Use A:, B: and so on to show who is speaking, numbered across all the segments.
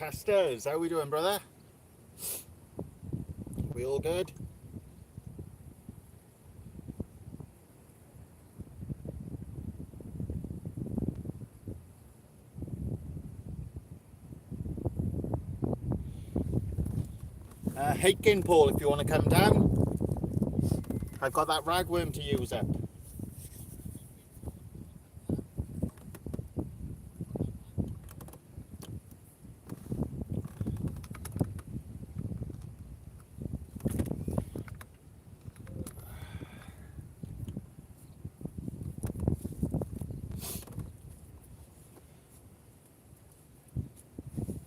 A: Casters, how we doing, brother? We all good? Haken, Paul, if you want to come down. I've got that ragworm to use up.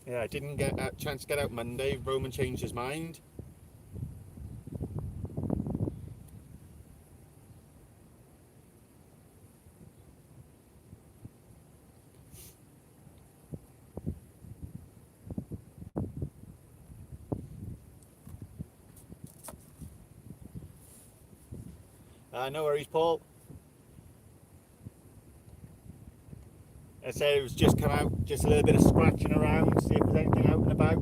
A: Yeah, I didn't get a chance to get out Monday. Roman changed his mind. No worries, Paul. I said it was just come out, just a little bit of scratching around, see if there's anything out and about.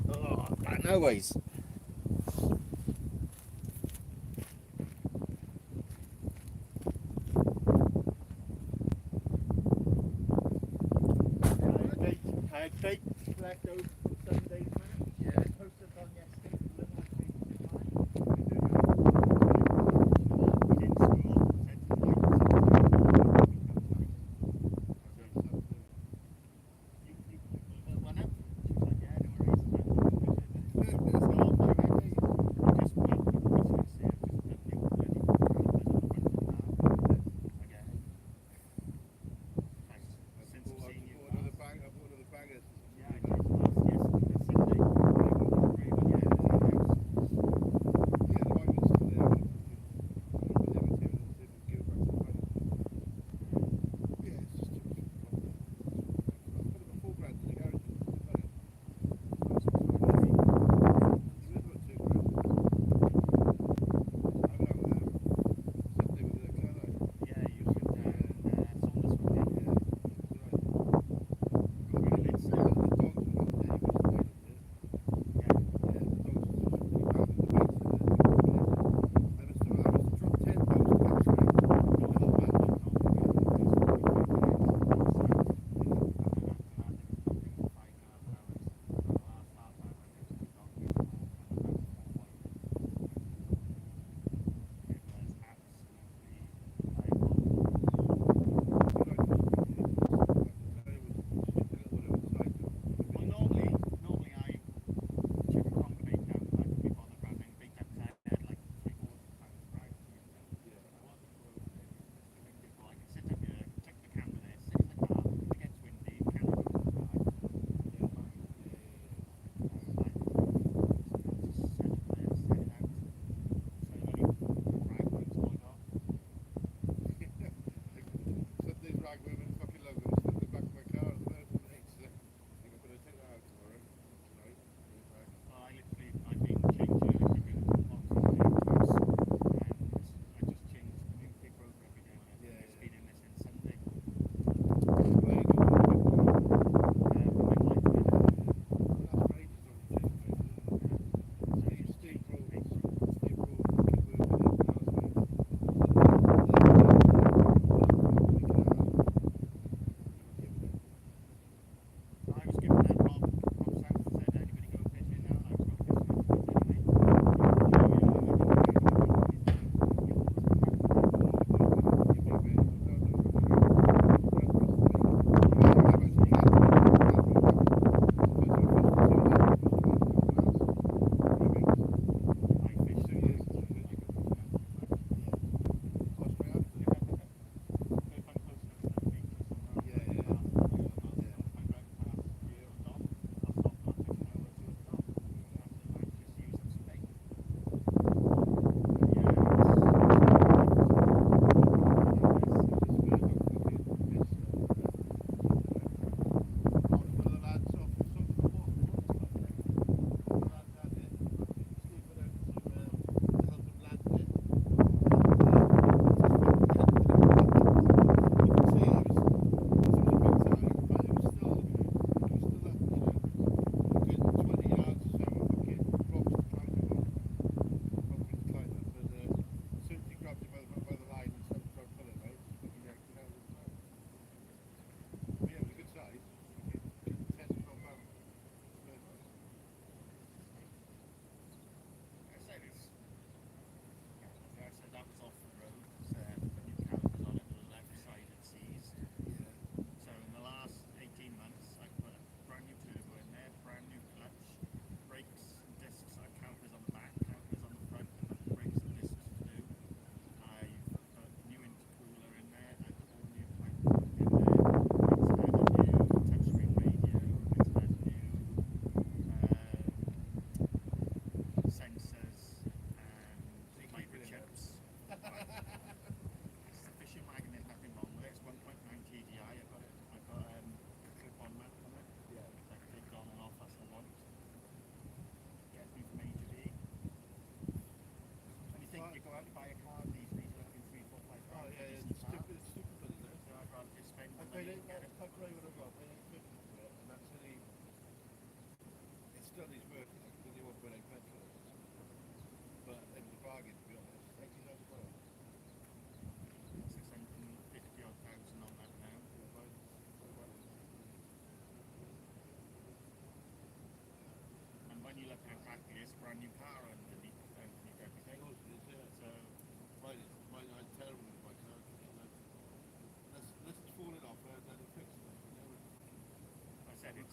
A: Oh, no ways. I had cake left over from Sunday's man. Yeah. I posted on yesterday.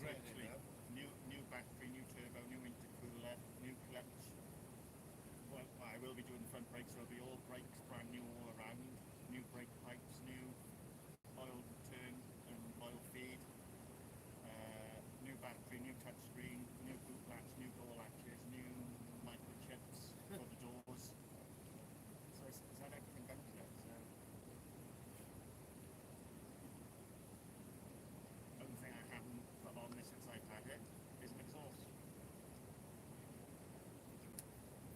A: literally new battery, new turbo, new intercooler, new clutch. Well, I will be doing the front brakes, so it'll be all brakes brand new all around, new brake pipes, new oil turn and oil feed, new battery, new touchscreen, new boot latch, new door latches, new microchips for the doors. So it's had everything done to it. So only thing I haven't put on this since I've had it is an exhaust.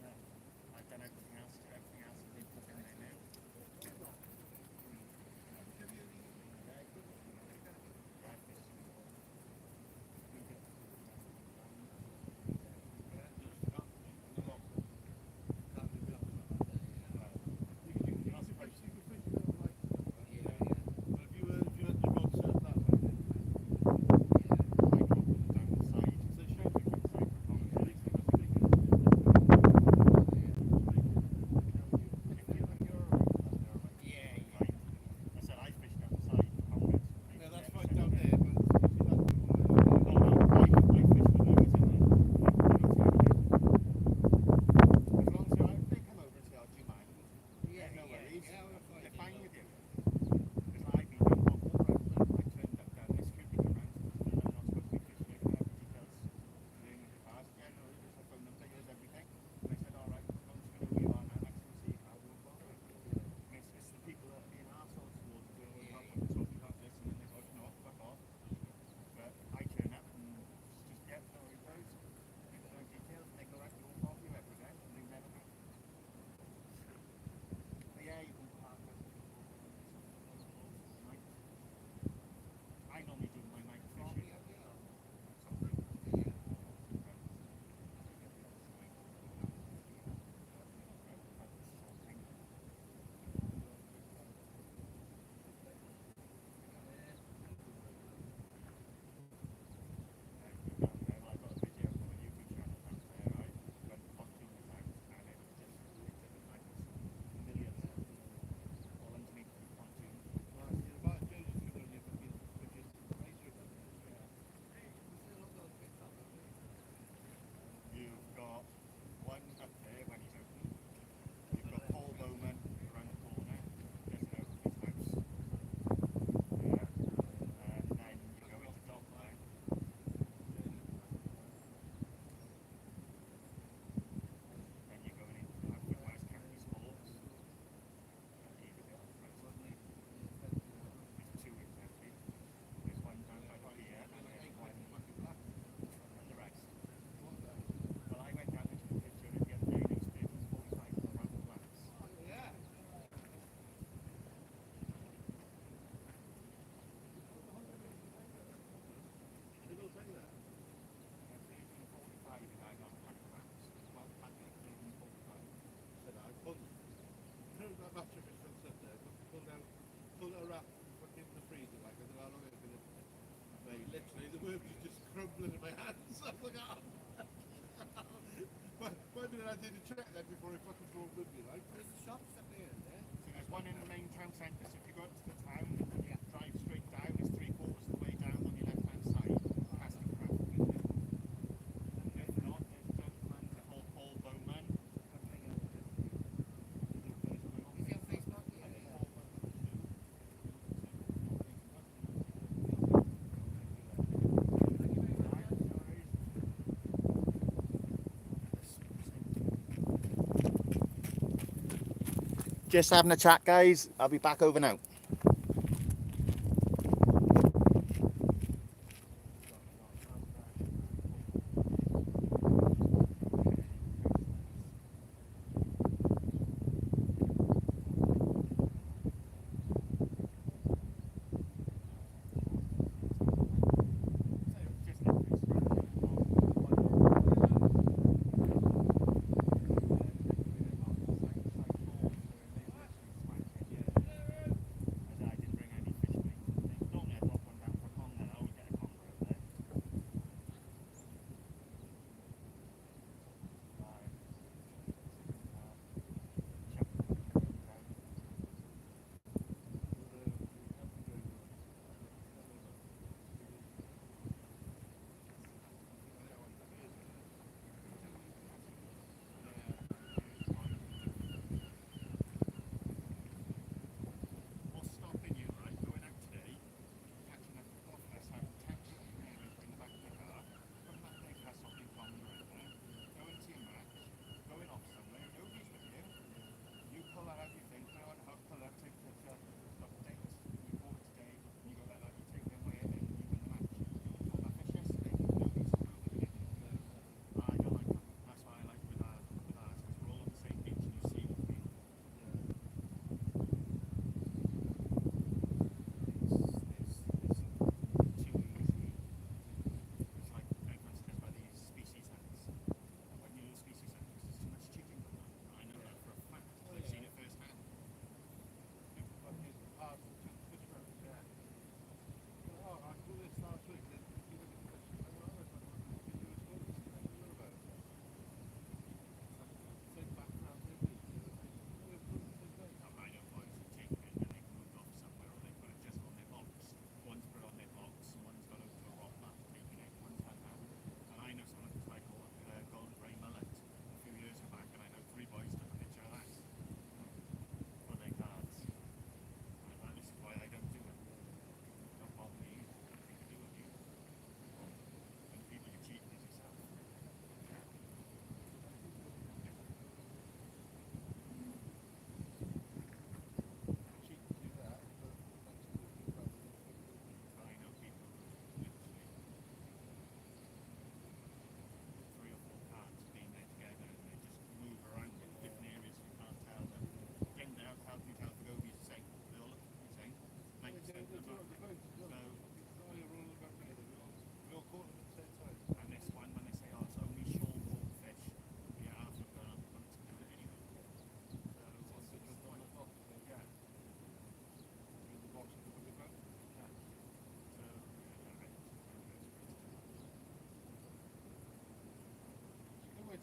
A: Yeah. I've done everything else to it. Everything else has been put in there now. I normally do my night fishing. You've got one up there when he's open. You've got Paul Bowman around the corner, just over his house. Yeah. And then you go into Dockline. Then you're going into Haverford West County Sports. Either the other front suddenly. There's two exactly. There's one down by here and there's one and the rest. Well, I went down and took a picture of it the other day and it was 13:45 around the flats. Yeah, 13:45 and I got packed flats. Well, packed at 13:45.
B: Pull it around fucking the freezer like I don't know how long it's gonna mate, literally the worms are just crumbling in my hands. I was like, oh. Why didn't I do the check then before I fucking drove with me, like? There's a shop somewhere in there.
A: So there's one in the main town centre, so if you go up to the town and you drive straight down, it's 3/4 of the way down on your left hand side, past the crowd. If not, there's a gentleman called Paul Bowman.
C: Is he on Facebook?
A: Just having a chat, guys. I'll be back over now.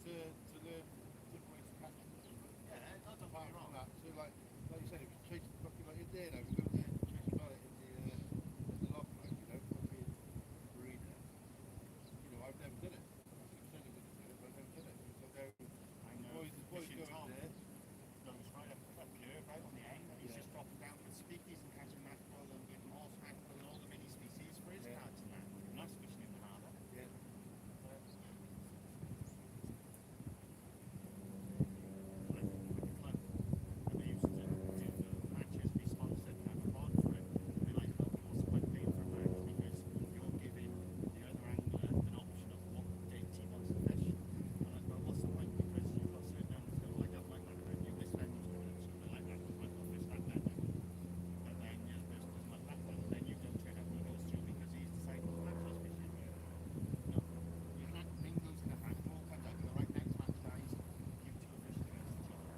B: to learn different ways to catch them.
A: Yeah, not don't
B: Apart
A: get me
B: from
A: wrong.
B: that, so like you said, if you chase the fucking like in there now, we're going to chase the pellet in the lock, like, you know, fucking marina. You know, I've never done it. I keep saying I'm going to do it, but I've never done it. So now,
A: I
B: the
A: know
B: boys
A: fishing
B: go
A: Tom
B: in there.
A: goes right up that curve right on the end, and he's
B: Yeah.
A: just dropping down with speakies and catching mackerel and getting horse mackerel and all the mini species for his
B: Yeah.
A: cards and that. And that's fishing in the harbour.
B: Yeah.
A: Like with the club, and they used to do matches, be sponsored and have a rod for it. And they're like, well, what's the point paying for a match? Because you're giving the other angler an option of what date he wants to fish. And I go, what's the point? Because you've got certain anglers go, I don't like that venue, this venue's good, I'm just going to like that, I'm going to fish that venue. But then the other person doesn't like that one, then you don't turn up and he goes through because he's decided what match he's fishing. No, you can't bring those in the hand, all comes out, the right next match guys, you two are fishing against each other.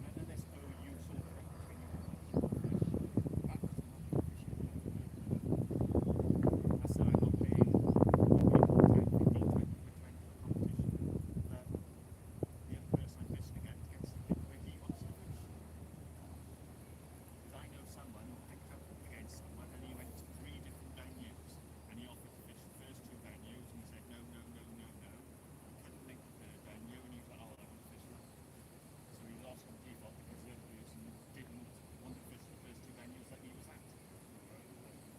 A: None of this, oh, you saw the right between you and you fish. That is not fishing. I said I'm not paying 10, 15, 20 quid to enter a competition. But the other person I'm fishing against gets to pick where he wants to fish. Because I know someone who picked up against someone and he went to 3 different venues and he offered to fish the first 2 venues and he said no, no, no, no, no. He couldn't make the third venue and he was like, oh, I want to fish that. So he lost on default because the other person didn't want to fish the first 2 venues that he was at.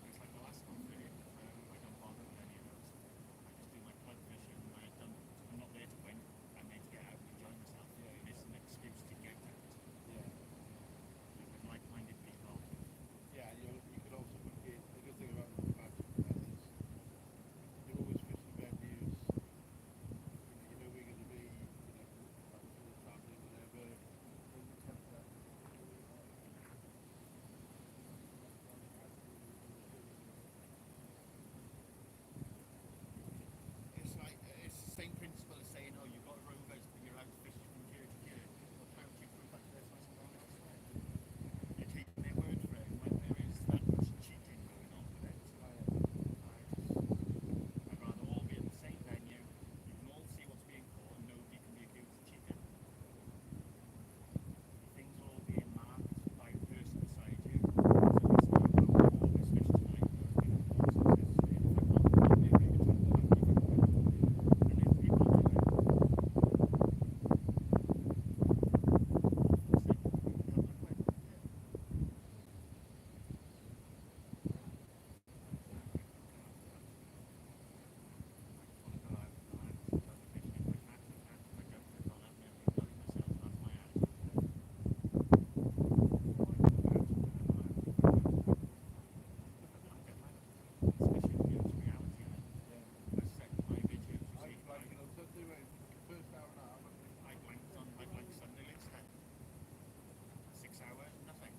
A: It's like, well, that's not fair. I don't bother with any of those. I just do my plug fishing. I'm not there to win. I'm there to get out and enjoy myself.
B: Yeah.
A: It's an excuse to get out
B: Yeah.
A: with like-minded people.
B: Yeah, you can also forget the good thing about the match is you're always fishing venues. You know we're going to be, traveling, whatever. In the temper.
A: It's the same principle as saying, oh, you've got a row guys, but you're allowed to fish from here to here. Well, how do you prove that there's not someone elsewhere? You're taking their word for it when there is that much cheating going on with it. I'd rather all be at the same venue. You can all see what's being caught, and nobody can be accused of cheating. Things are all being marked by the person beside you. So it's not about all this fish tonight. There's been a lot of success in it. If I'm not there, maybe it's not like you can win. And if people do it, for the sake of winning, come and win.
B: I like, Sunday, right, first hour and a half.
A: I blanked on Sunday instead. 6 hours, nothing.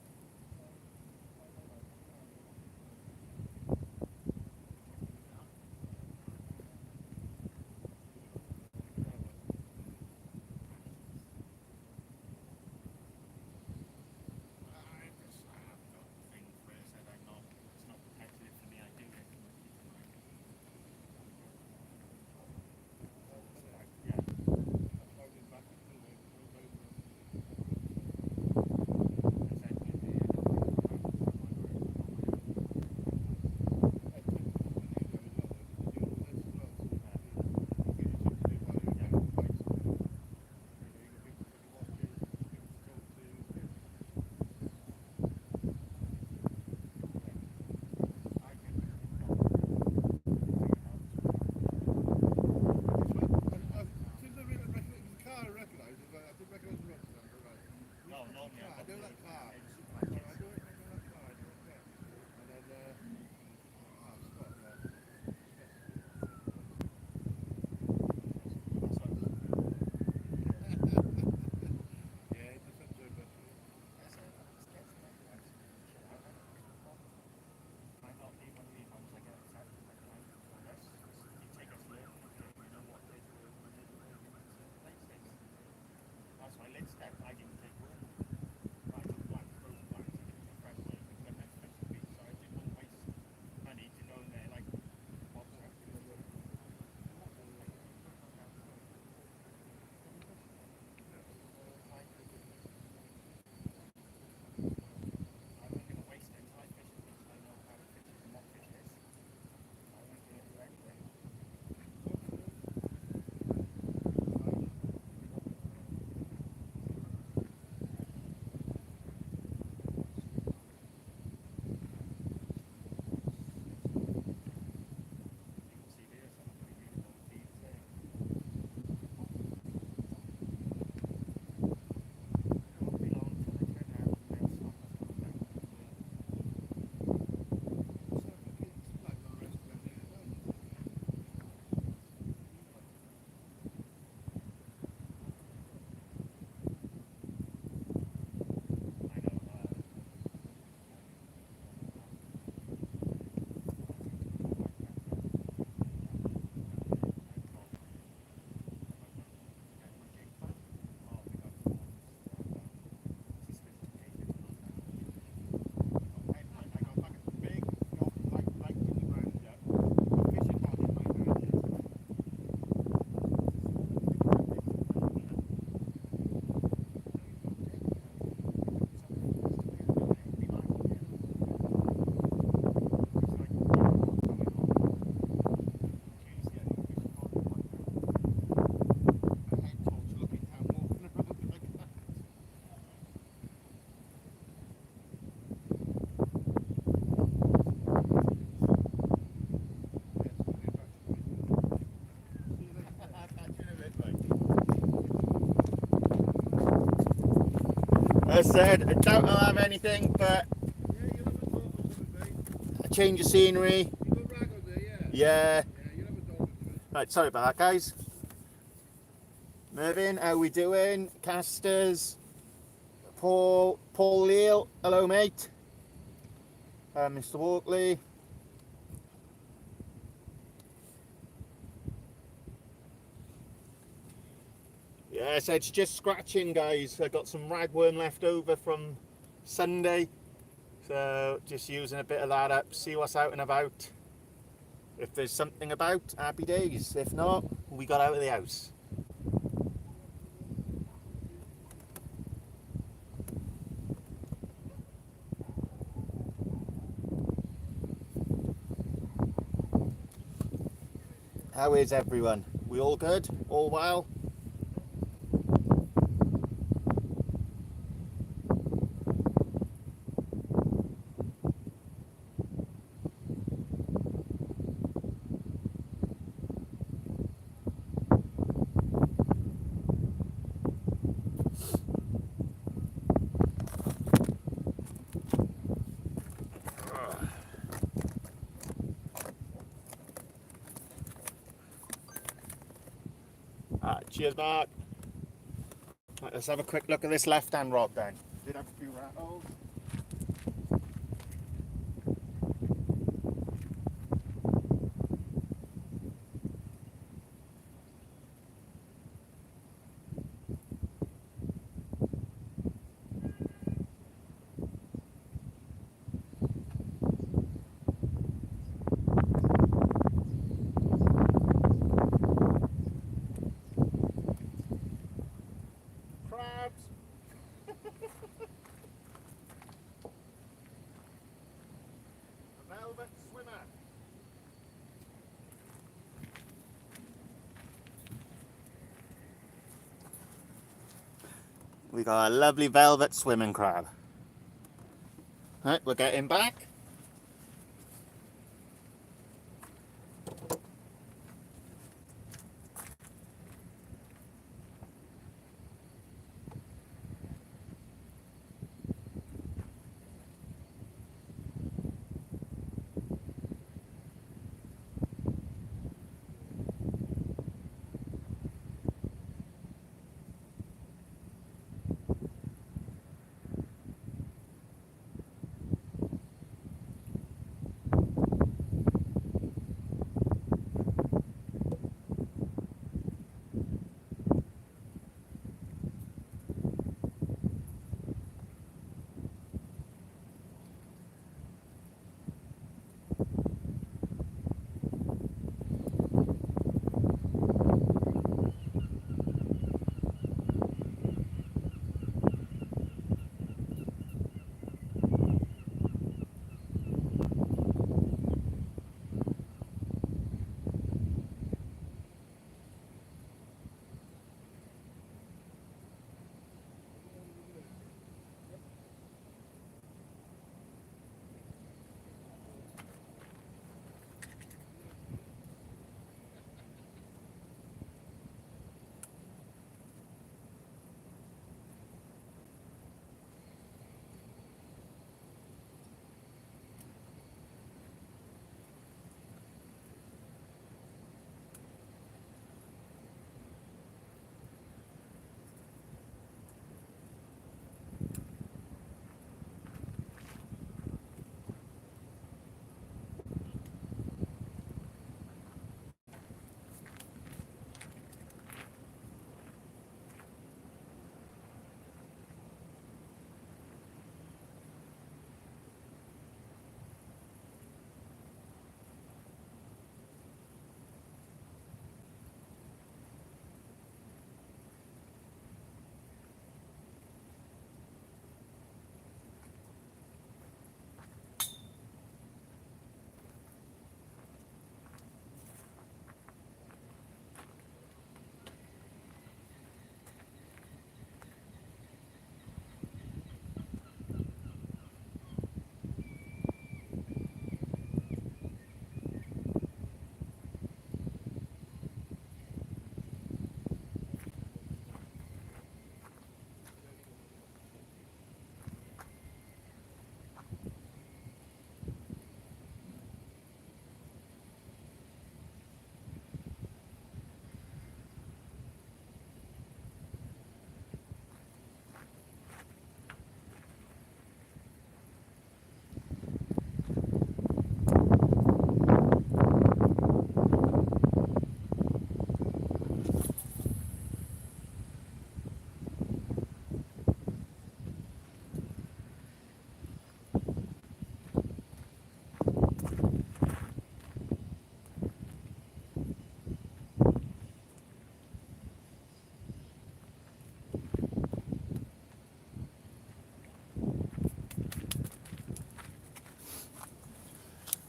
A: I haven't got the thing for it. I said it's not competitive for me. I do it. Yeah. No, normally
B: I
A: I've
B: know
A: got
B: that car.
A: in
B: I
A: supermarkets.
B: know that car. I know that car. And then, Scott,
A: That's what I'm looking at.
B: yeah, it's just a bit.
A: Yes, it's getting there. That's shit. I might not be one of the ones I get upset with. You take us learning a game, you know what they're doing when they're doing in certain places. That's why let's step. I didn't take work. I took black, frozen black, I didn't take fresh work because I'm next fish to beat. So I didn't want to waste money to go in there like what's that? I said, I doubt I'll have anything, but
B: Yeah, you'll have a dog or something, mate.
A: a change of scenery.
B: You got rag on there, yeah?
A: Yeah.
B: Yeah, you'll have a dog or something.
A: Right, sorry about that, guys. Mervyn, how we doing? Casters. Paul Leal, hello, mate. Mr. Walkley. Yes, it's just scratching, guys. I got some ragworm left over from Sunday, so just using a bit of that up, see what's out and about. If there's something about, happy days. If not, we got out of the house. How is everyone? We all good? All well? Cheers, Mark. Right, let's have a quick look at this left-hand rod then. Did have a few rattles. Crabs. A velvet swimmer. We got a lovely velvet swimming crab. Right, we're getting back.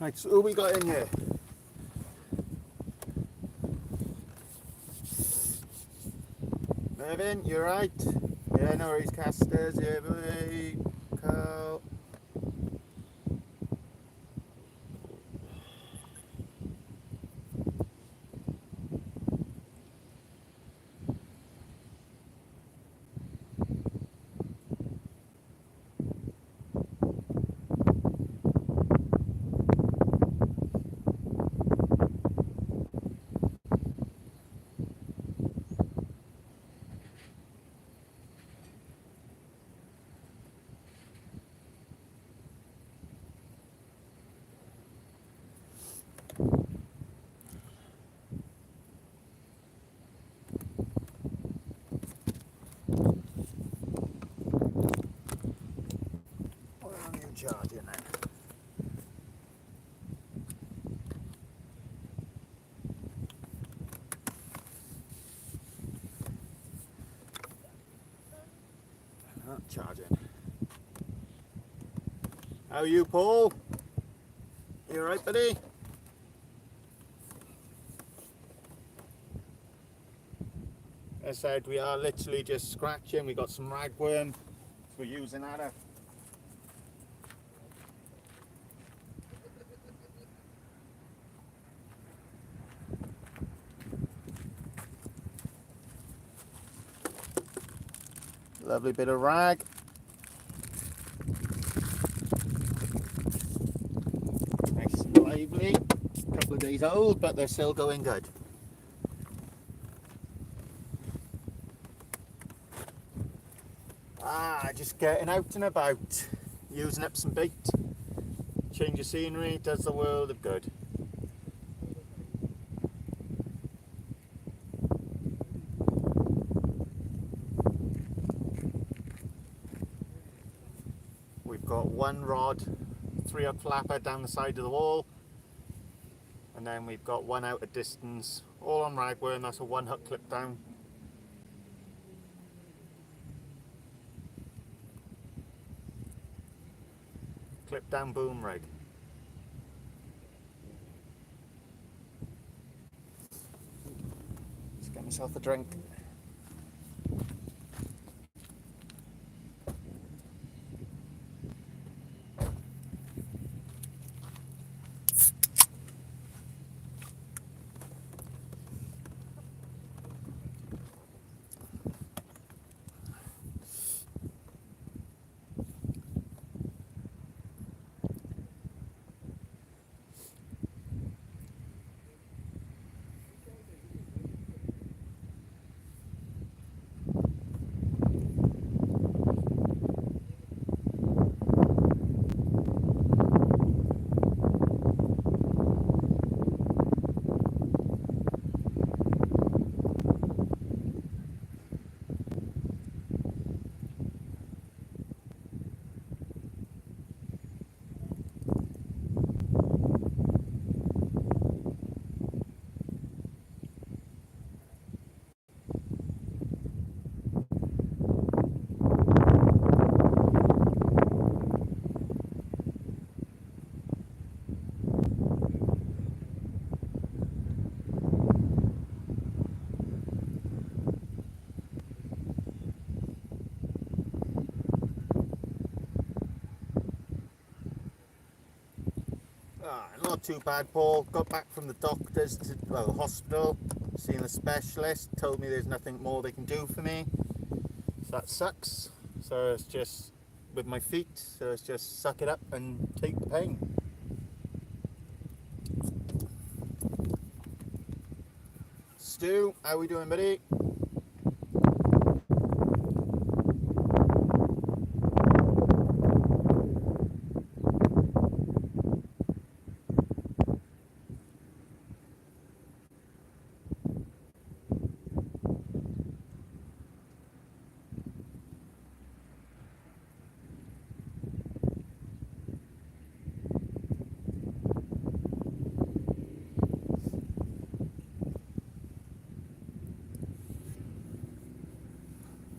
A: Right, so who we got in here? Mervyn, you right? Yeah, no worries, Casters. Yeah, boy. Carl. What are you charging then? Not charging. How are you, Paul? You alright, buddy? As I said, we are literally just scratching. We got some ragworm, so we're using that. Lovely bit of rag. Nice and lively. Couple of days old, but they're still going good. Just getting out and about, using up some bait. Change of scenery does the world of good. We've got one rod, 3-up flapper down the side of the wall, and then we've got one out at distance, all on ragworm. That's a 1-hook clip down. Clip down boom rig. Let's get myself a drink. Not too bad, Paul. Got back from the doctors, the hospital, seen a specialist, told me there's nothing more they can do for me. So that sucks. So it's just with my feet, so it's just suck it up and take the pain. Stu, how we doing, buddy?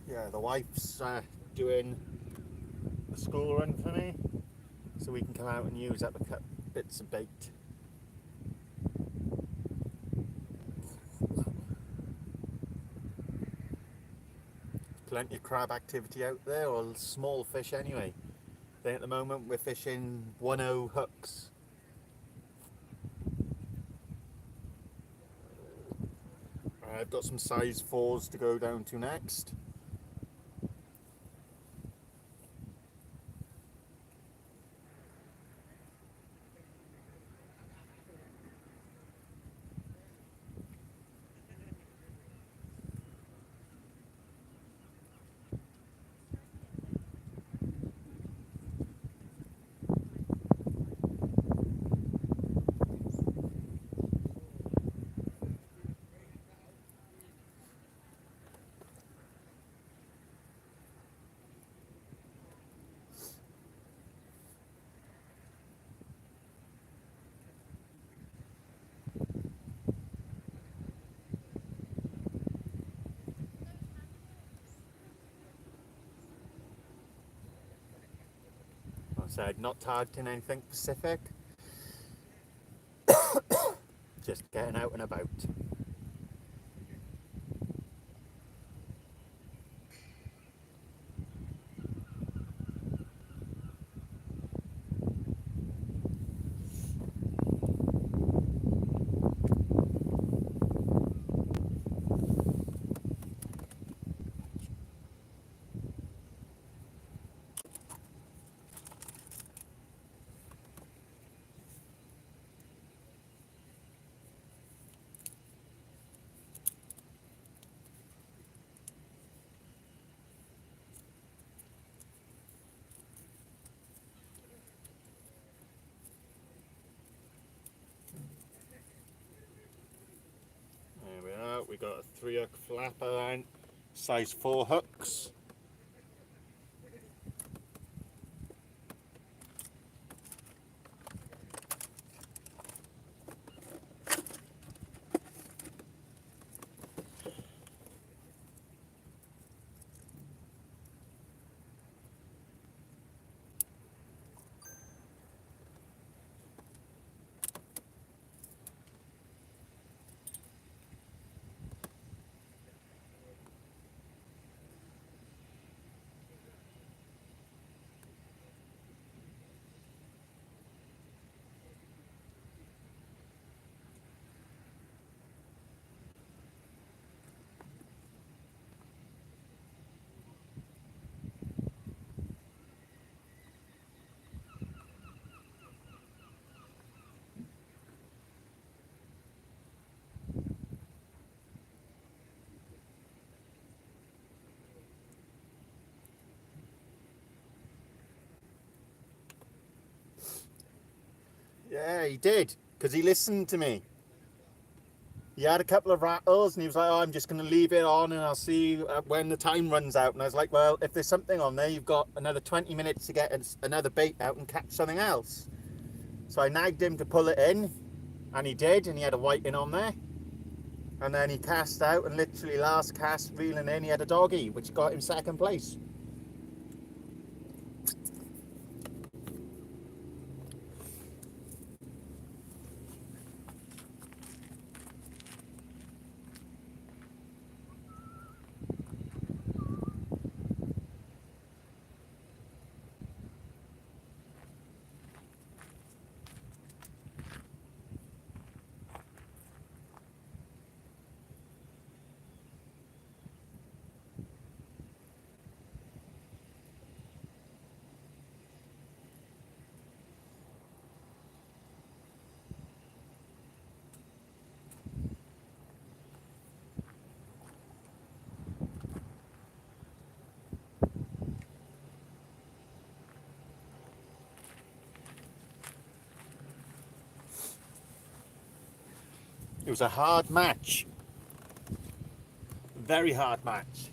A: Yeah, the wife's doing the school run for me, so we can come out and use up a bits of bait. Plenty of crab activity out there, or small fish anyway. Then at the moment we're fishing 1/0 hooks. I've got some size 4s to go down to next. I said not targeting anything specific, just getting out and about. There we are, we got a 3 hook flapper and size 4 hooks. Yeah, he did, because he listened to me. He had a couple of rattles and he was like, oh, I'm just going to leave it on and I'll see when the time runs out. And I was like, well, if there's something on there, you've got another 20 minutes to get another bait out and catch something else. So I nagged him to pull it in, and he did, and he had a whiting on there. And then he cast out, and literally last cast, reeling in, he had a doggy, which got him 2nd place. It was a hard match. Very hard match.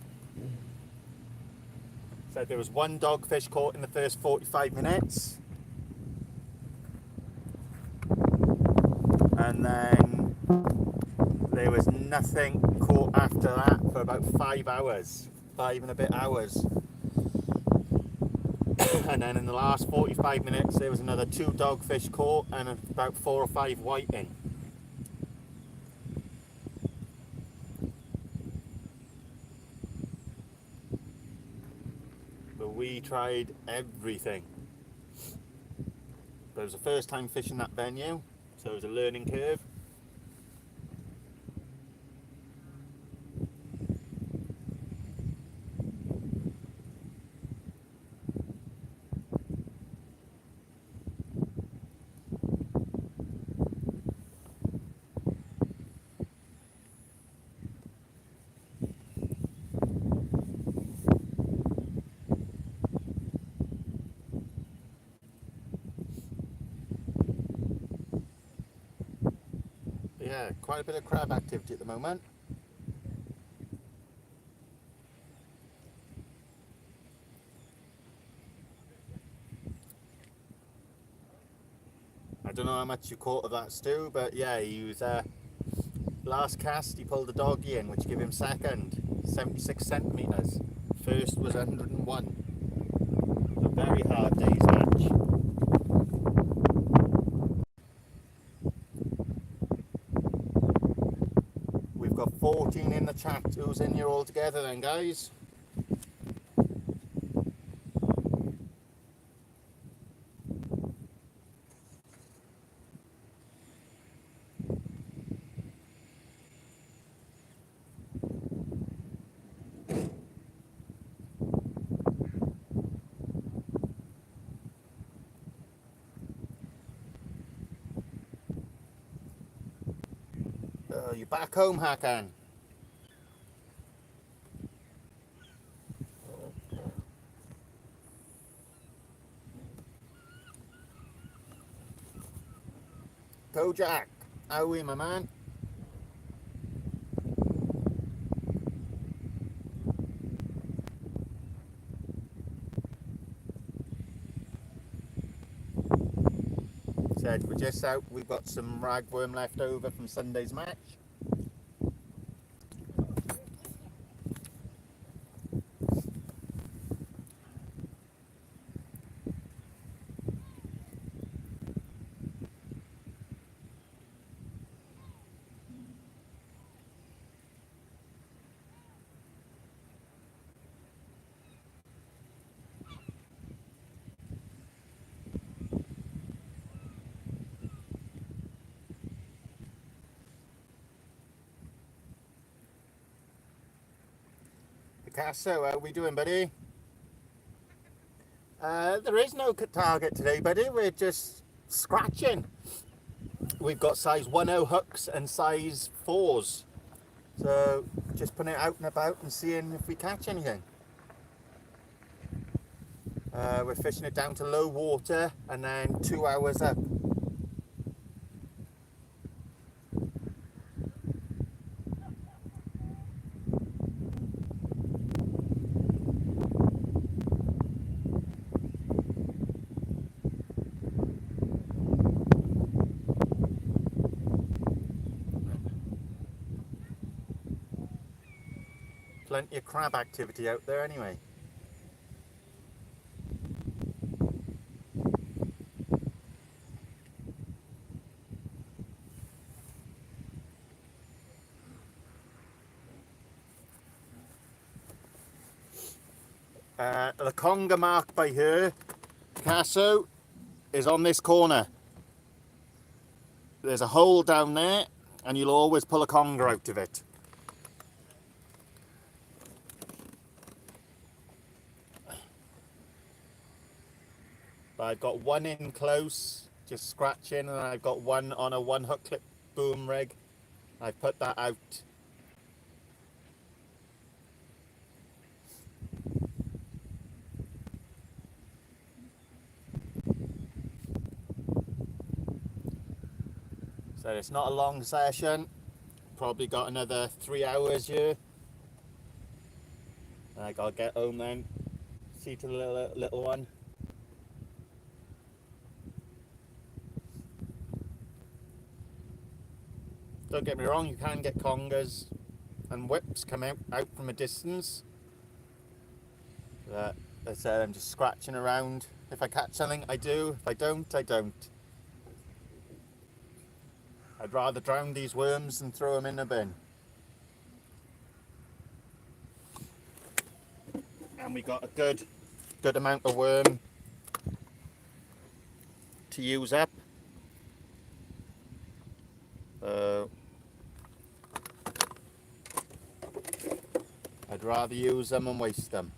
A: So there was 1 dogfish caught in the first 45 minutes. And then there was nothing caught after that for about 5 hours. 5 and a bit hours. And then in the last 45 minutes there was another 2 dogfish caught and about 4 or 5 whiting. But we tried everything. But it was the first time fishing that venue, so it was a learning curve. Yeah, quite a bit of crab activity at the moment. I don't know how much you caught of that, Stu, but yeah, he was last cast he pulled the doggy in, which gave him second, 76 centimetres. First was 101. A very hard day's match. We've got 14 in the chat. Who's in here all together then, guys? You back home, Hakan? Go, Jack. How are we, my man? Said we're just out. We've got some ragworm left over from Sunday's match. Picasso, how are we doing, buddy? There is no target today, buddy. We're just scratching. We've got size 10 hooks and size 4s. So just putting it out and about and seeing if we catch anything. We're fishing it down to low water and then 2 hours up. Plenty of crab activity out there anyway. The conger mark by her, Picasso, is on this corner. There's a hole down there and you'll always pull a conger out of it. I've got one in close, just scratching, and I've got one on a 1 hook clip boom rig. I've put that out. So it's not a long session, probably got another 3 hours here. I gotta get home then, see to the little one. Don't get me wrong, you can get congers and whips come out from a distance. But I said I'm just scratching around. If I catch something, I do. If I don't, I don't. I'd rather drown these worms than throw them in a bin. And we got a good amount of worm to use up. I'd rather use them and waste them.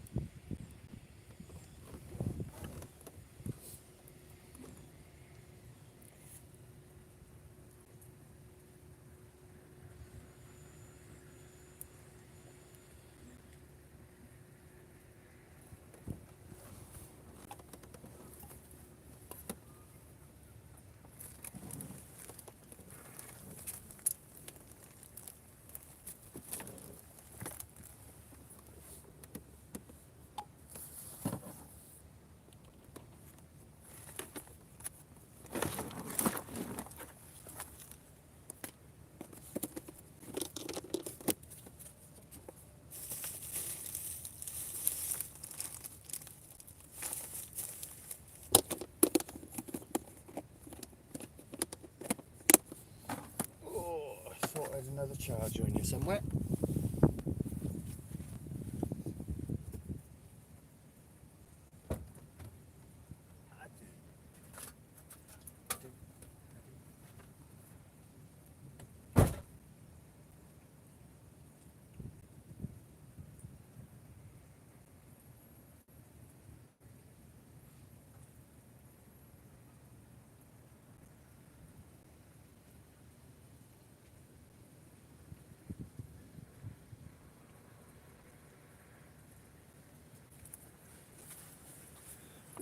A: Oh, I thought I had another charger in here somewhere.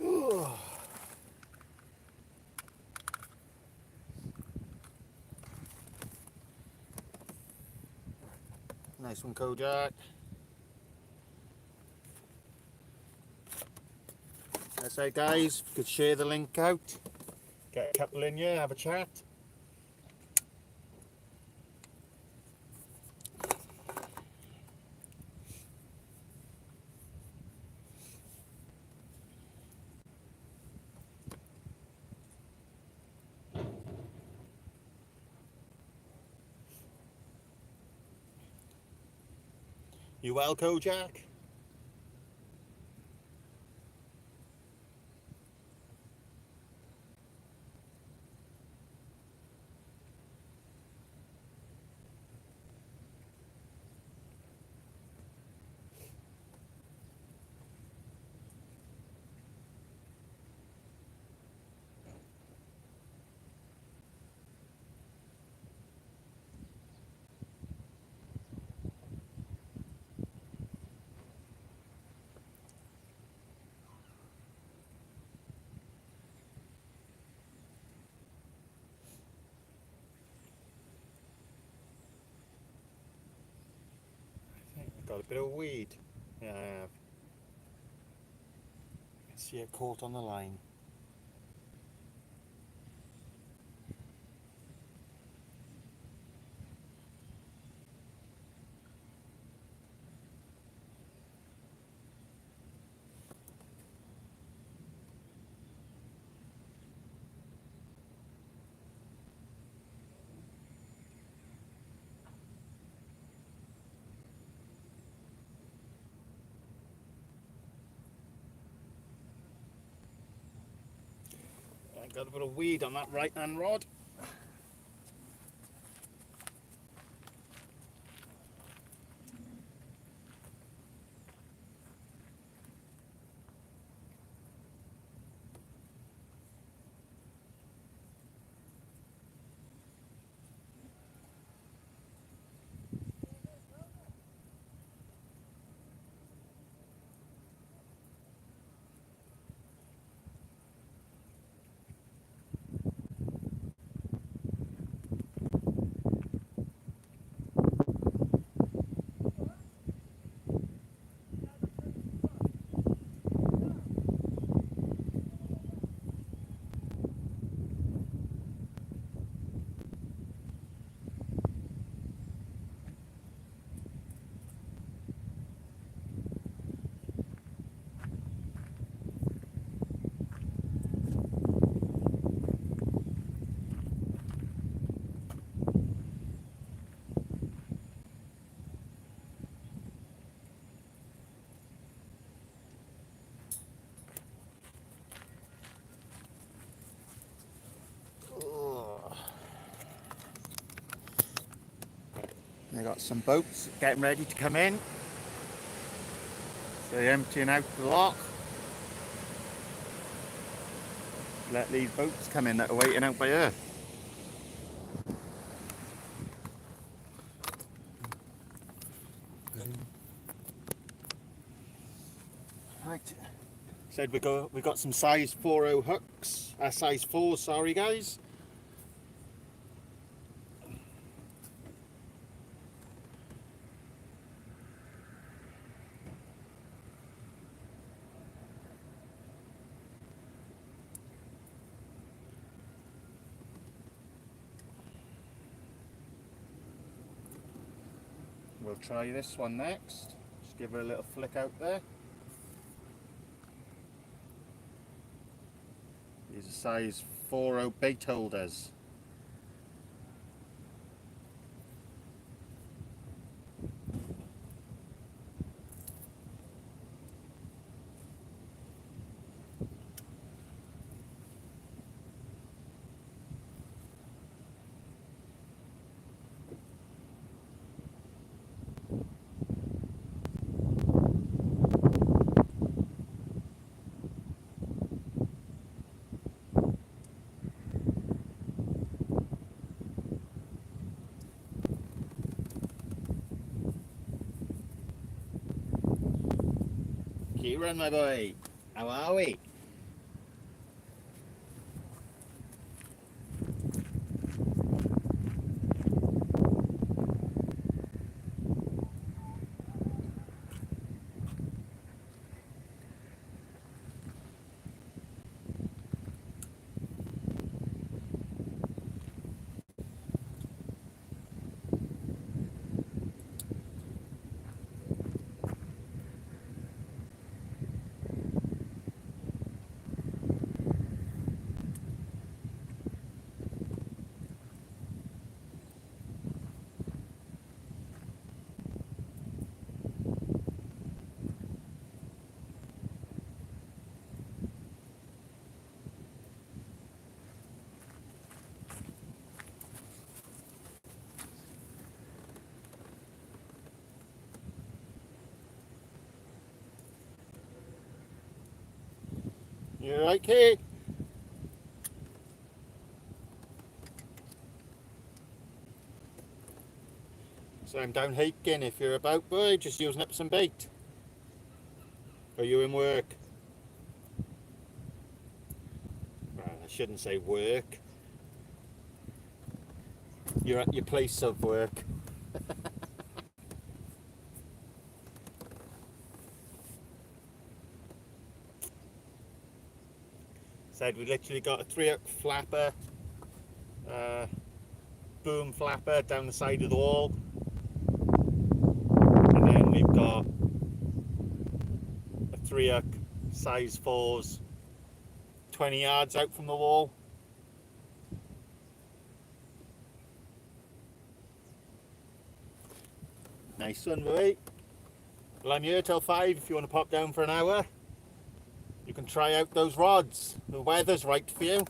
A: Oh. Nice one, Kojak. That's it, guys. Could share the link out. Get a couple in here, have a chat. You well, Kojak? I think I got a bit of weed. Yeah, I have. I can see it caught on the line. I got a bit of weed on that right hand rod. They got some boats getting ready to come in. So they're emptying out the lock. Let these boats come in that are waiting out by her. Right. Said we got some size 4.0 hooks. Size 4, sorry guys. We'll try this one next. Just give her a little flick out there. These are size 4.0 bait holders. Kieran, my boy, how are we? You alright, Kate? So I'm down hiking. If you're about, boy, just using up some bait. Are you in work? Well, I shouldn't say work. You're at your place of work. Said we literally got a 3-hook flapper, boom flapper down the side of the wall, and then we've got a 3-hook size 4s 20 yards out from the wall. Nice one, boy. Well, I'm here till 5 if you want to pop down for an hour. You can try out those rods. The weather's right for you.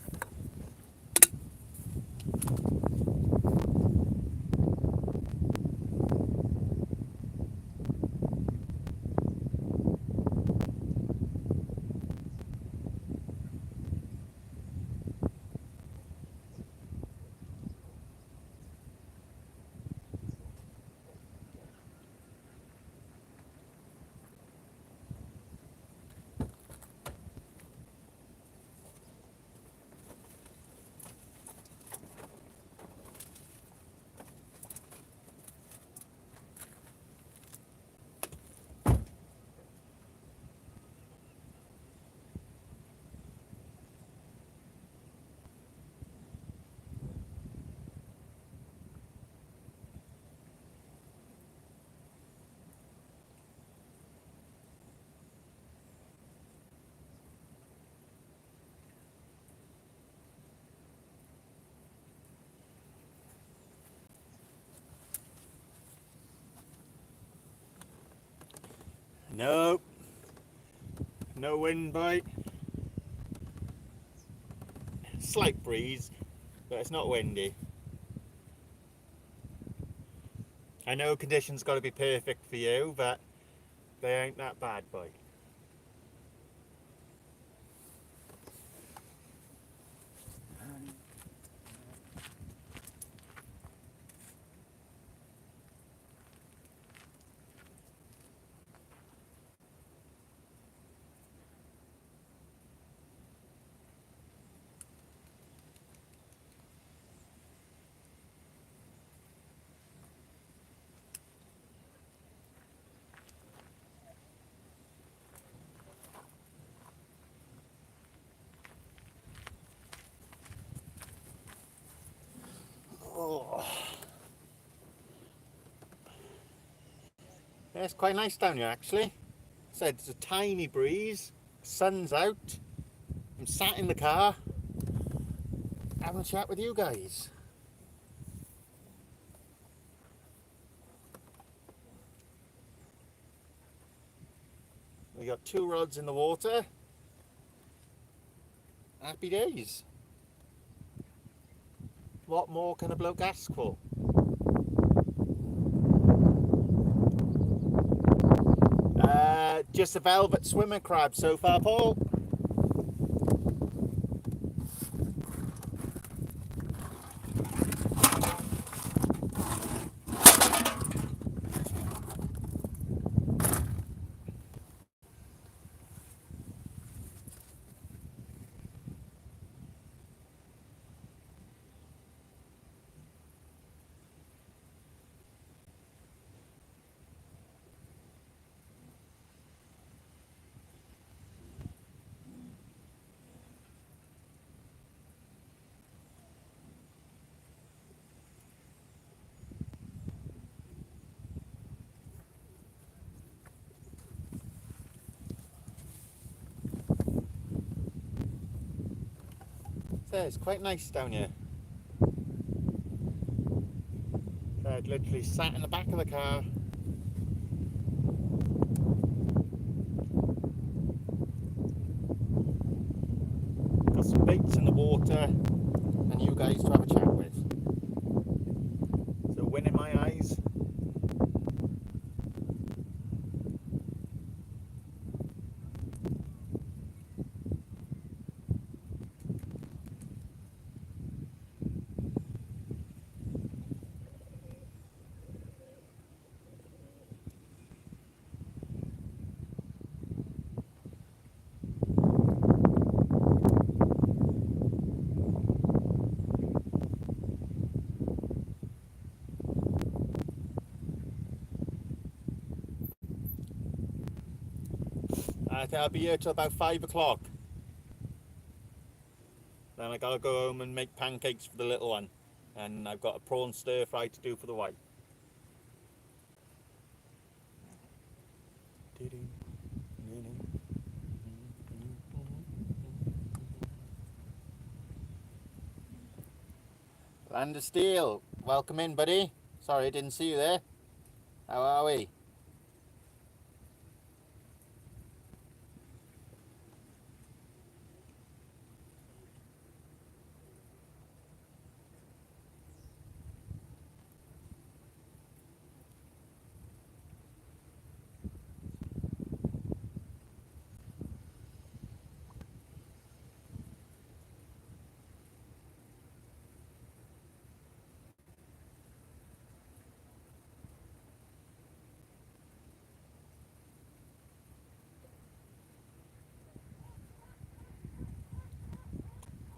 A: Nope. No wind bite. Slight breeze, but it's not windy. I know conditions got to be perfect for you, but they ain't that bad, boy. Oh. Yeah, it's quite nice down here actually. Said it's a tiny breeze, sun's out. I'm sat in the car having a chat with you guys. We got 2 rods in the water. Happy days. What more can a bloke ask for? Just a velvet swimmer crab so far, Paul. So it's quite nice down here. So I'd literally sat in the back of the car. Got some baits in the water and you guys to have a chat with. So win in my eyes. I think I'll be here till about 5 o'clock. Then I gotta go home and make pancakes for the little one. And I've got a prawn stir fry to do for the wife. Land of Steel, welcome in, buddy. Sorry I didn't see you there. How are we?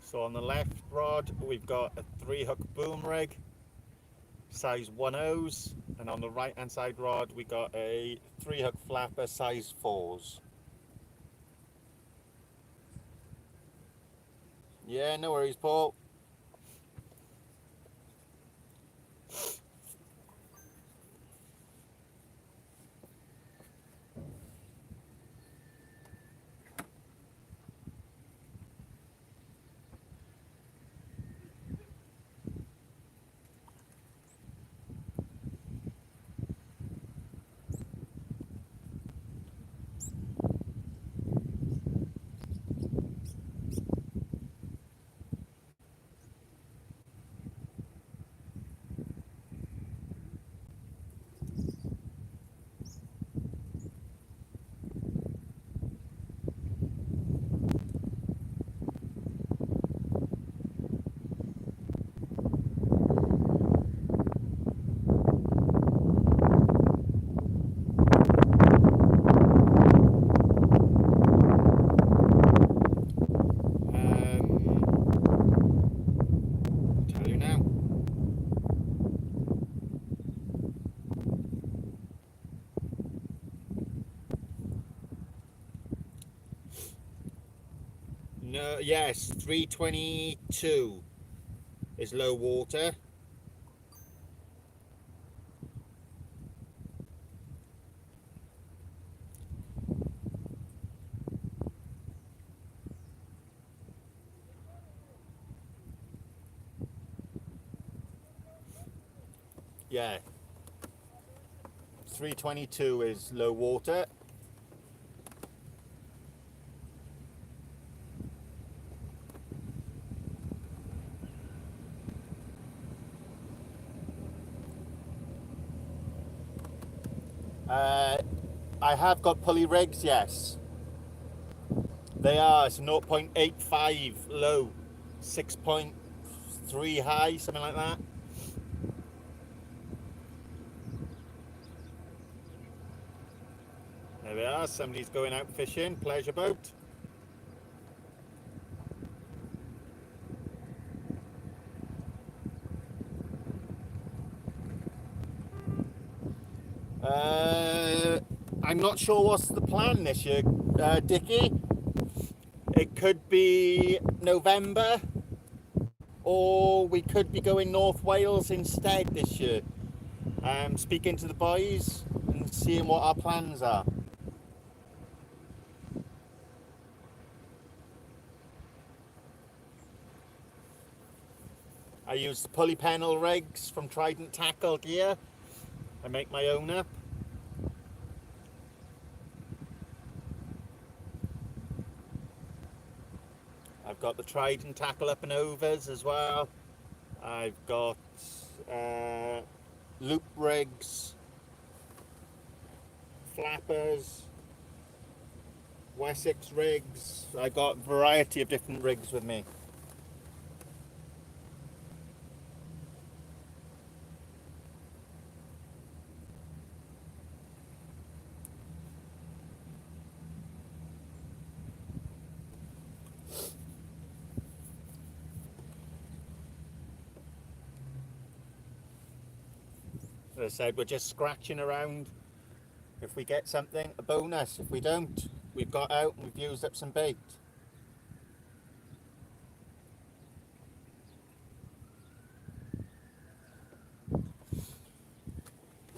A: So on the left rod we've got a 3-hook boom rig, size 1/0s, and on the right hand side rod we got a 3-hook flapper, size 4s. Yeah, no worries, Paul. No, yes, 322 is low water. Yeah, 322 is low water. I have got pulley rigs, yes. They are, it's 0.85 low, 6.3 high, something like that. There we are, somebody's going out fishing, pleasure boat. I'm not sure what's the plan this year, Dickie. It could be November, or we could be going North Wales instead this year. Speaking to the boys and seeing what our plans are. I use the pulley panel rigs from Trident Tackle Gear. I make my own up. I've got the Trident Tackle up and overs as well. I've got loop rigs, flappers, Wessex rigs. I've got a variety of different rigs with me. As I said, we're just scratching around. If we get something, a bonus. If we don't, we've got out and we've used up some bait.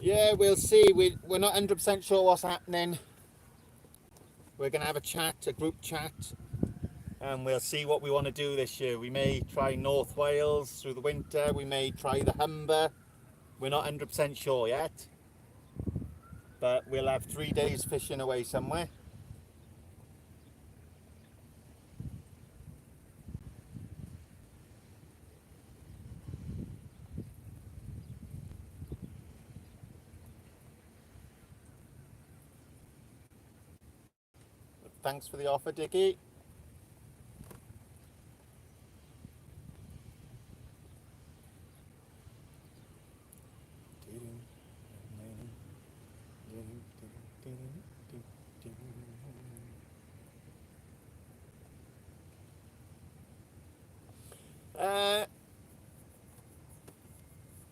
A: Yeah, we'll see. We're not 100% sure what's happening. We're going to have a chat, a group chat, and we'll see what we want to do this year. We may try North Wales through the winter. We may try the Humber. We're not 100% sure yet. But we'll have 3 days fishing away somewhere. Thanks for the offer, Dickie.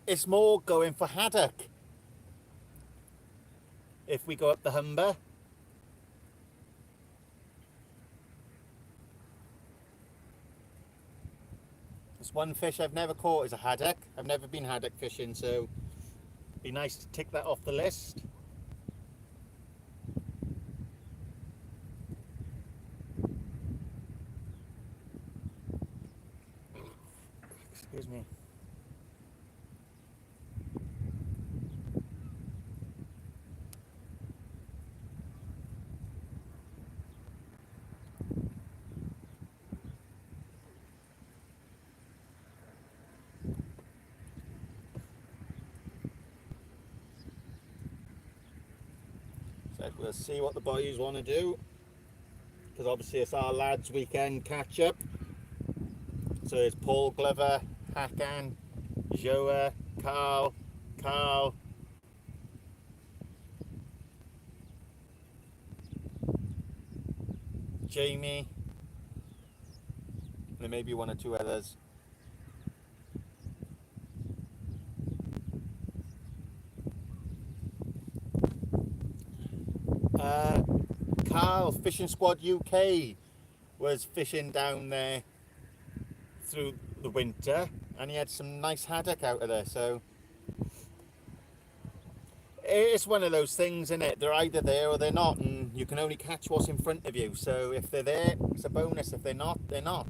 A: It's more going for haddock if we go up the Humber. It's one fish I've never caught is a haddock. I've never been haddock fishing, so it'd be nice to tick that off the list. Excuse me. So we'll see what the boys want to do, because obviously it's our lads' weekend catch up. So it's Paul Glover, Hakan, Joa, Carl, Jamie, there may be one or two others. Carl, Fishing Squad UK, was fishing down there through the winter, and he had some nice haddock out of there. So it's one of those things, isn't it? They're either there or they're not, and you can only catch what's in front of you. So if they're there, it's a bonus. If they're not, they're not.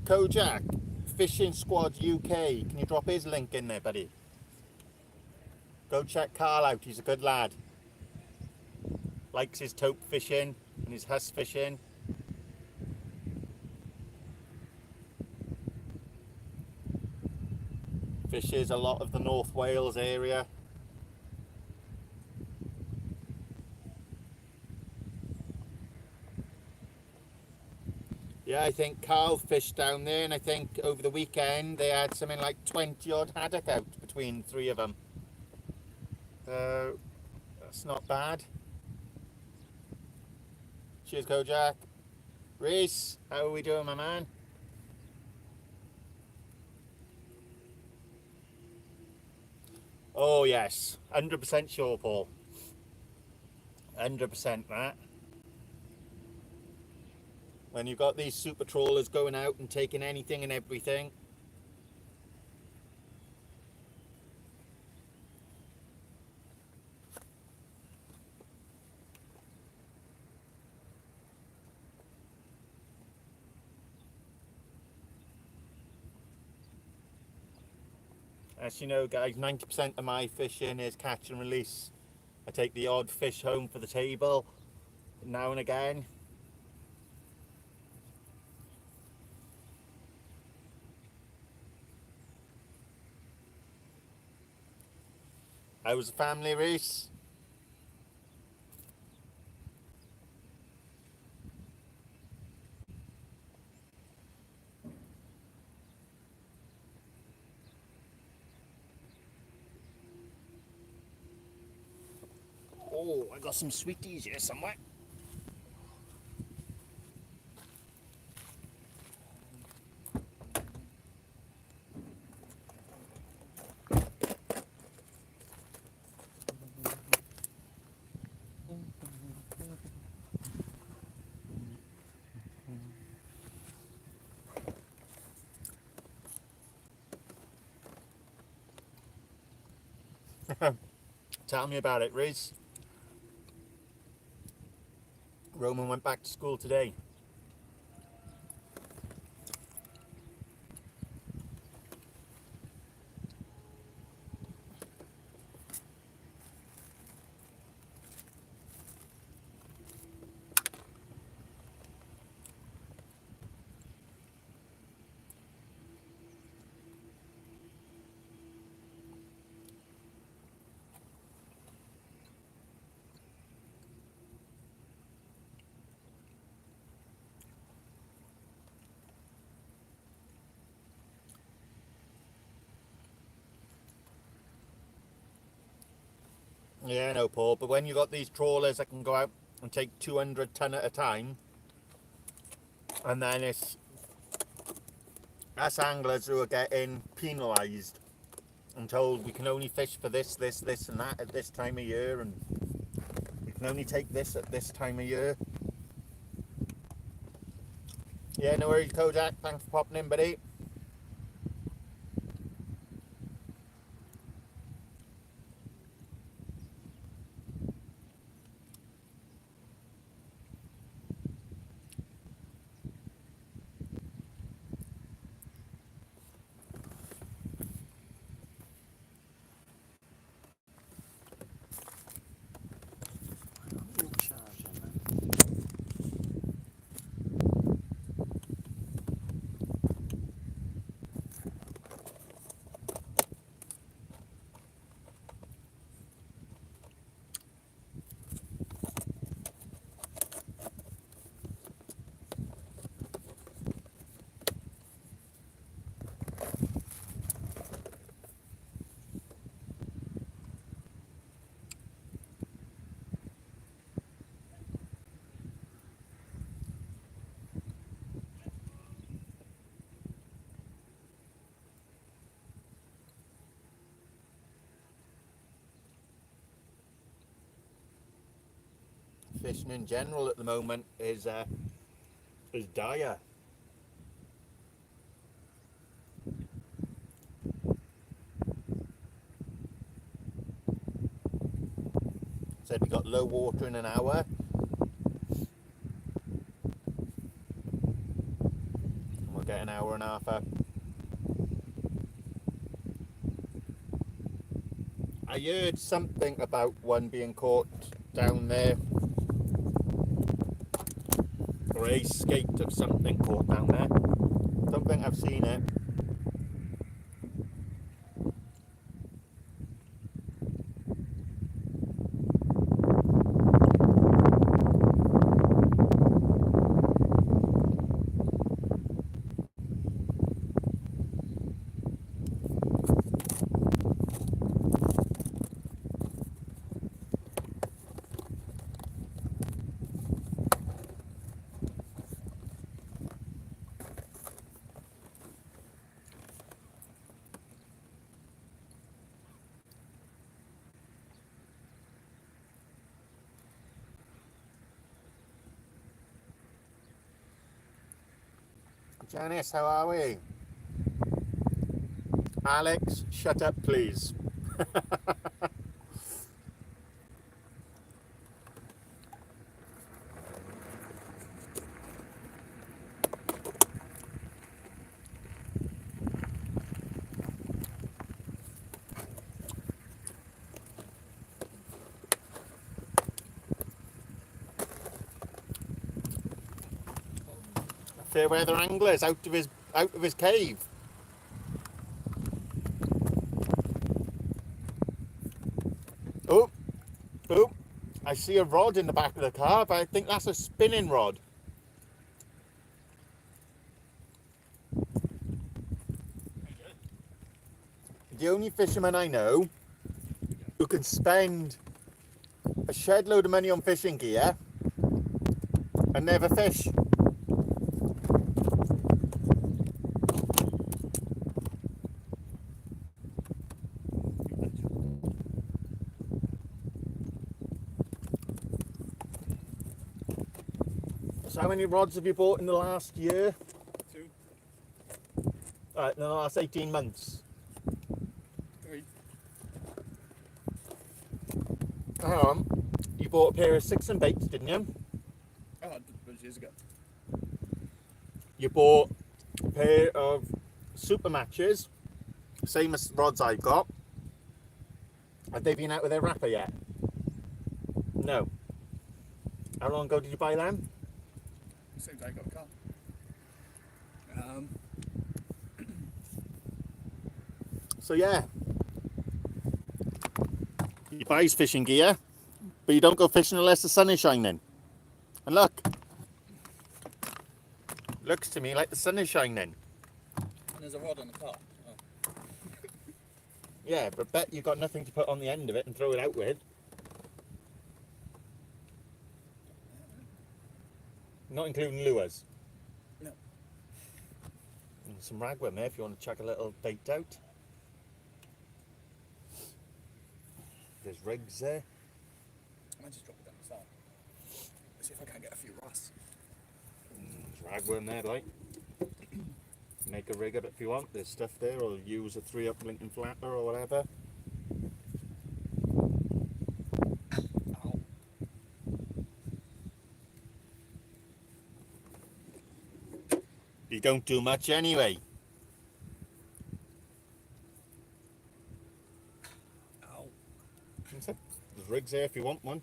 A: Kojak, Fishing Squad UK. Can you drop his link in there, buddy? Go check Carl out. He's a good lad. Likes his tope fishing and his huss fishing. Fishes a lot of the North Wales area. Yeah, I think Carl fished down there, and I think over the weekend they had something like 20 odd haddock out between three of them. So that's not bad. Cheers, Kojak. Reese, how are we doing, my man? Oh yes, 100% sure, Paul. 100% that. When you've got these super trawlers going out and taking anything and everything. As you know, guys, 90% of my fishing is catch and release. I take the odd fish home for the table now and again. How's the family, Reese? Oh, I got some sweeties here somewhere. Tell me about it, Reese. Roman went back to school today. Yeah, no, Paul, but when you got these trawlers that can go out and take 200 ton at a time, and then it's us anglers who are getting penalised and told we can only fish for this, and that at this time of year, and we can only take this at this time of year. Yeah, no worries, Kojak. Thanks for popping in, buddy. fishing in general at the moment is dire. Said we got low water in an hour. And we'll get an hour and a half up. I heard something about one being caught down there. Or a skate of something caught down there. Don't think I've seen it. Janice, how are we? Alex, shut up please. Fair weather angler's out of his cave. Oh, oh, I see a rod in the back of the car, but I think that's a spinning rod. The only fisherman I know who can spend a shed load of money on fishing gear and never fish. So how many rods have you bought in the last year?
B: 2,
A: In the last 18 months.
B: 3.
A: You bought a pair of 6 and baits, didn't you?
B: Oh, I did those years ago.
A: You bought a pair of super matches, same as rods I've got. Have they been out with their wrapper yet? No. How long ago did you buy them?
B: Same day I got a car.
A: So yeah, he buys fishing gear, but you don't go fishing unless the sun is shining. And look, looks to me like the sun is shining.
B: And there's a rod on the car. Oh.
A: Yeah, but bet you've got nothing to put on the end of it and throw it out with. Not including lures.
B: No.
A: And some ragworm there if you want to chuck a little bait out. There's rigs there.
B: I might just drop it down the side. Let's see if I can get a few ross.
A: There's ragworm there, like. Make a rig of it if you want. There's stuff there, or use a 3-up Lincoln flatter or whatever.
B: Ow.
A: You don't do much anyway.
B: Ow.
A: There's rigs there if you want one.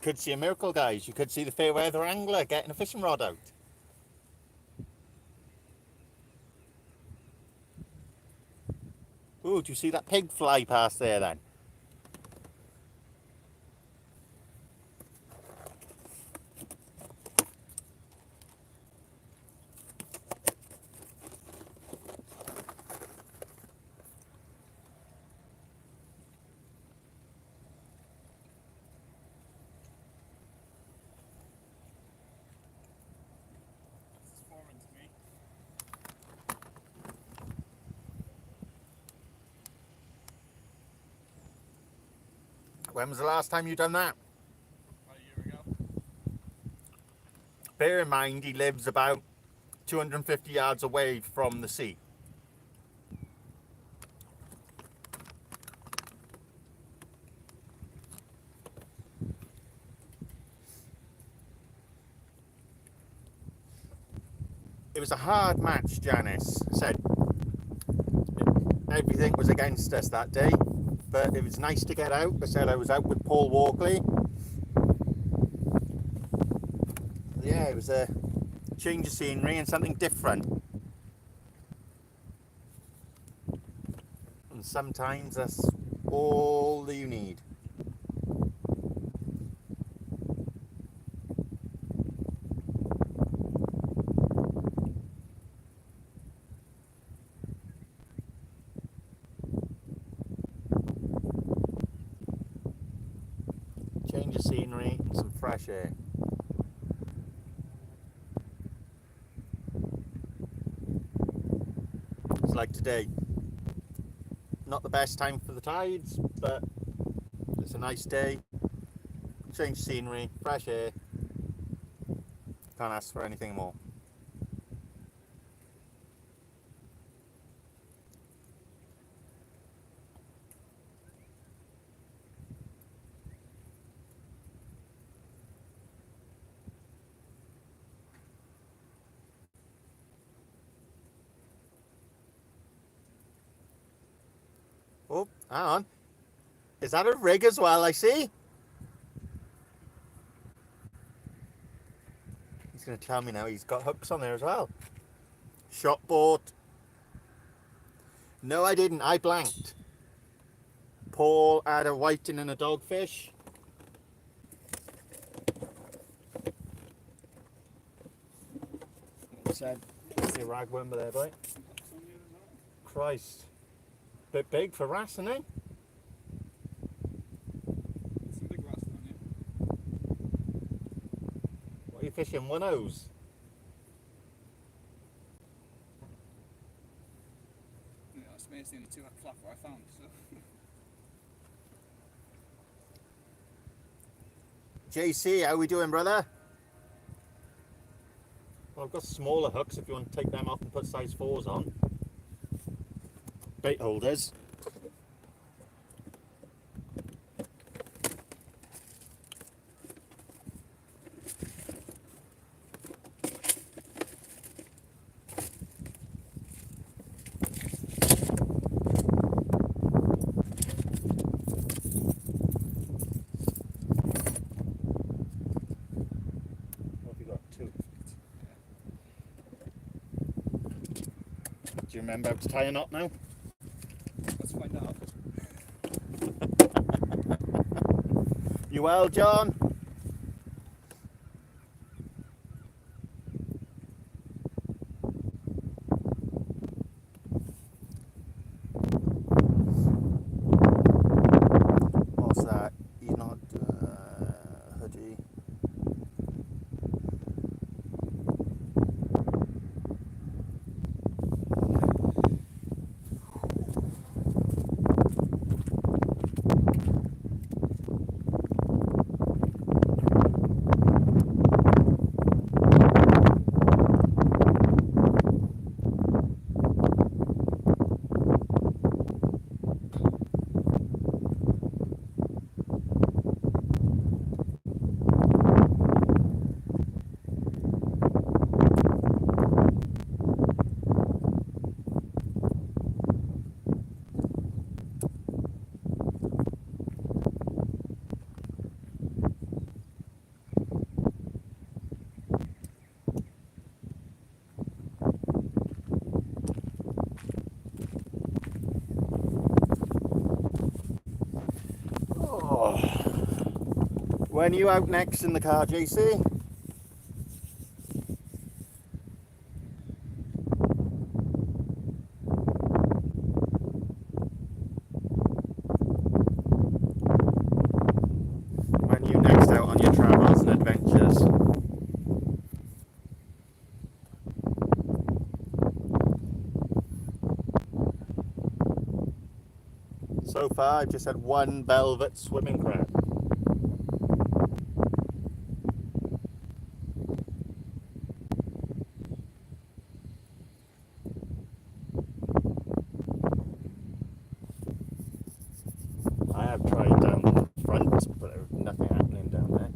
A: could see a miracle, guys. You could see the fair weather angler getting a fishing rod out. Ooh, do you see that pig fly past there then?
C: This is foreign to me.
A: When was the last time you done that?
C: About a year ago.
A: Bear in mind, he lives about 250 yards away from the sea. It was a hard match, Janice said. Everything was against us that day, but it was nice to get out. I said I was out with Paul Walkley. Yeah, it was a change of scenery and something different. And sometimes that's all that you need. Change of scenery and some fresh air. It's like today. Not the best time for the tides, but it's a nice day. Change of scenery, fresh air. Can't ask for anything more. Oh, hang on. Is that a rig as well, I see? He's going to tell me now he's got hooks on there as well. Shot boat. No, I didn't. I blanked. Paul had a whiting and a dogfish. Said, see a ragworm there, boy. Christ. Bit big for wrasse, isn't it?
C: Some big wrasse on you.
A: What are you fishing? One O's?
C: Yeah, that's basically the two flapper I found. So.
A: JC, how we doing, brother? Well, I've got smaller hooks if you want to take them off and put size 4s on. Bait holders. What have you got? 2. Do you remember how to tie a knot now?
C: Let's find out.
A: You well, John? What's that? You're not hoodie. When are you out next in the car, JC? When are you next out on your travels and adventures? So far, I've just had one velvet swimming crab. I have tried down the front, but there's nothing happening down there.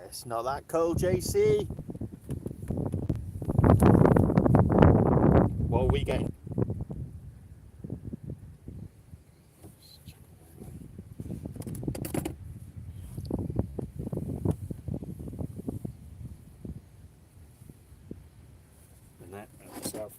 A: It's not that cold, JC. What are we getting? And that itself.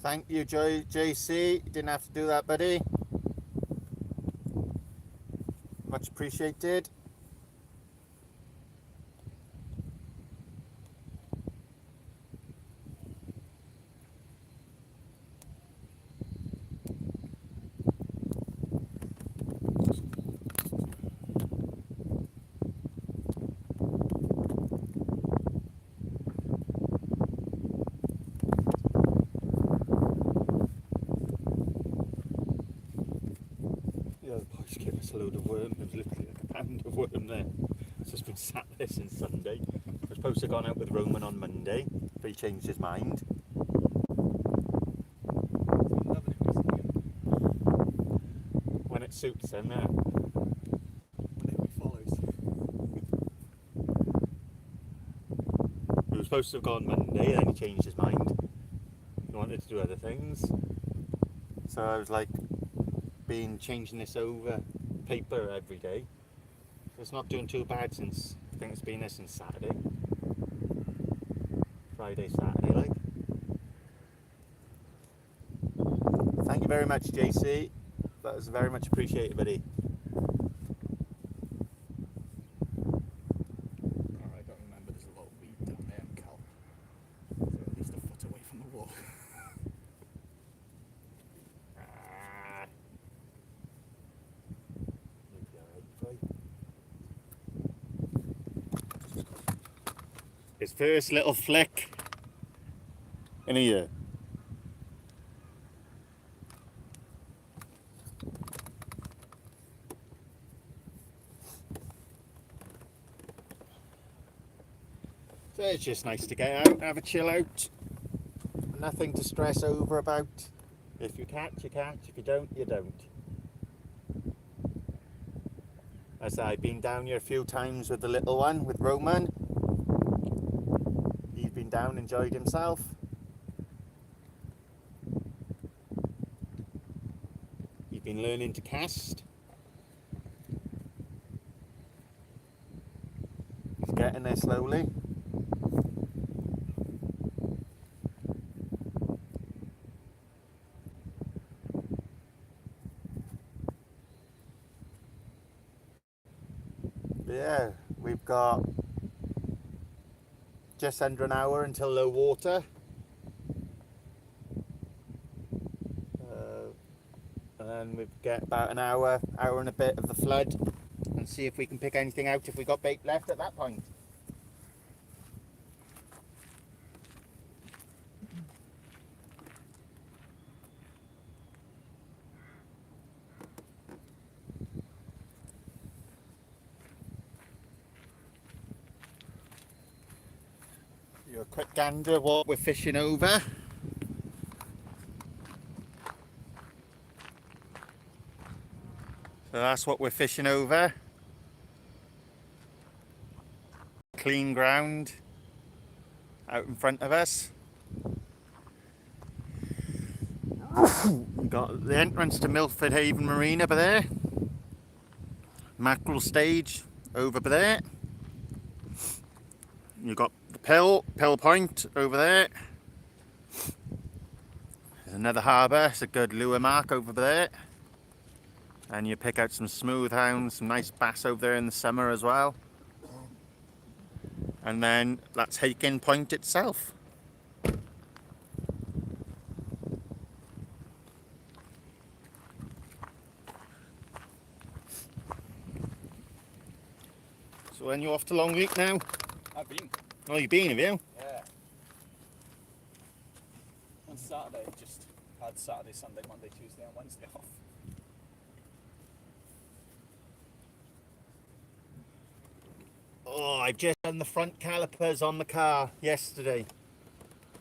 A: Thank you, JC. You didn't have to do that, buddy. Much appreciated. The other boys gave us a load of worm. There was literally like a pound of worm there. It's just been sat there since Sunday. I was supposed to have gone out with Roman on Monday, but he changed his mind. When it suits him, yeah.
C: Whenever he follows.
A: We were supposed to have gone Monday, then he changed his mind. He wanted to do other things. So I was like, been changing this over paper every day. It's not doing too bad since, I think it's been there since Saturday. Friday, Saturday, like. Thank you very much, JC. That was very much appreciated, buddy.
C: I don't remember, there's a lot of weed down there in Cal. So at least a foot away from the wall.
A: His first little flick in a year. So it's just nice to get out, have a chill out. Nothing to stress over about. If you catch, you catch. If you don't, you don't. As I've been down here a few times with the little one, with Roman. He's been down, enjoyed himself. He's been learning to cast. He's getting there slowly. Yeah, we've got just under an hour until low water. And then we get about an hour and a bit of the flood, and see if we can pick anything out if we got bait left at that point. Do a quick gander of what we're fishing over. So that's what we're fishing over. Clean ground out in front of us. We've got the entrance to Milford Haven Marina over there. Mackerel stage over there. You've got the Pill Point over there. There's another harbour, it's a good lure mark over there. And you pick out some smooth hounds, some nice bass over there in the summer as well. And then that's Hakin Point itself. So when you off to Longleat now?
C: I've been.
A: Oh, you've been, have you?
C: Yeah. On Saturday, just had Saturday, Sunday, Monday, Tuesday, and Wednesday off.
A: Oh, I've just done the front calipers on the car yesterday.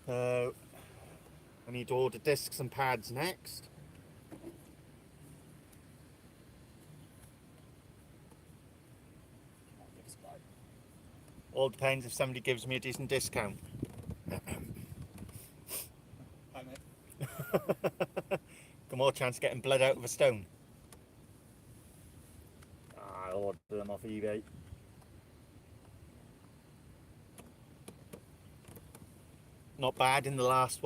A: I need to order discs and pads next. All depends if somebody gives me a decent discount.
C: Hi, mate.
A: Got more chance of getting blood out of a stone. I'll order them off eBay. Not bad in the last,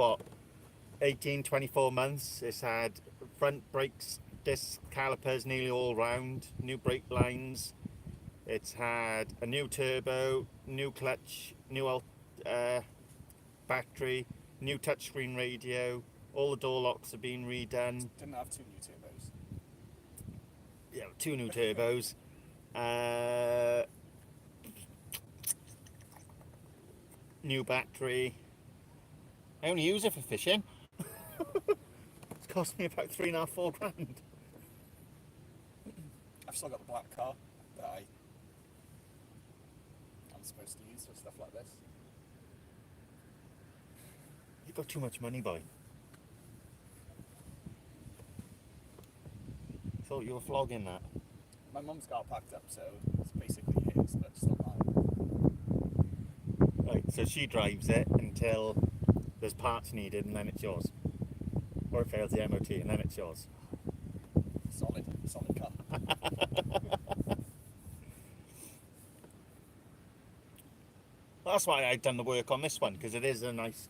A: 18, 24 months. It's had front brakes, disc calipers nearly all round, new brake lines. It's had a new turbo, new clutch, new battery, new touchscreen radio. All the door locks have been redone.
C: Didn't have 2 new turbos.
A: Yeah, 2 new turbos. New battery. I only use it for fishing. It's cost me about 3.5, 4 grand.
C: I've still got the black car that I'm supposed to use for stuff like this.
A: You've got too much money, boy. Thought you were flogging that.
C: My mum's car packed up, so it's basically his, but still mine.
A: Right, so she drives it until there's parts needed and then it's yours. Or it fails the MOT and then it's yours.
C: Solid car.
A: Well, that's why I've done the work on this one, because it's a nice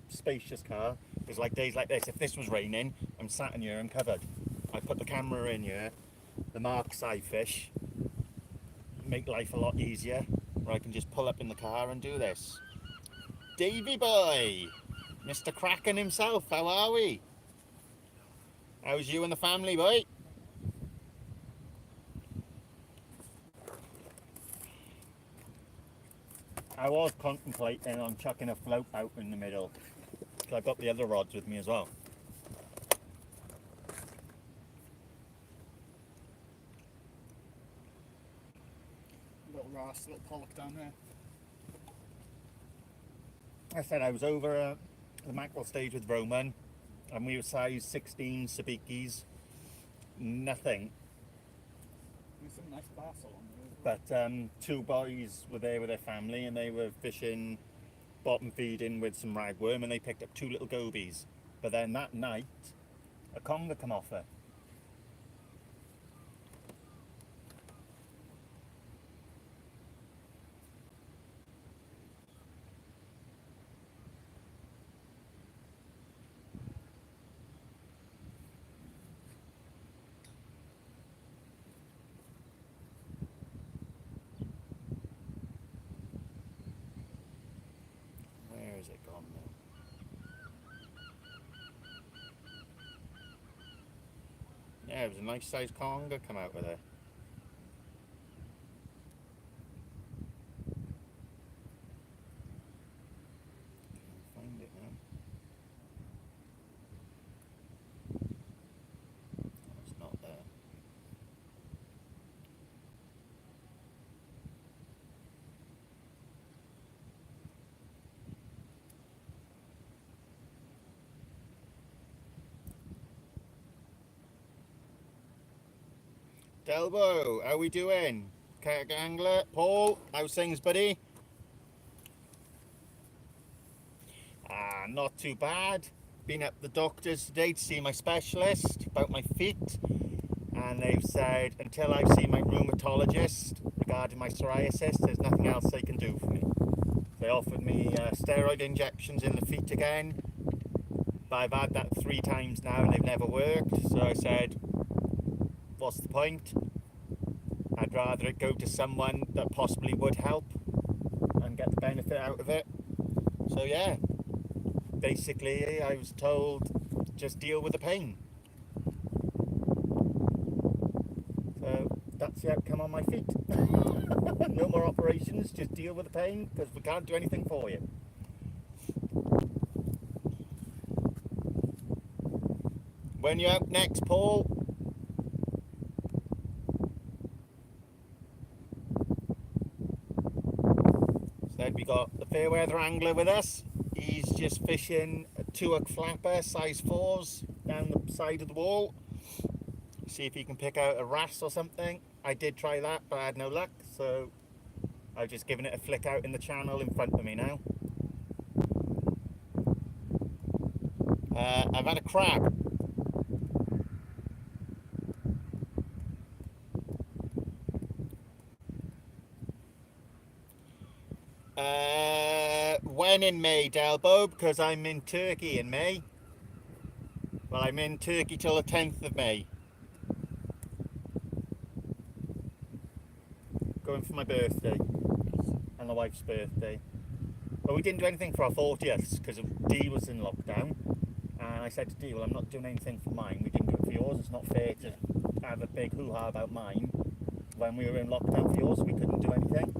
A: spacious car. It's like days like this, if this was raining, I'm sat in here, I'm covered. I put the camera in here, the Marks I fish, make life a lot easier, where I can just pull up in the car and do this. Davy boy, Mr. Kraken himself, how are we? How's you and the family, boy? I was contemplating on chucking a float out in the middle, because I've got the other rods with me as well.
C: Little Ross, little pollock down there.
A: I said I was over the mackerel stage with Roman, and we were size 16 sabikis. Nothing.
C: There's some nice bass along there.
A: But 2 boys were there with their family, and they were fishing, bottom feeding with some ragworm, and they picked up 2 little gobies. But then that night, a conger come off her. Where is it gone now? Yeah, it was a nice sized conger come out with her. Can't find it now. Oh, it's not there. Delbo, how we doing? Cat Angler, Paul, how's things, buddy? Not too bad. Been up the doctors today to see my specialist about my feet, and they've said until I've seen my rheumatologist regarding my psoriasis, there's nothing else they can do for me. They offered me steroid injections in the feet again, but I've had that 3 times now and they've never worked. So I said, what's the point? I'd rather it go to someone that possibly would help and get the benefit out of it. So yeah, basically I was told just deal with the pain. So that's the outcome on my feet. No more operations, just deal with the pain because we can't do anything for you. When you out next, Paul? Said we got the Fairweather angler with us. He's just fishing a 2-hook flapper, size 4s, down the side of the wall. See if he can pick out a wrasse or something. I did try that, but I had no luck, so I've just given it a flick out in the channel in front of me now. I've had a crab. When in May, Delbo? Because I'm in Turkey in May. Well, I'm in Turkey till the 10th of May. Going for my birthday and the wife's birthday. Well, we didn't do anything for our 40th because Dee was in lockdown. And I said to Dee, well, I'm not doing anything for mine. We didn't do it for yours. It's not fair to have a big hoo-ha about mine when we were in lockdown for yours. We couldn't do anything.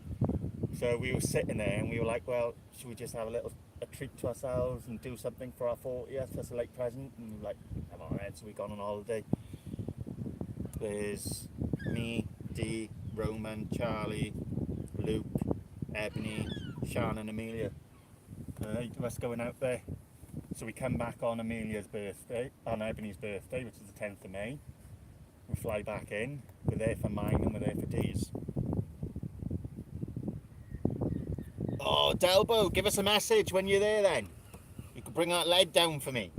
A: So we were sitting there and we were like, well, should we just have a treat to ourselves and do something for our 40th as a late present? And we were like, come on, Ed. So we gone on holiday. There's me, Dee, Roman, Charlie, Luke, Ebony, Sean and Amelia. 8 of us going out there. So we come back on Amelia's birthday, on Ebony's birthday, which is the 10th of May. We fly back in. We're there for mine and we're there for Dee's. Oh, Delbo, give us a message when you're there then. You can bring that lead down for me.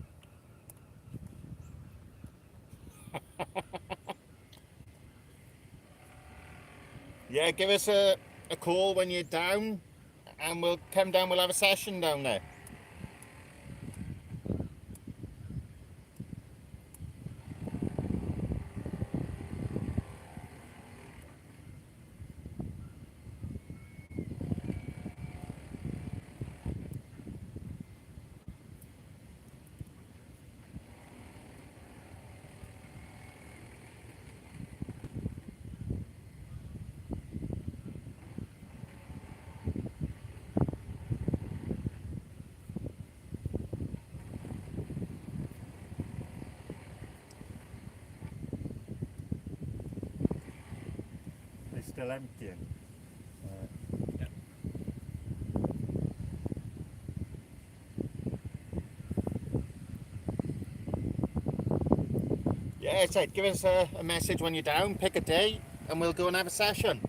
A: Yeah, give us a call when you're down and we'll come down, we'll have a session down there. They're still emptying. Yeah, I said, give us a message when you're down, pick a date, and we'll go and have a session.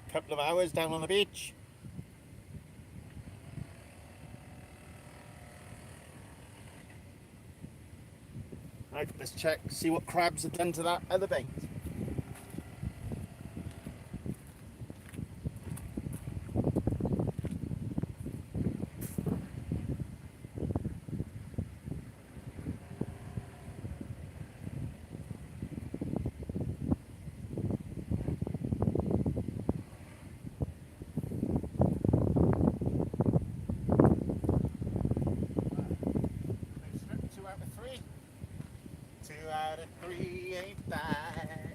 A: A couple of hours down on the beach. Right, let's check, see what crabs have done to that other bait. Two out of three ain't bad.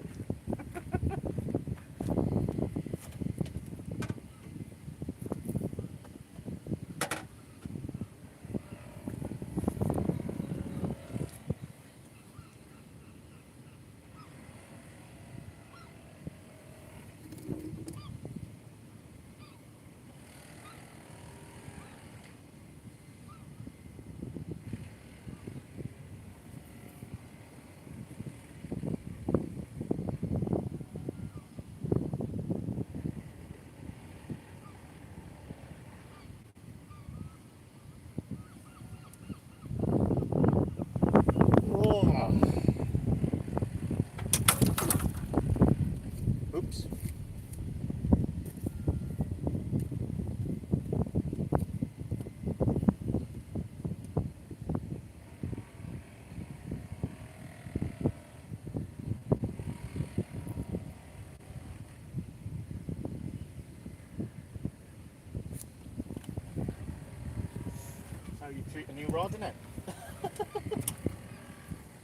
A: rod in it.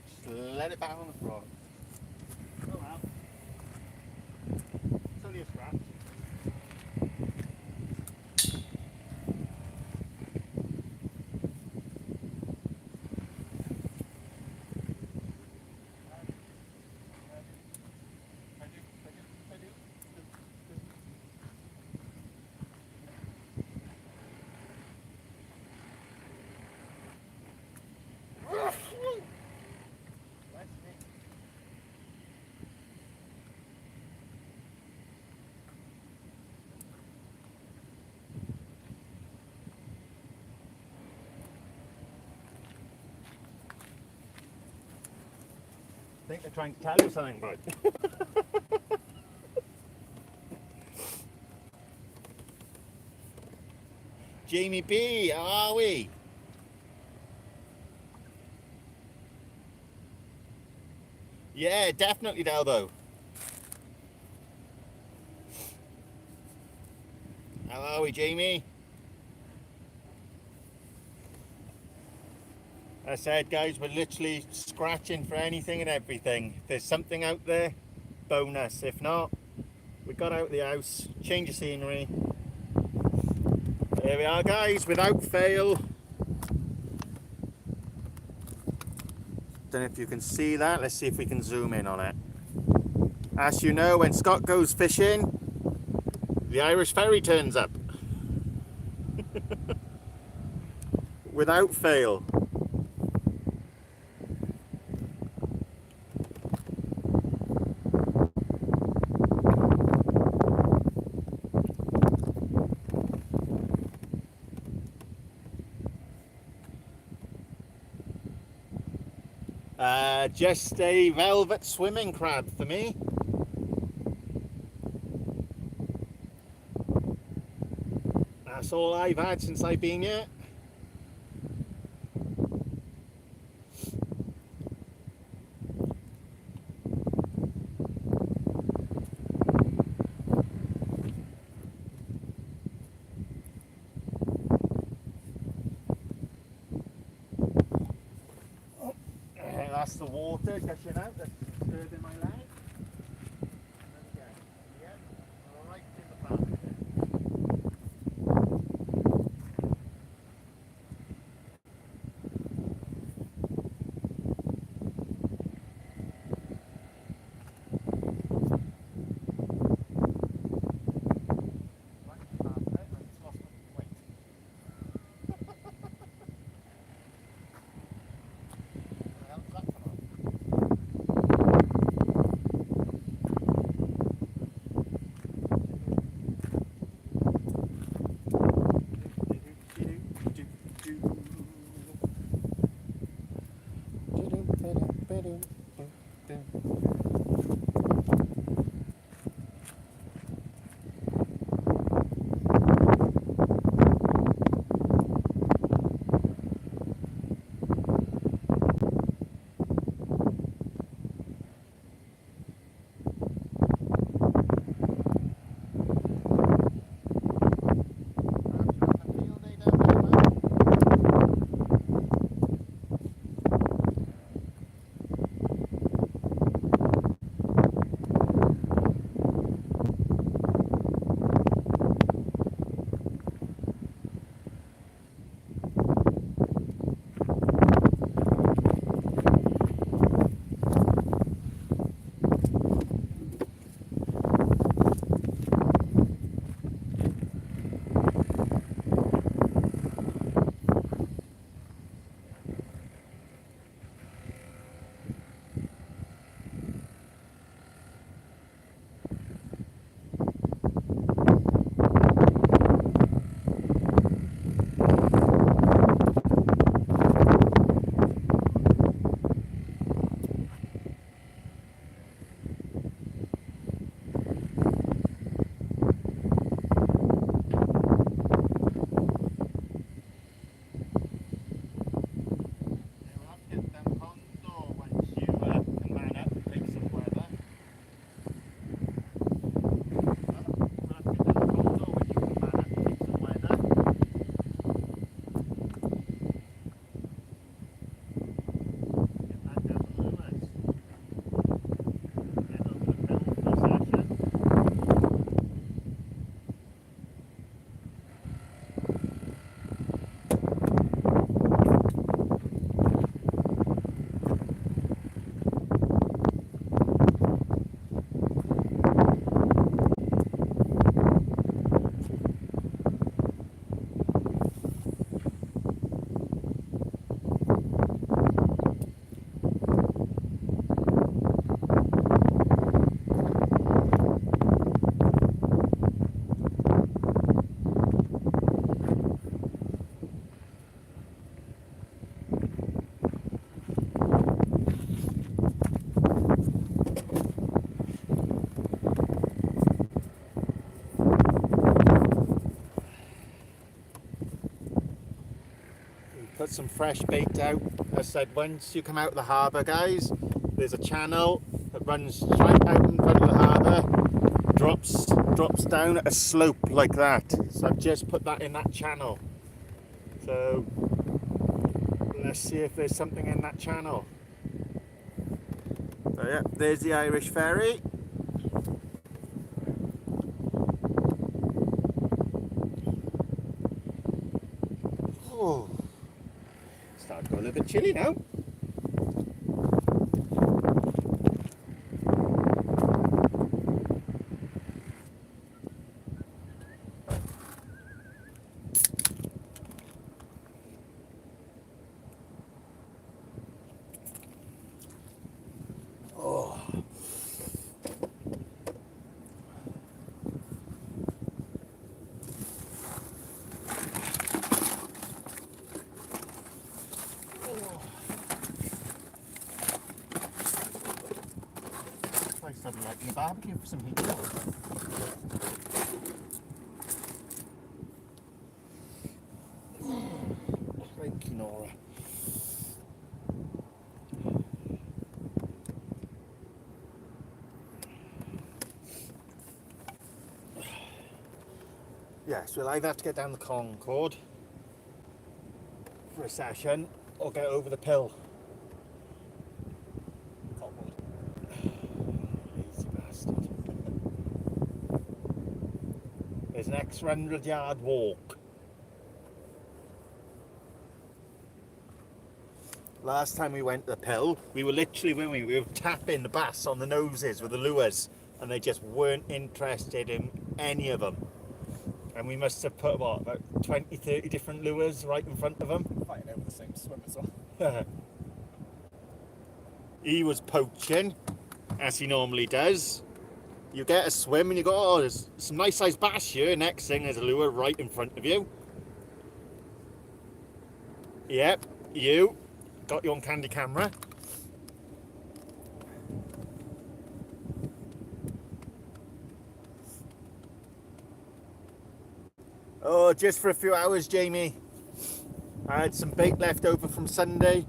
A: Just let it bang on the front. Oh well. It's only a scratch. I think they're trying to tell you something, bud. Jamie B, how are we? Yeah, definitely Delbo. How are we, Jamie? I said, guys, we're literally scratching for anything and everything. If there's something out there, bonus. If not, we got out of the house, change of scenery. There we are, guys, without fail. Don't know if you can see that. Let's see if we can zoom in on it. As you know, when Scott goes fishing, the Irish ferry turns up. Without fail. Just a velvet swimming crab for me. That's all I've had since I've been here. That's the water gushing out, that's disturbing my leg. There we go. Yep, right in the path. some fresh bait out. As I said, once you come out of the harbour, guys, there's a channel that runs right out in front of the harbour, drops down at a slope like that. So I've just put that in that channel. So let's see if there's something in that channel. So yeah, there's the Irish ferry. Oh, starting to go a little bit chilly now. Oh. I started lighting the barbecue for some people. Thank you, Nora. Yes, we'll either have to get down the Concord for a session or get over the Pill. Lazy bastard. There's an extra 100-yard walk. Last time we went to the Pill, we were literally, we were tapping the bass on the noses with the lures, and they just weren't interested in any of them. And we must have put, what, about 20, 30 different lures right in front of them.
C: Fighting over the same swim as well.
A: He was poaching, as he normally does. You get a swim and you go, oh, there's some nice sized bass here. Next thing, there's a lure right in front of you. Yep, you got you on candy camera. Oh, just for a few hours, Jamie. I had some bait left over from Sunday.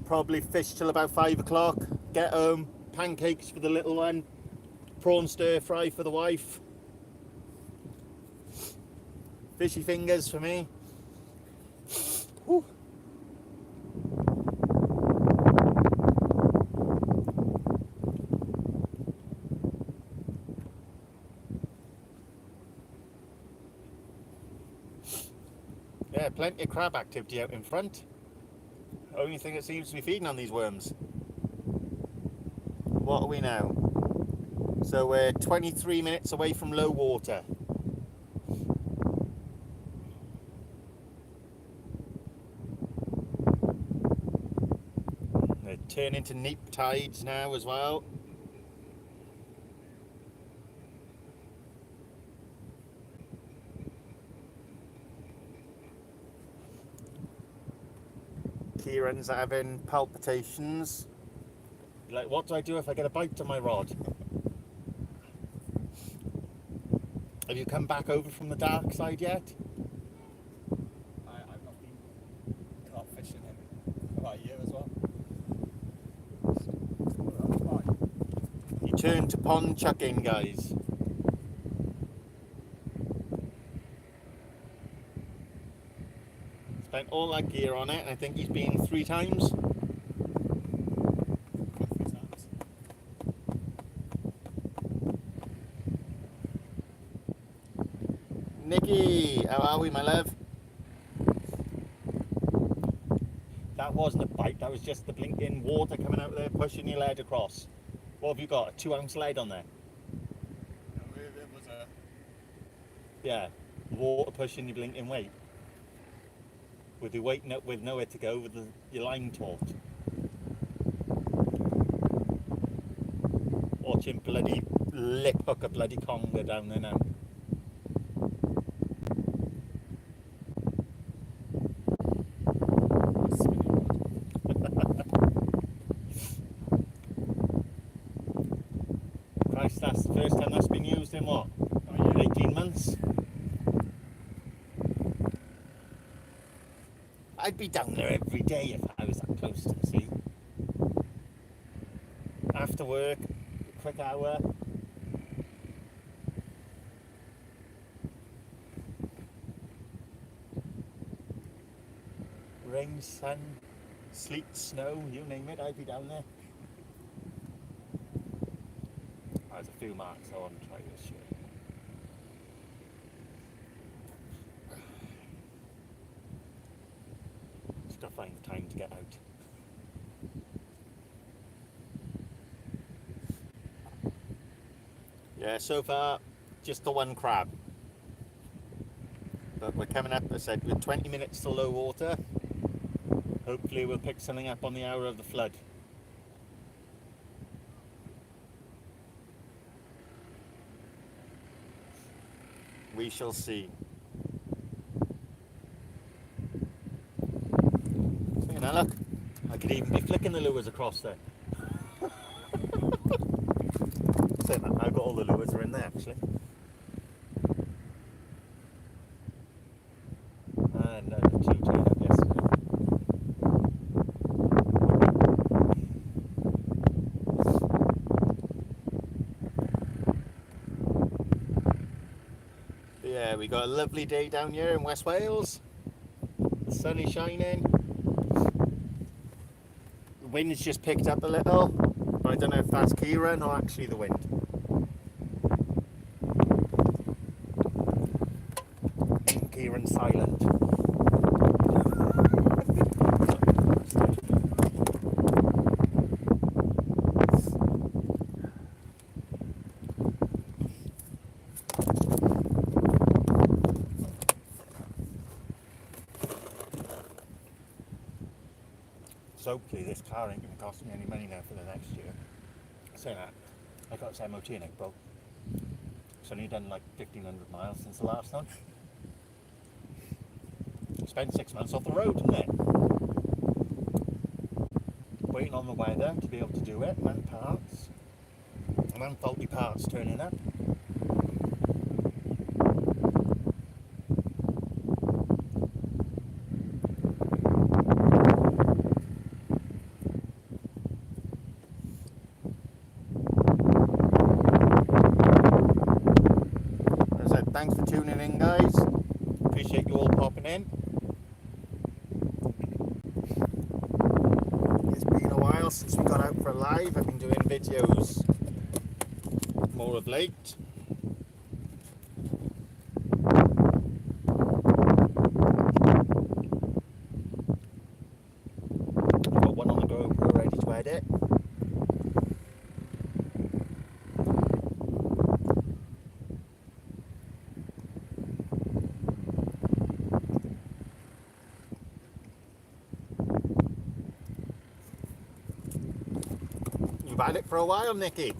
A: Probably fish till about 5 o'clock. Get home, pancakes for the little one, prawn stir fry for the wife, fishy fingers for me. Whew. Yeah, plenty of crab activity out in front. Only thing that seems to be feeding on these worms. What are we now? So we're 23 minutes away from low water. They're turning to neap tides now as well. Kieran's having palpitations. Like, what do I do if I get a bite on my rod? Have you come back over from the dark side yet?
C: I've not been carp fishing in about a year as well.
A: He turned to pond chucking, guys. Spent all that gear on it, and I think he's been 3 times.
C: 3 times.
A: Nikki, how are we, my love? That wasn't a bite, that was just the blinking water coming out there, pushing your lead across. What have you got, a 2-ounce lead on there?
C: It was a...
A: Yeah, water pushing your blinking weight. With your weight with nowhere to go, with your line taut. Watching bloody lip hook a bloody conger down there now. Christ, that's the first time that's been used in what? 18 months? I'd be down there every day if I was that close to the sea. After work, a quick hour. Rain, sun, sleet, snow, you name it, I'd be down there. There's a few marks I want to try this year. Still find the time to get out. Yeah, so far, just the one crab. But we're coming up, I said, with 20 minutes to low water. Hopefully we'll pick something up on the hour of the flood. We shall see. So, you know, look, I could even be flicking the lures across there. Saying that, I've got all the lures are in there actually. And the two turned up yesterday. Yeah, we got a lovely day down here in West Wales. The sun is shining. The wind's just picked up a little, but I don't know if that's Kieran or actually the wind. Kieran's silent. So hopefully this car ain't going to cost me any money now for the next year. Saying that, I got its MOT in April. It's only done like 1,500 miles since the last one. Spent 6 months off the road, didn't it? Waiting on the weather to be able to do it, and parts. And then faulty parts turning up. As I said, thanks for tuning in, guys. Appreciate you all popping in. It's been a while since we got out for a live. I've been doing videos more of late. I've got one on the GoPro ready to edit. You've had it for a while, Nikki.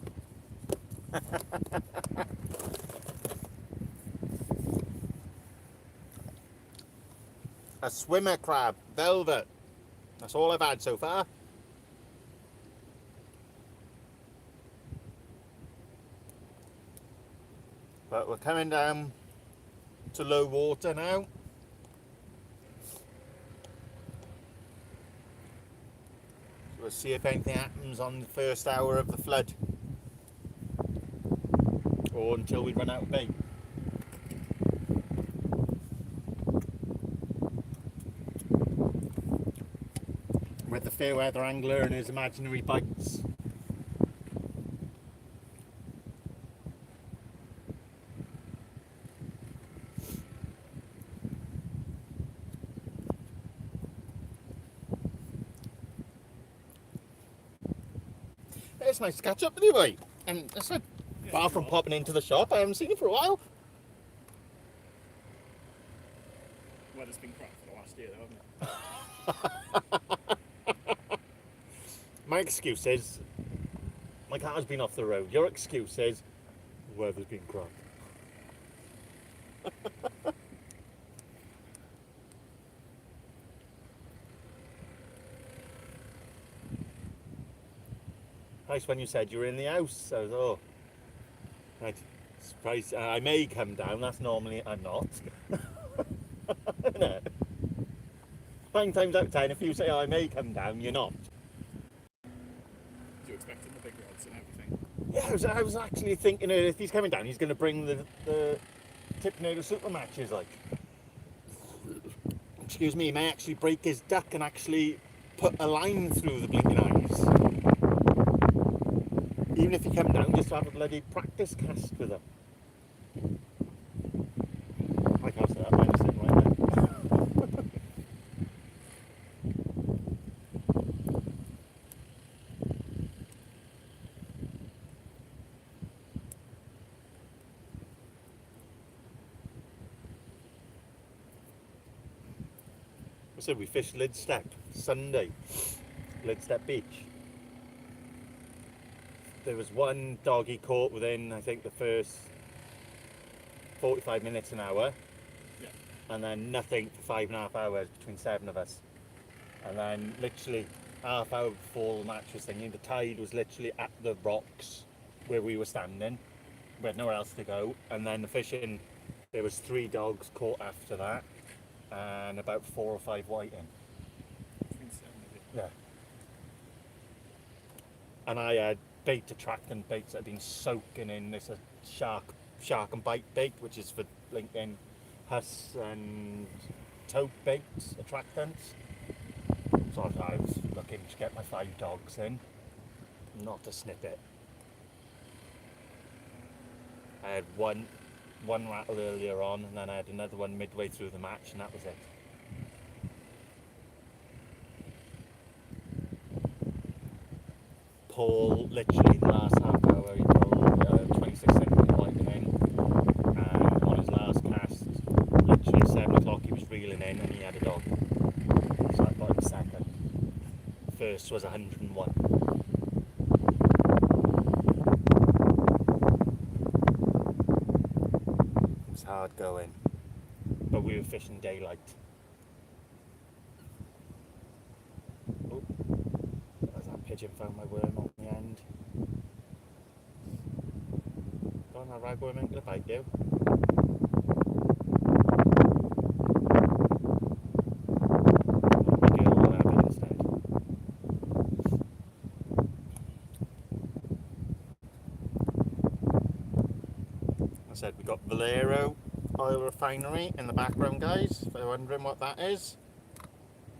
A: A swimmer crab, velvet. That's all I've had so far. But we're coming down to low water now. So we'll see if anything happens on the first hour of the flood. Or until we run out of bait. With the fair weather angler and his imaginary bites. It's nice to catch up with you, boy. And I said, apart from popping into the shop, I haven't seen you for a while.
C: Weather's been crap for the last year, though, hasn't it?
A: My excuse is, my car's been off the road. Your excuse is, the weather's been crap. Nice when you said you were in the house. I was, oh, right, surprised. I may come down. That's normally I'm not. Isn't it? 9 times out of 10, if you say, oh, I may come down, you're not.
C: Do you expect him the big rods and everything?
A: Yeah, I was actually thinking if he's coming down, he's going to bring the Tipnado Super matches, like. Excuse me, he may actually break his duck and actually put a line through the blinking eyes. Even if he come down, just to have a bloody practice cast with him. I can't say that, I'm sitting right there. I said we fished Lidstep Sunday, Lidstep Beach. There was one doggy caught within, I think, the first 45 minutes, an hour.
C: Yeah.
A: And then nothing for 5.5 hours between 7 of us. And then literally half hour before the match was thinking, the tide was literally at the rocks where we were standing. We had nowhere else to go. And then the fishing, there was 3 dogs caught after that. And about 4 or 5 whiting.
C: Between 7 of it.
A: Yeah. And I had bait attractant baits that had been soaking in this shark and bite bait, which is for linking huss and toad baits, attractants. So I was looking to get my 5 dogs in, not to snip it. I had one rattle earlier on, and then I had another one midway through the match, and that was it. Paul, literally the last half hour, he pulled 26 centimetre whiting in, and on his last cast, literally at 7 o'clock, he was reeling in, and he had a dog. So I got him second. First was 101. It was hard going, but we were fishing daylight. Oh, there's that pigeon found my worm on the end. Go on, that ragworm ain't gonna bite you. Maybe I'll have it instead. I said we got Valero Oil Refinery in the background, guys, if you're wondering what that is.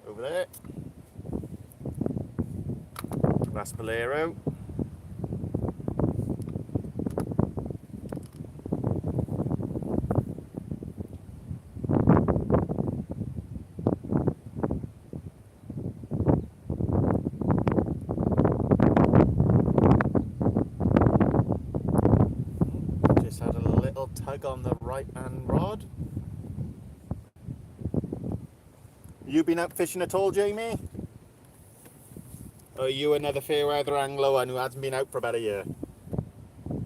A: Over there. That's Valero. Just had a little tug on the right hand rod. You been out fishing at all, Jamie? Or are you another fair weather angler one who hasn't been out for about a year?
C: I'm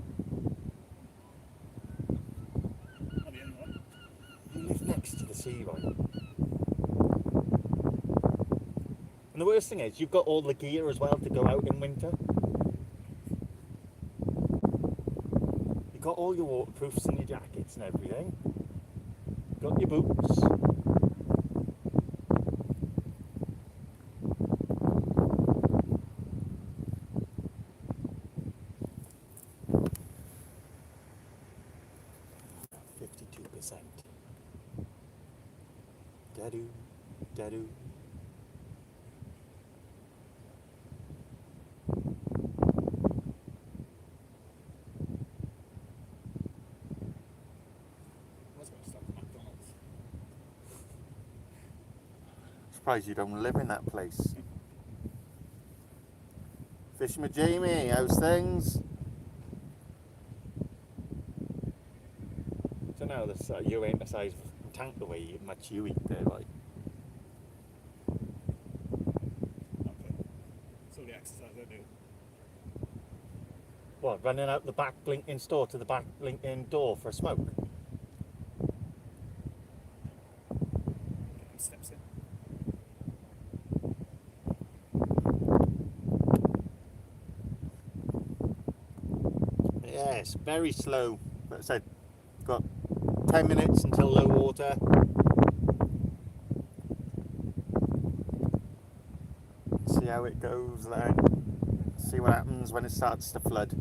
C: the only one.
A: You live next to the sea, right? And the worst thing is, you've got all the gear as well to go out in winter. You've got all your waterproofs and your jackets and everything. Got your boots. Dadu, dadu.
C: I was going to stop at McDonald's.
A: Surprised you don't live in that place. Fishing with Jamie, how's things? So now this, you ain't the size of tank the way much you eat there, like.
C: Okay. So the exercise I do.
A: What, running out the back blinking store to the back blinking door for a smoke?
C: Getting steps in.
A: Yes, very slow. But I said, got 10 minutes until low water. how it goes then. See what happens when it starts to flood.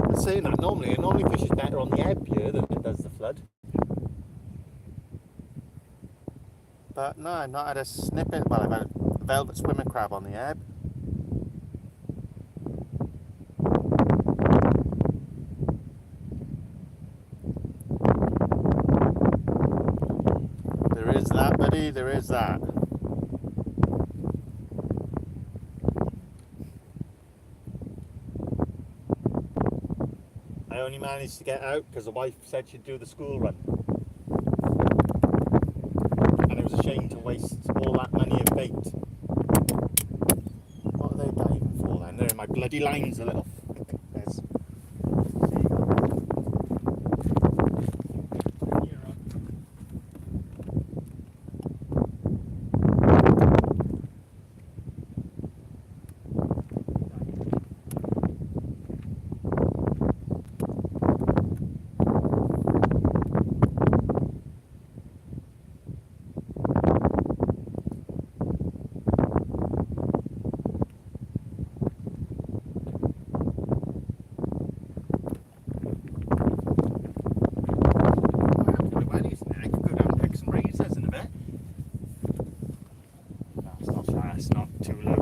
C: I'm saying that normally it normally fishes better on the ebb here than it does the flood.
A: But no, I've not had a snippet. Well, I've had a velvet swimmer crab on the ebb. There is that, buddy, there is that.
C: I only managed to get out because the wife said she'd do the school run. And it was a shame to waste all that money of bait. What are they diving for then? They're in my bloody lines, a little fuckers. That's not too low.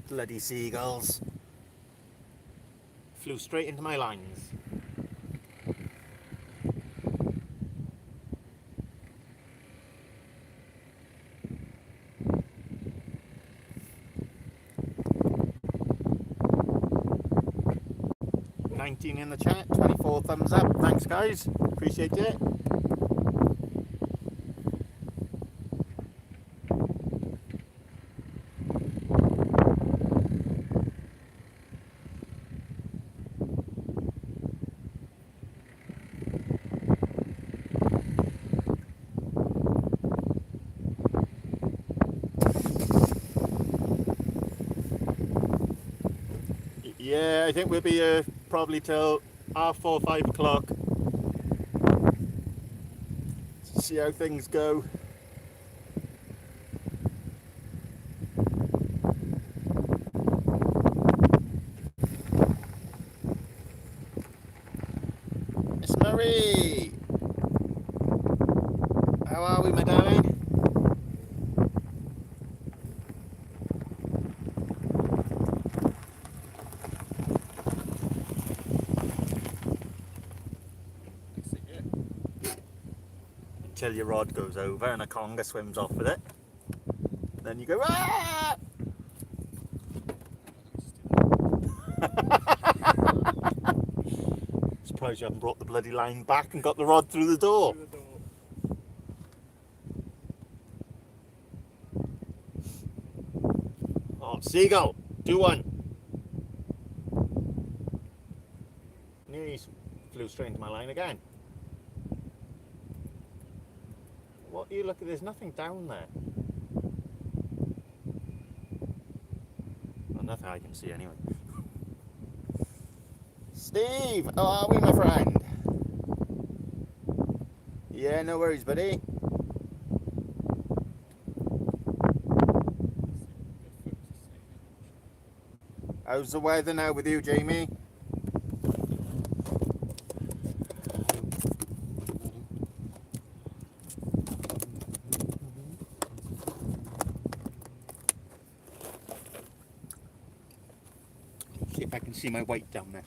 A: Bloody seagulls. Flew straight into my lines. $19 in the chat, 24 thumbs up. Thanks guys, appreciate it. Yeah, I think we'll be here probably till 4:30, 5 o'clock. See how things go. Miss Marie! How are we, my darling? Until your rod goes over and a conger swims off with it. Then you go, ah! Surprised you haven't brought the bloody line back and got the rod through the door. Oh, seagull, do one. Nearly flew straight into my line again. What you look at, there's nothing down there. Well, nothing I can see anyway. Steve, how are we, my friend? Yeah, no worries, buddy. How's the weather now with you, Jamie? See if I can see my weight down there.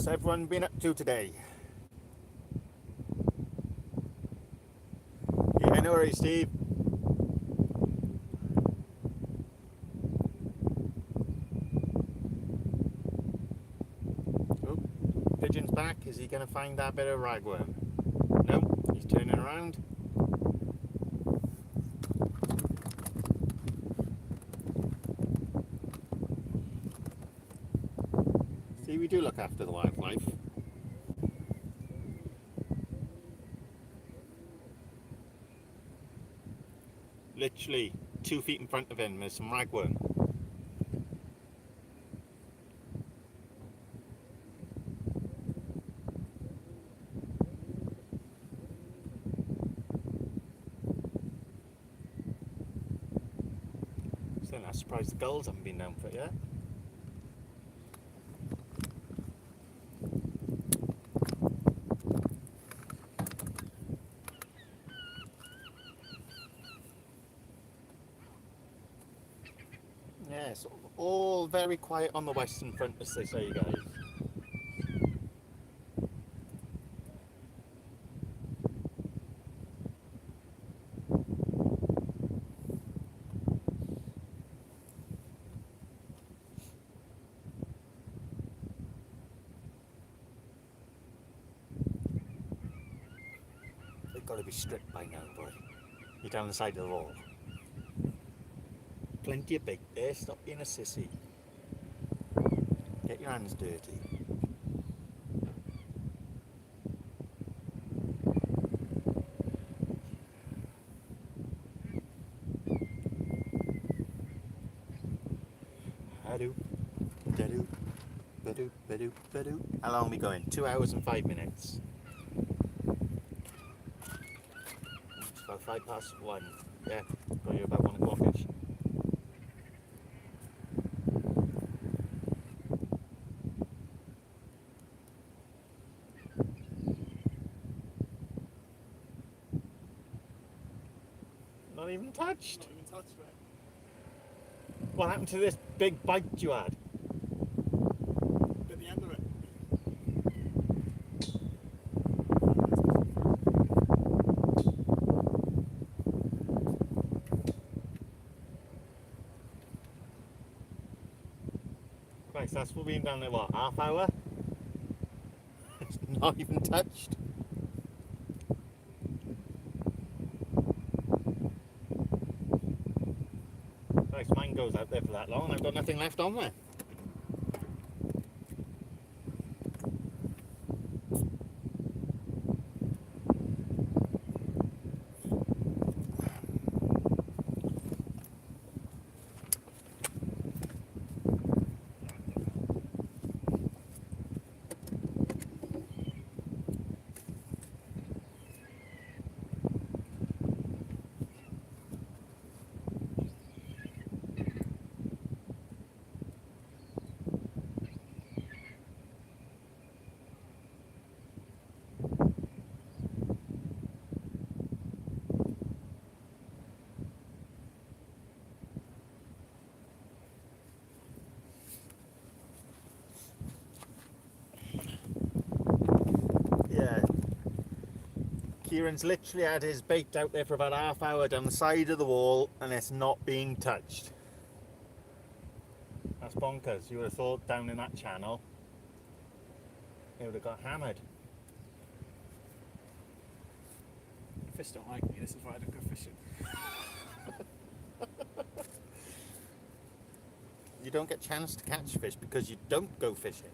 A: What's everyone been up to today? Yeah, no worries, Steve. Oh, Pigeon's back. Is he going to find that bit of ragworm? No, he's turning around. See, we do look after the wildlife. Literally 2 feet in front of him, there's some ragworm. So I'm not surprised the gulls haven't been down for it yet. Yes, all very quiet on the western front, as they say, guys. They've got to be stripped by now, boy. You're down the side of the wall. Plenty of bait there, stop being a sissy. Get your hands dirty. Ba-doo, da-doo, ba-doo, ba-doo, ba-doo. How long are we going? 2 hours and 5 minutes. It's about 1:05. Yeah, probably about 1 o'clock-ish. Not even touched.
B: Not even touched it.
A: What happened to this big bite you had?
B: At the end of it.
A: Right, so that's what we've been down there, what, half hour? It's not even touched. Right, mine goes out there for that long and I've got nothing left on there. Yeah. Kieran's literally had his bait out there for about half hour down the side of the wall and it's not being touched. That's bonkers. You would have thought down in that channel it would have got hammered.
C: Fish don't like me, this is why I don't go fishing.
A: You don't get a chance to catch fish because you don't go fishing.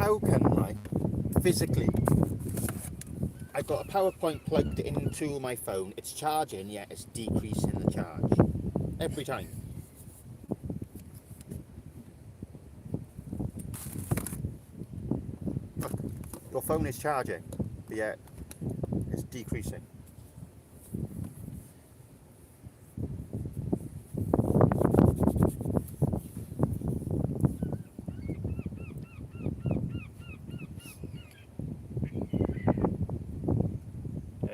A: how can I physically? I've got a PowerPoint plugged into my phone. It's charging, yet it's decreasing the charge every time. Look, your phone is charging, but yet it's decreasing.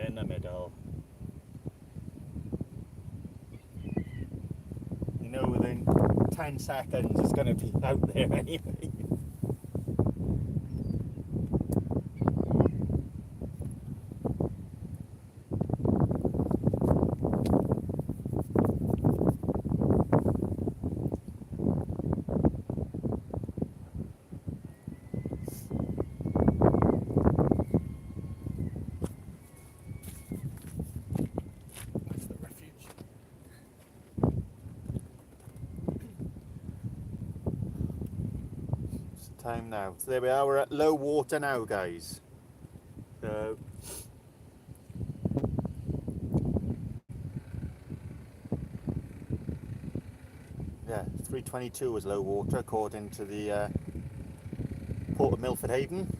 A: In the middle. You know, within 10 seconds it's going to be out there anyway.
C: That's the refuge.
A: It's time now. So there we are, we're at low water now, guys. So yeah, 322 was low water according to the Port of Milford Haven.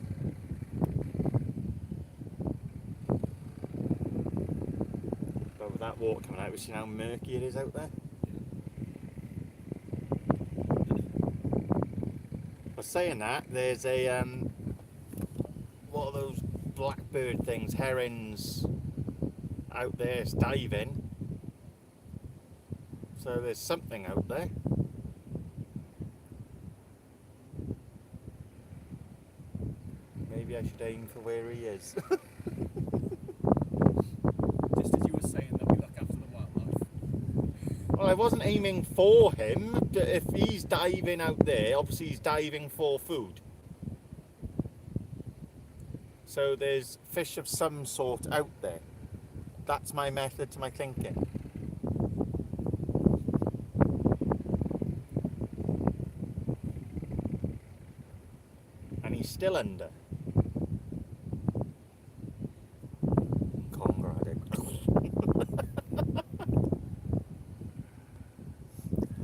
A: But with that water coming out, we see how murky it is out there. But saying that, there's a what are those blackbird things, herons out there diving. So there's something out there. Maybe I should aim for where he is.
C: Just as you were saying that we look after the wildlife.
A: Well, I wasn't aiming for him. If he's diving out there, obviously he's diving for food. So there's fish of some sort out there. That's my method to my thinking. And he's still under. Conger, I don't.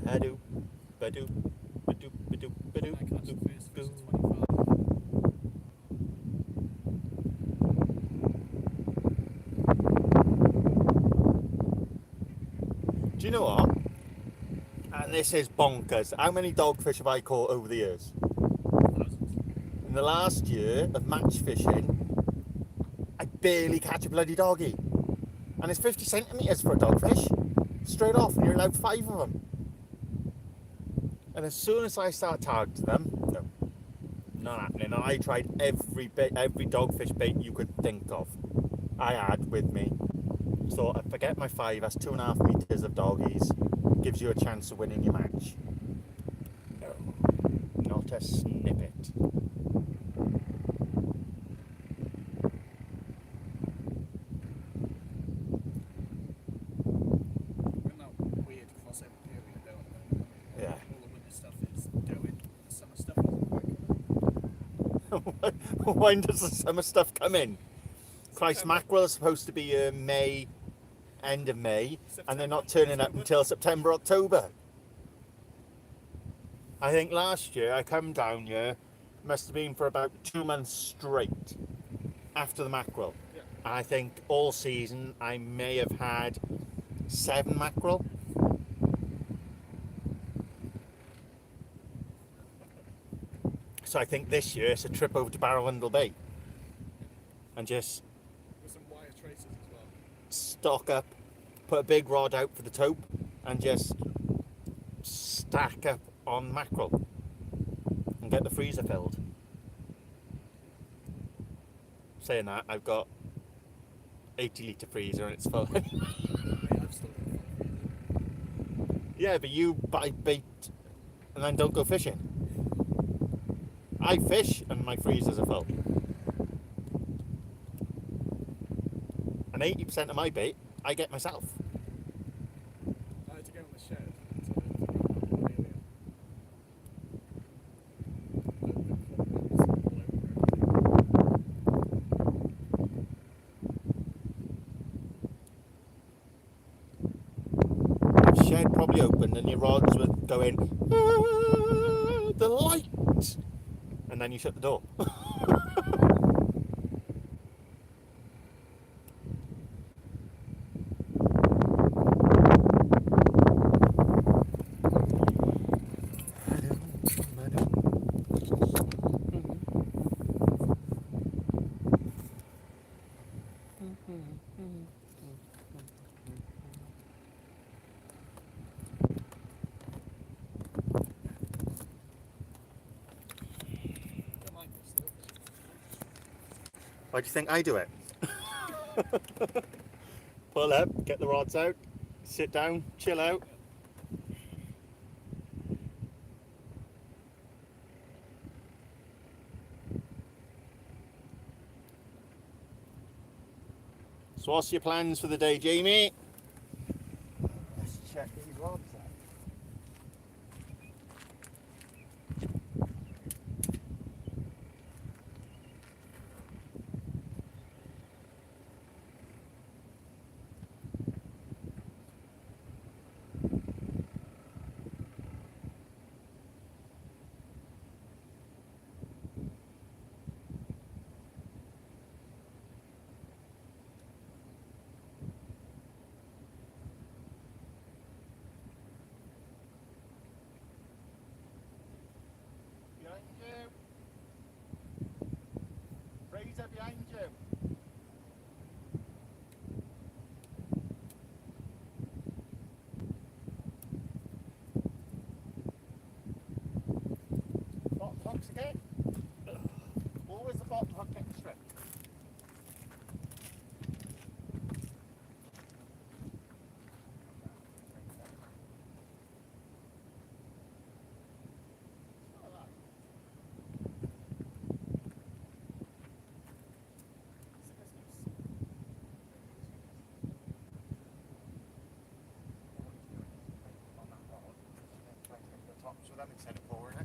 A: Hadoop, badoop, badoop, badoop, badoop,
C: I catch the
A: badoop,
C: first fish
A: badoop.
C: at 25.
A: Do you know what? And this is bonkers. How many dogfish have I caught over the years?
C: Thousands.
A: In the last year of match fishing, I barely catch a bloody doggy. And it's 50 centimetres for a dogfish. Straight off, and you're allowed 5 of them. And as soon as I start targeting them, no, not happening. I tried every dogfish bait you could think of. I had with me. So I forget my 5, that's 2.5 metres of doggies. Gives you a chance of winning your match. No, not a snippet.
C: We're in that weird crossover period, don't we?
A: Yeah.
C: All the winter stuff is doing, the summer stuff isn't quite coming.
A: When does the summer stuff come in? Christ,
C: September.
A: mackerel is supposed to be May, end of May, and they're not
C: September,
A: turning up
C: October.
A: until September, October. I think last year I come down here, must have been for about 2 months straight after the mackerel.
C: Yeah.
A: And I think all season I may have had 7 mackerel. So I think this year it's a trip over to Barrowindle Bay and just
C: With some wire traces as well.
A: stock up, put a big rod out for the taupe, and just stack up on mackerel and get the freezer filled. Saying that, I've got 80-litre freezer and it's full.
C: Mate, I've still got a full freezer.
A: Yeah, but you buy bait and then don't go fishing. I fish and my freezers are full. And 80% of my bait I get myself.
C: I had to go in the shed to figure out how to earlier. The club members all over
A: happened, and your rods were going, "Ah, the light," and then you shut the door. Why do you think I do it? Pull up, get the rods out, sit down, chill out. So what's your plans for the day, Jamie? Let's check these rods out. Behind you. Razor behind you. Bottom hooks again. Always the bottom hook getting stripped. So that makes sense forward, eh?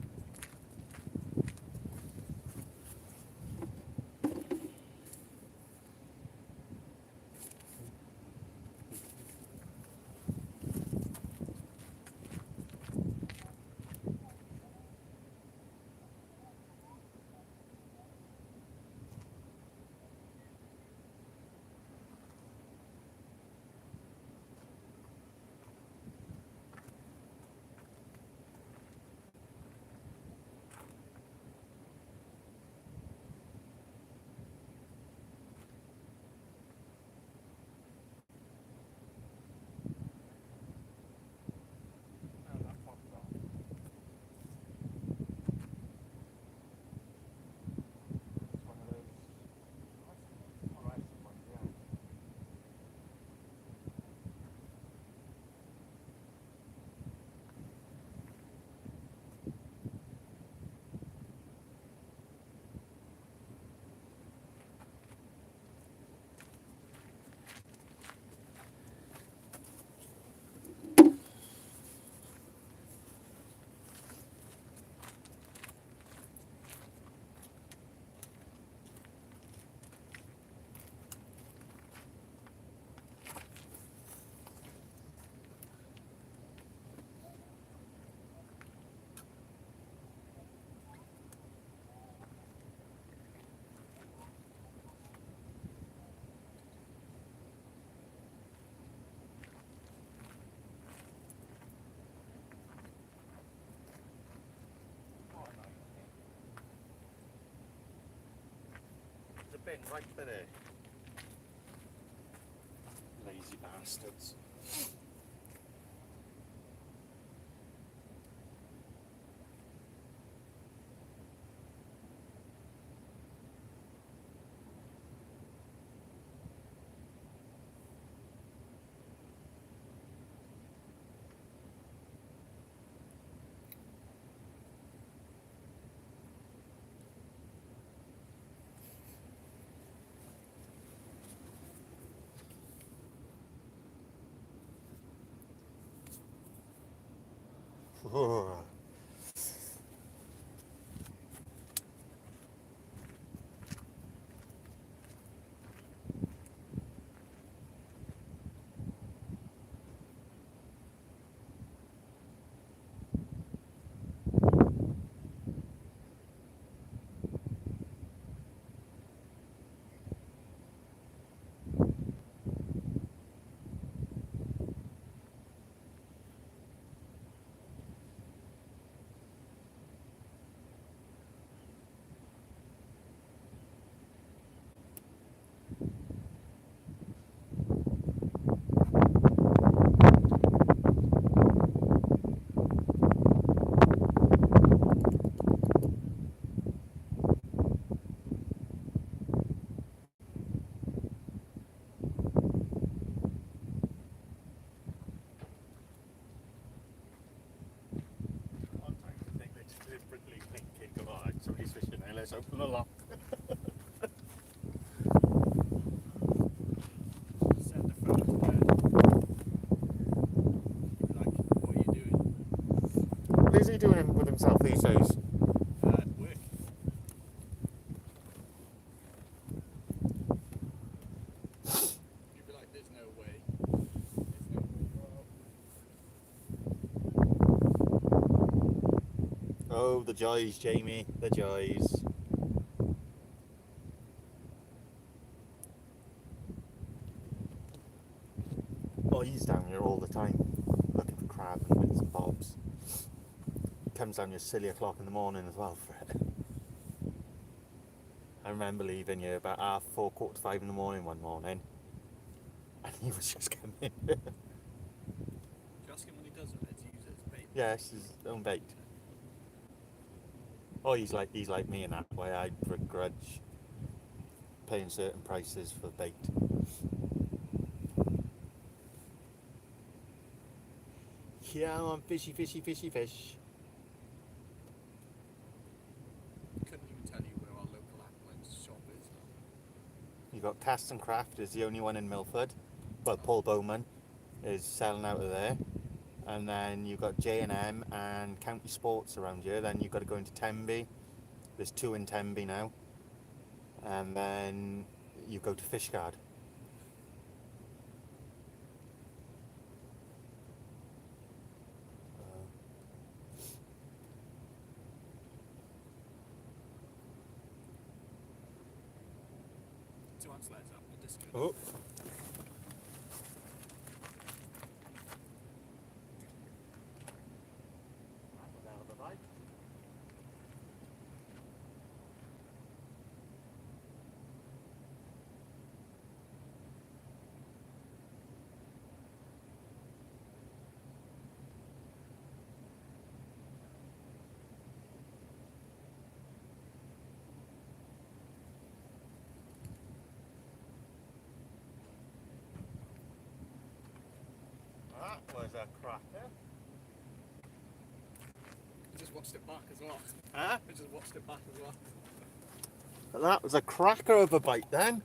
A: Bin right there. Lazy bastards. let's open the lock.
C: Send a photo to bed. Like, what are you doing?
A: What is he doing with himself these days?
C: Work. You'd be like, there's no way. There's no way.
A: Oh, the joys, Jamie, the joys. Oh, he's down here all the time, looking for crab and bits and bobs. Comes down here silly o'clock in the morning as well for it. I remember leaving here about 4:30, 4:45 in the morning one morning, and he was just coming.
C: Do you ask him when he does it to use it as bait?
A: Yeah, it's his own bait. Oh, he's like me in that way. I begrudge paying certain prices for bait. Yeah, I'm fishy, fishy, fishy, fish.
C: Couldn't even tell you where our local Apple's shop is.
A: You got Cast and Craft is the only one in Milford, but Paul Bowman is selling out of there. And then you've got J&M and County Sports around here. Then you've got to go into Tenby. There's 2 in Tenby now. And then you go to Fishguard.
C: Two ants let up a disco.
A: Oh. That was a cracker.
C: I just watched it back as well.
A: Huh?
C: I just watched it back as well.
A: That was a cracker of a bite then.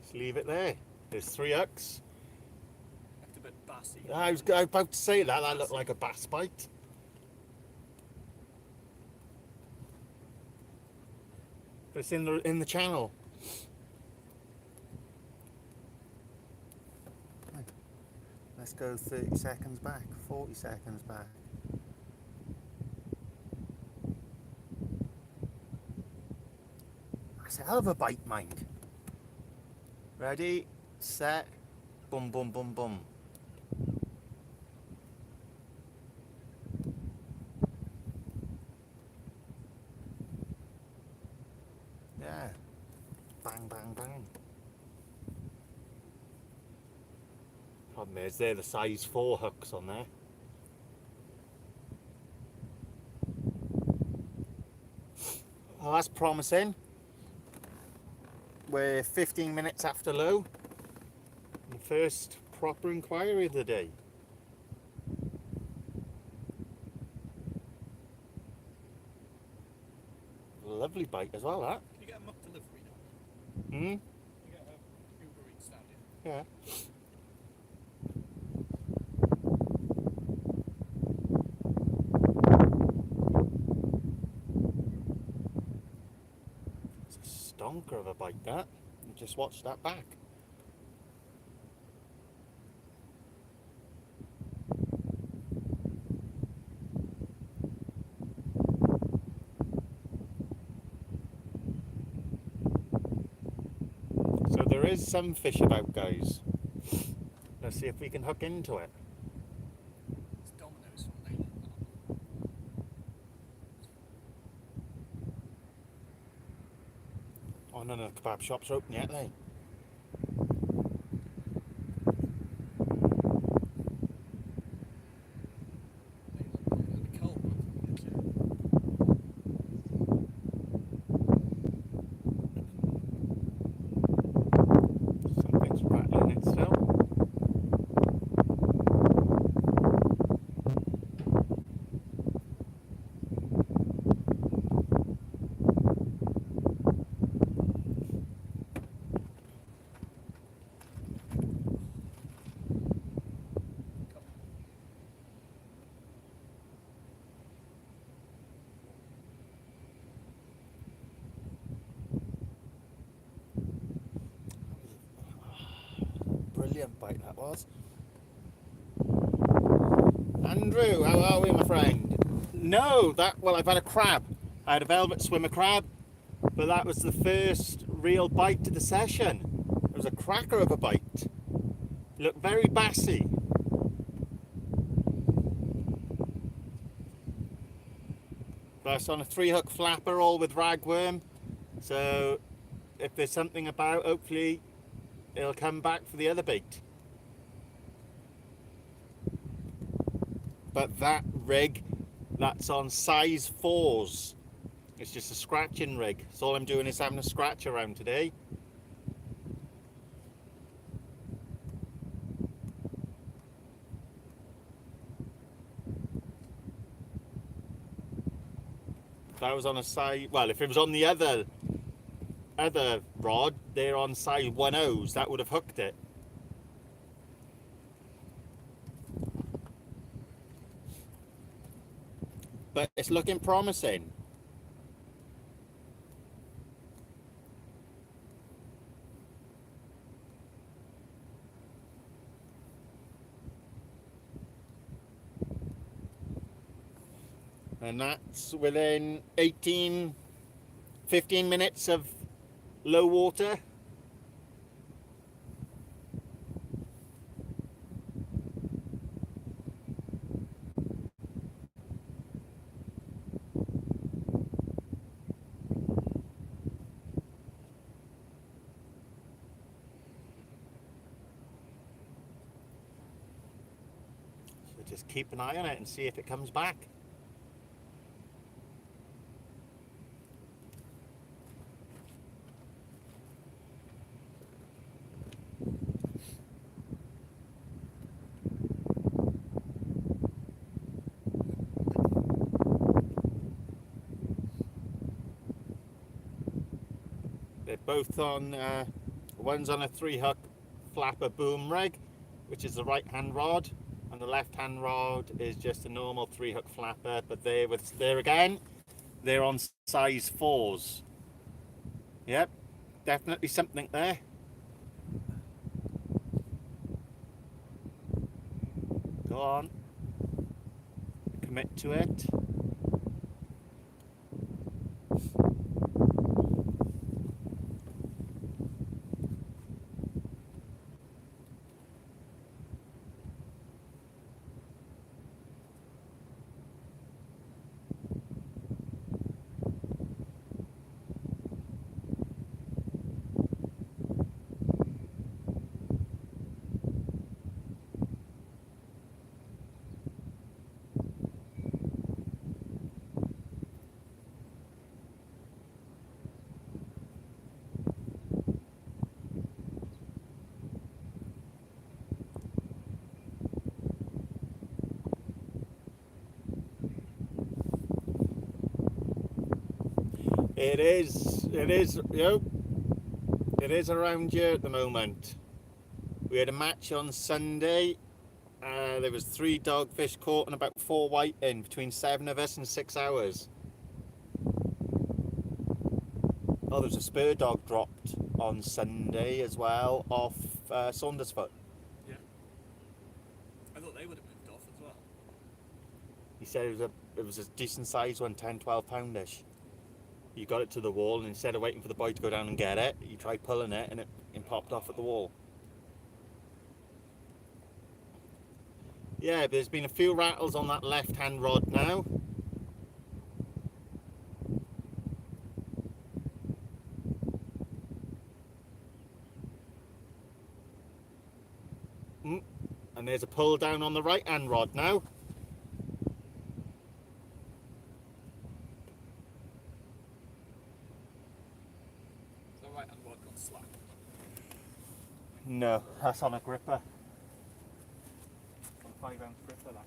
A: Just leave it there. There's 3 hooks.
C: Looked a bit bassy.
A: I was about to say that. That looked like a bass bite. But it's in the channel. Let's go 30 seconds back, 40 seconds back. That's a hell of a bite, mind. Ready, set, boom, boom, boom, boom. Yeah. Bang, bang, bang. Problem is, they're the size 4 hooks on there. Well, that's promising. We're 15 minutes after low. The first proper inquiry of the day. Lovely bite as well, that.
C: Can you get a muck delivery now?
A: Hmm?
C: You get a Uber Eats stand in.
A: Yeah. It's a stonker of a bite, that. You just watch that back. So there is some fish about, guys. Let's see if we can hook into it.
C: It's Domino's from Leyland.
A: Oh, none of the kebab shops are open yet, they?
C: Leyland, the cold ones.
A: Something's rattling it still.
C: bite that was. Andrew, how are we, my friend? No, well, I've had a crab. I had a velvet swimmer crab, but that was the first real bite of the session. It was a cracker of a bite. Looked very bassy. That's on a 3-hook flapper, all with ragworm. So if there's something about, hopefully it'll come back for the other bait. But that rig, that's on size 4s. It's just a scratching rig. So all I'm doing is having a scratch around today. That was on a size, well, if it was on the other rod, they're on size 1/0s, that would have hooked it. But it's looking promising. And that's within 15 minutes of low water. So just keep an eye on it and see if it comes back. They're both on, one's on a 3-hook flapper boom rig, which is the right hand rod, and the left hand rod is just a normal 3-hook flapper, but there again, they're on size 4s. Yep, definitely something there. Go on, commit to it. It is around here at the moment. We had a match on Sunday. There was 3 dogfish caught and about 4 whiting between 7 of us in 6 hours. Oh, there was a spur dog dropped on Sunday as well off Saundersfoot. Yeah. I thought they would have moved off as well.
B: He said it was a decent sized one, 10-12 poundish. You got it to the wall, and instead of waiting for the boy to go down and get it, you tried pulling it and it popped off at the wall. Yeah, but there's been a few rattles on that left hand rod now. And there's a pull down on the right hand rod now.
C: The right hand rod got slack.
B: No, that's on a gripper. On a 5-ounce gripper, that one.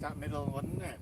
C: that middle one, isn't it?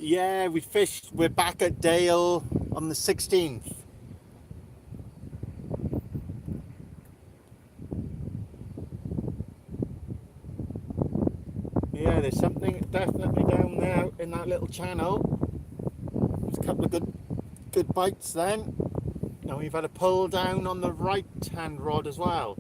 C: Yeah, we fished. We're back at Dale on the 16th. Yeah, there's something definitely down there in that little channel. There's a couple of good bites then. And we've had a pull down on the right hand rod as well.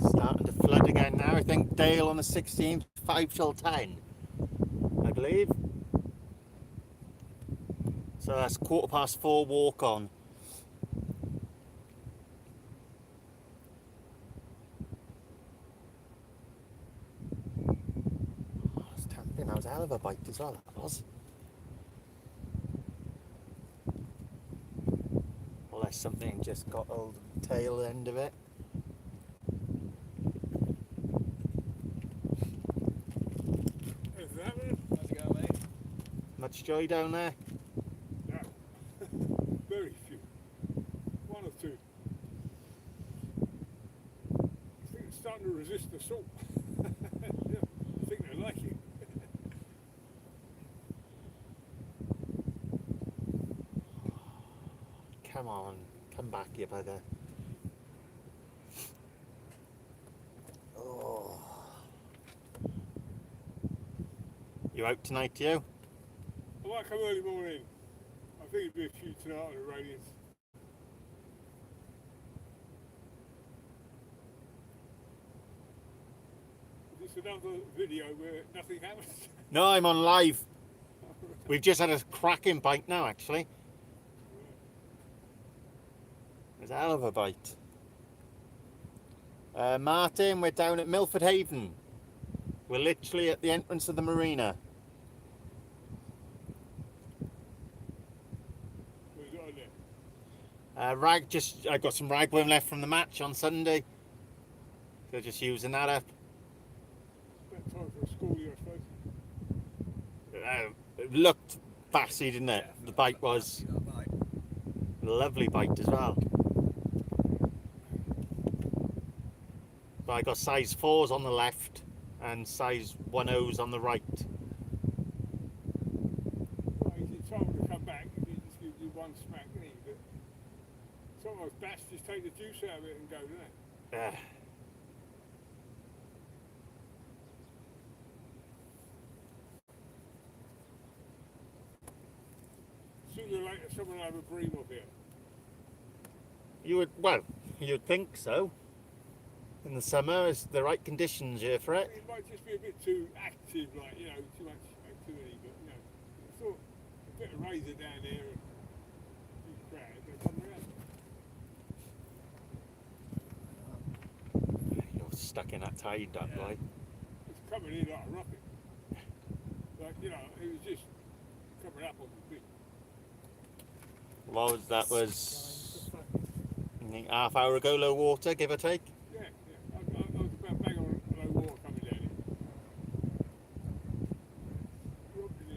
C: Starting to flood again now. I think Dale on the 16th, 5 till 10, I believe. So that's 4:15 walk on. Oh, it's tempting. That was a hell of a bite as well, that was. Unless something just got hold of the tail end of it.
B: How's it going, mate?
C: Much joy down there?
D: No. Very few. One or two. I think it's starting to resist the salt. Yeah, I think they like it.
C: Come on, come back, you bugger. Oh. You out tonight, you?
D: I might come early morning. I think it'd be a few tonight on the radius. Is this another video where nothing happens?
C: No, I'm on live. We've just had a cracking bite now, actually. It's a hell of a bite. Martin, we're down at Milford Haven. We're literally at the entrance of the marina.
D: What you got on there?
C: I got some ragworm left from the match on Sunday. So just using that up.
D: About time for a school year, I suppose.
C: It looked bassy, didn't it? The bite was a lovely bite as well. But I got size 4s on the left and size 10s on the right.
D: Well, he's told to come back, if he just gives you one smack, isn't he? But some of those bats just take the juice out of it and go, don't they?
C: Uh,
D: Sooner or later, someone will have a bream up here.
C: you'd think so. In the summer, it's the right conditions here for it.
D: It might just be a bit too active, like, you know, too much activity, but, you know, I thought a bit of razor down there and a big crowd, they'll come around.
C: You're stuck in that tide, that
D: Yeah.
C: like.
D: It's coming in like a rocket. Like, you know, it was just coming up on the big.
C: That was I think half hour ago, low water, give or take.
D: Yeah, yeah. I was about bang on low water coming down here. Dropped it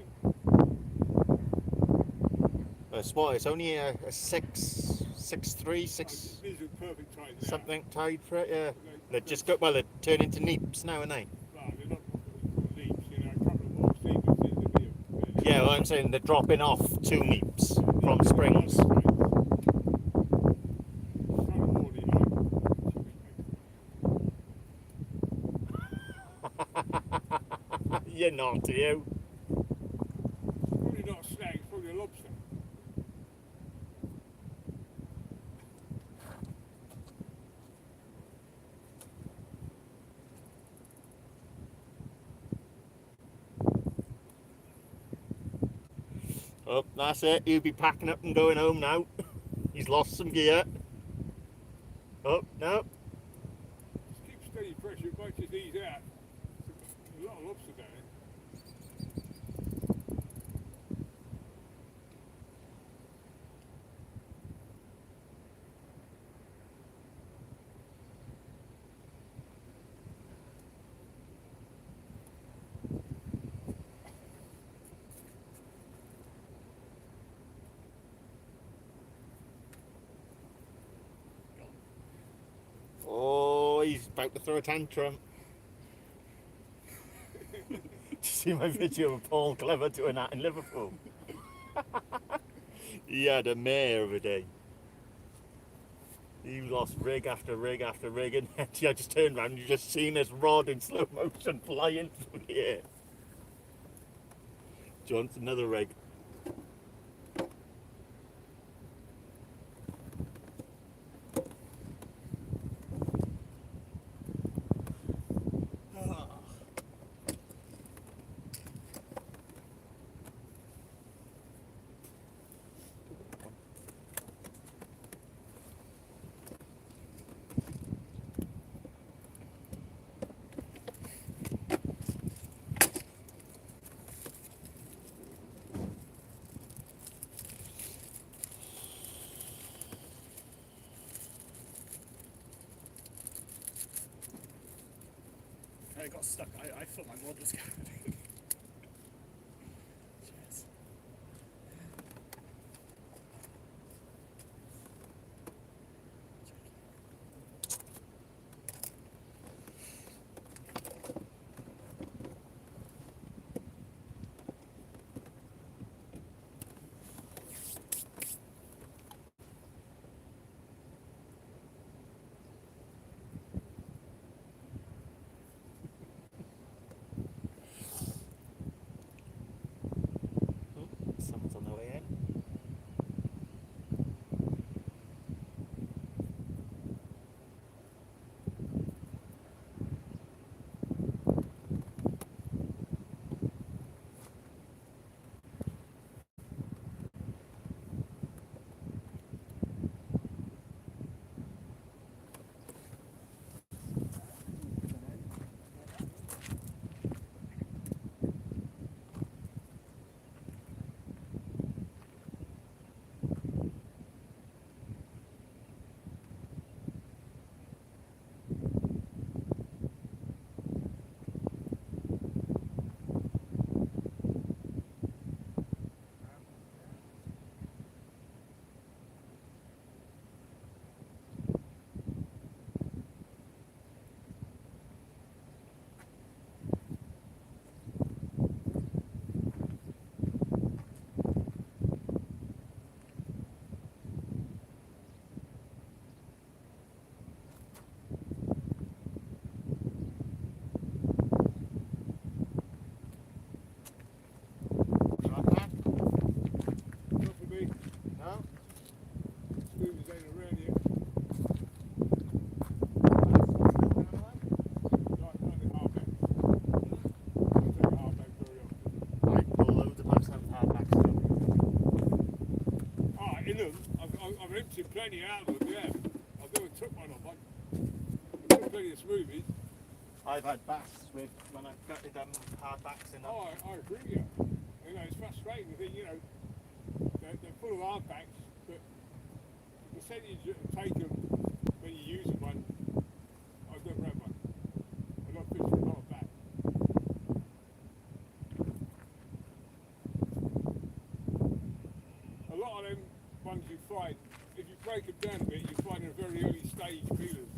D: in.
C: It's only a 6'3", 6
D: These are perfect tides now.
C: something tide for it. Yeah,
D: They
C: they turn into neeps now, aren't they?
D: well, they're not leaps, you know, a couple of more sequences to be a
C: Yeah, well, I'm saying they're dropping off 2 neeps from springs. You're not, are you?
D: Probably not a snag, it's probably a lobster.
C: Oh, that's it. He'll be packing up and going home now. He's lost some gear. Oh, no.
D: Just keep steady pressure, it might just ease out. There's a lot of lobster down there.
C: Oh, he's about to throw a tantrum. Did you see my video of Paul Clever doing that in Liverpool? He had a mare of a day. He lost rig after rig after rig, and I just turned around and you just seen this rod in slow motion flying through the air. John's another rig.
A: I got stuck. I thought my rod was going. Cheers.
D: plenty out of them, yeah. I've never took one off. I took plenty of smoothies.
C: I've had bass with when I've gutted hard backs in them.
D: Oh, I agree with you. You know, it's frustrating to think, you know, they're full of hardbacks, but the percentage that take them when you use one, I've never had one. I've not fished a lot of back. A lot of them ones you find, if you break them down a bit, you find them very early stage peelers.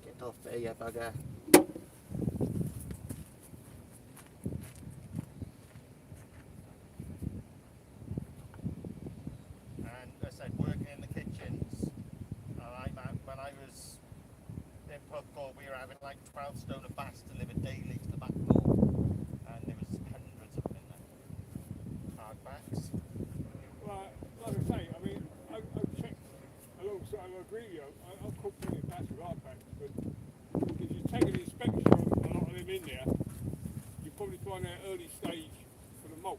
C: Get off there, you bugger. And as I said, working in the kitchens, alright man, when I was in Puthcore, we were having like 12 stone of bass delivered daily to the back door, and there was hundreds of them in there. Hard backs.
D: Well, like I say, I mean, I've checked alongside, I agree with you, I've caught plenty of bass with hardbacks, but if you take an inspection on a lot of them in there, you probably find that early stage for the molt.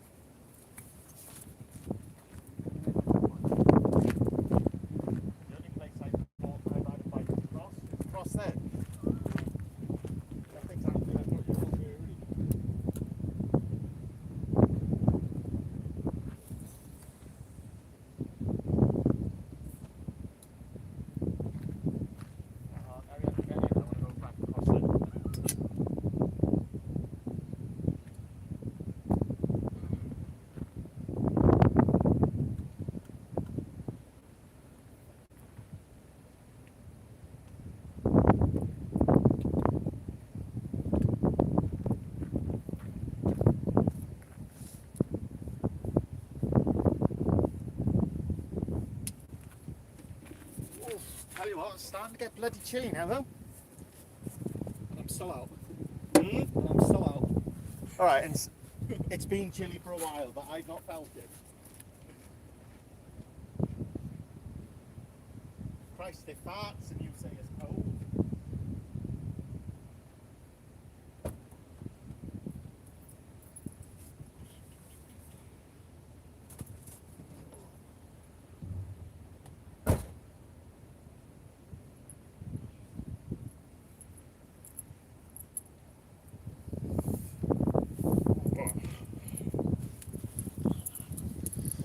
C: The only place I've had a bite across is across there. That's exactly
D: That's what you're on there, really.
C: Hurry up and get in, I want to go back across there. Tell you what, it's starting to get bloody chilly now though.
A: I'm still out.
C: Hmm?
A: I'm still out.
C: Alright, and it's been chilly for a while, but I've not felt it. Christ, they farts and you say it's cold.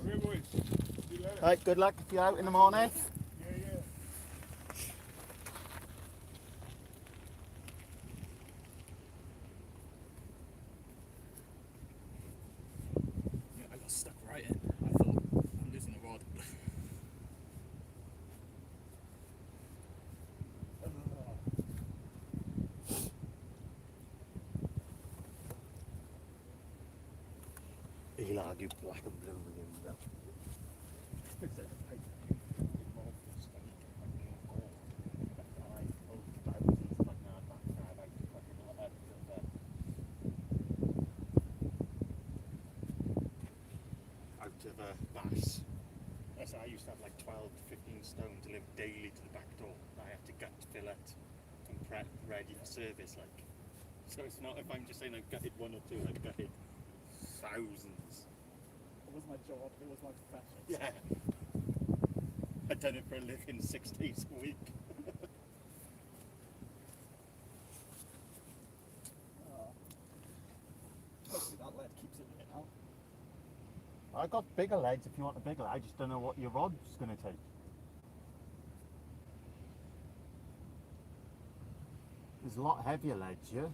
D: Okay, boys, see you later.
C: Right, good luck if you're out in the morning.
D: Yeah, yeah.
A: Yeah, I got stuck right in. I thought I'm losing the rod.
C: He'll argue black and blue with him though. Out of a bass. Yes, I used to have like 12 to 15 stone delivered daily to the back door. I had to gut, fillet and prep ready for service like. So it's not if I'm just saying I've gutted one or two, I've gutted thousands.
A: It was my job. It was my profession.
C: Yeah. I've done it for a living 6 days a week.
A: Hopefully that lead keeps it in now.
C: I got bigger leads if you want a bigger lead. I just don't know what your rod's going to take. There's a lot heavier leads here.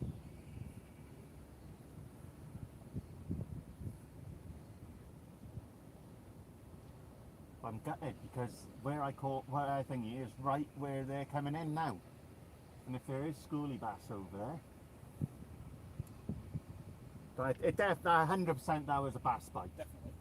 C: I'm gutted because where I think it is right where they're coming in now. And if there is schoolie bass over there. But it definitely 100% that was a bass bite.
A: Definitely.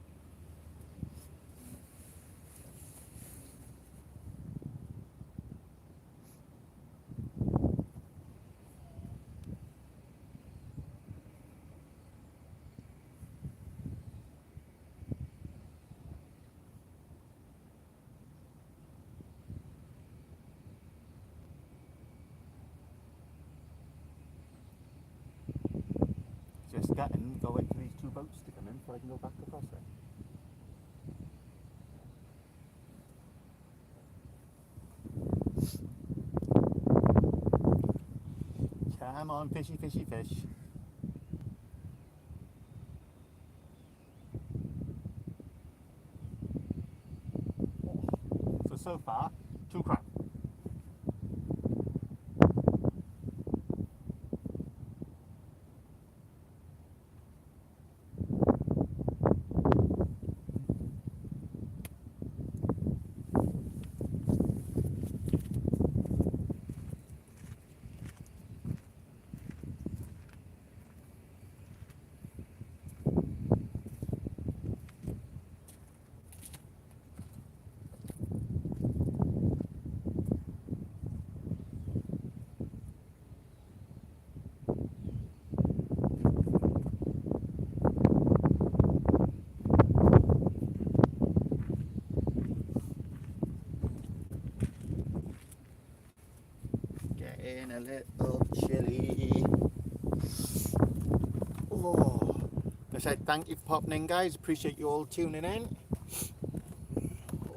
C: just gutting, go wait for these two boats to come in before I can go back across it. Come on, fishy, fishy, fish. So far, 2 crab. Getting a little chilly. Oh, I said thank you for popping in, guys. Appreciate you all tuning in.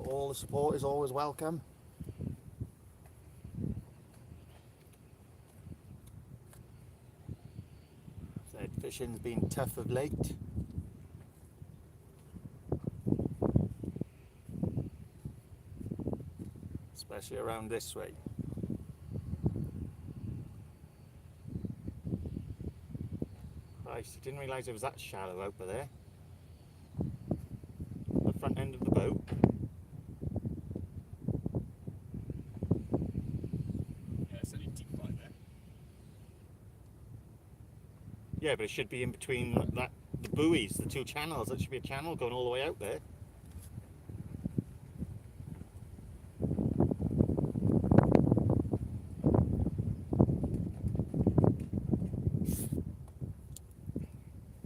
C: All the support is always welcome. Said fishing's been tough of late. Especially around this way. Christ, I didn't realise it was that shallow over there. The front end of the boat.
A: Yeah, it's only deep right there.
C: Yeah, but it should be in between the buoys, the 2 channels. That should be a channel going all the way out there.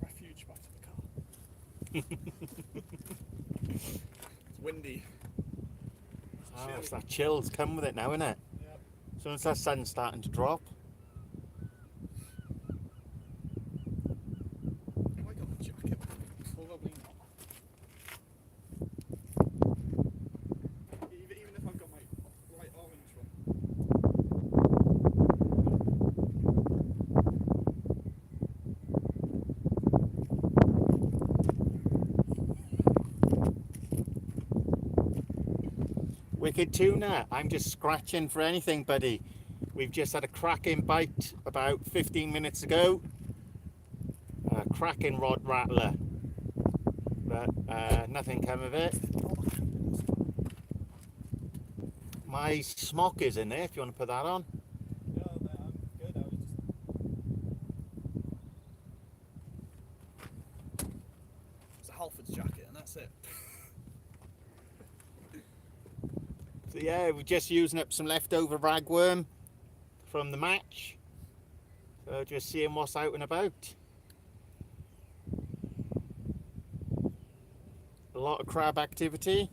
A: Refuge back to the car. It's windy.
C: Oh, it's that chill's come with it now, isn't it?
A: Yep.
C: As soon as that sun's starting to drop.
A: Have I got a jacket? Probably not. Even if I've got my light orange one.
C: Wicked tuna, I'm just scratching for anything, buddy. We've just had a cracking bite about 15 minutes ago. A cracking rod rattler. But nothing came of it. My smock is in there if you want to put that on.
A: No, man, I'm good. I was just. It's a Halfords jacket, and that's it.
C: So yeah, we're just using up some leftover ragworm from the match. So just seeing what's out and about. A lot of crab activity.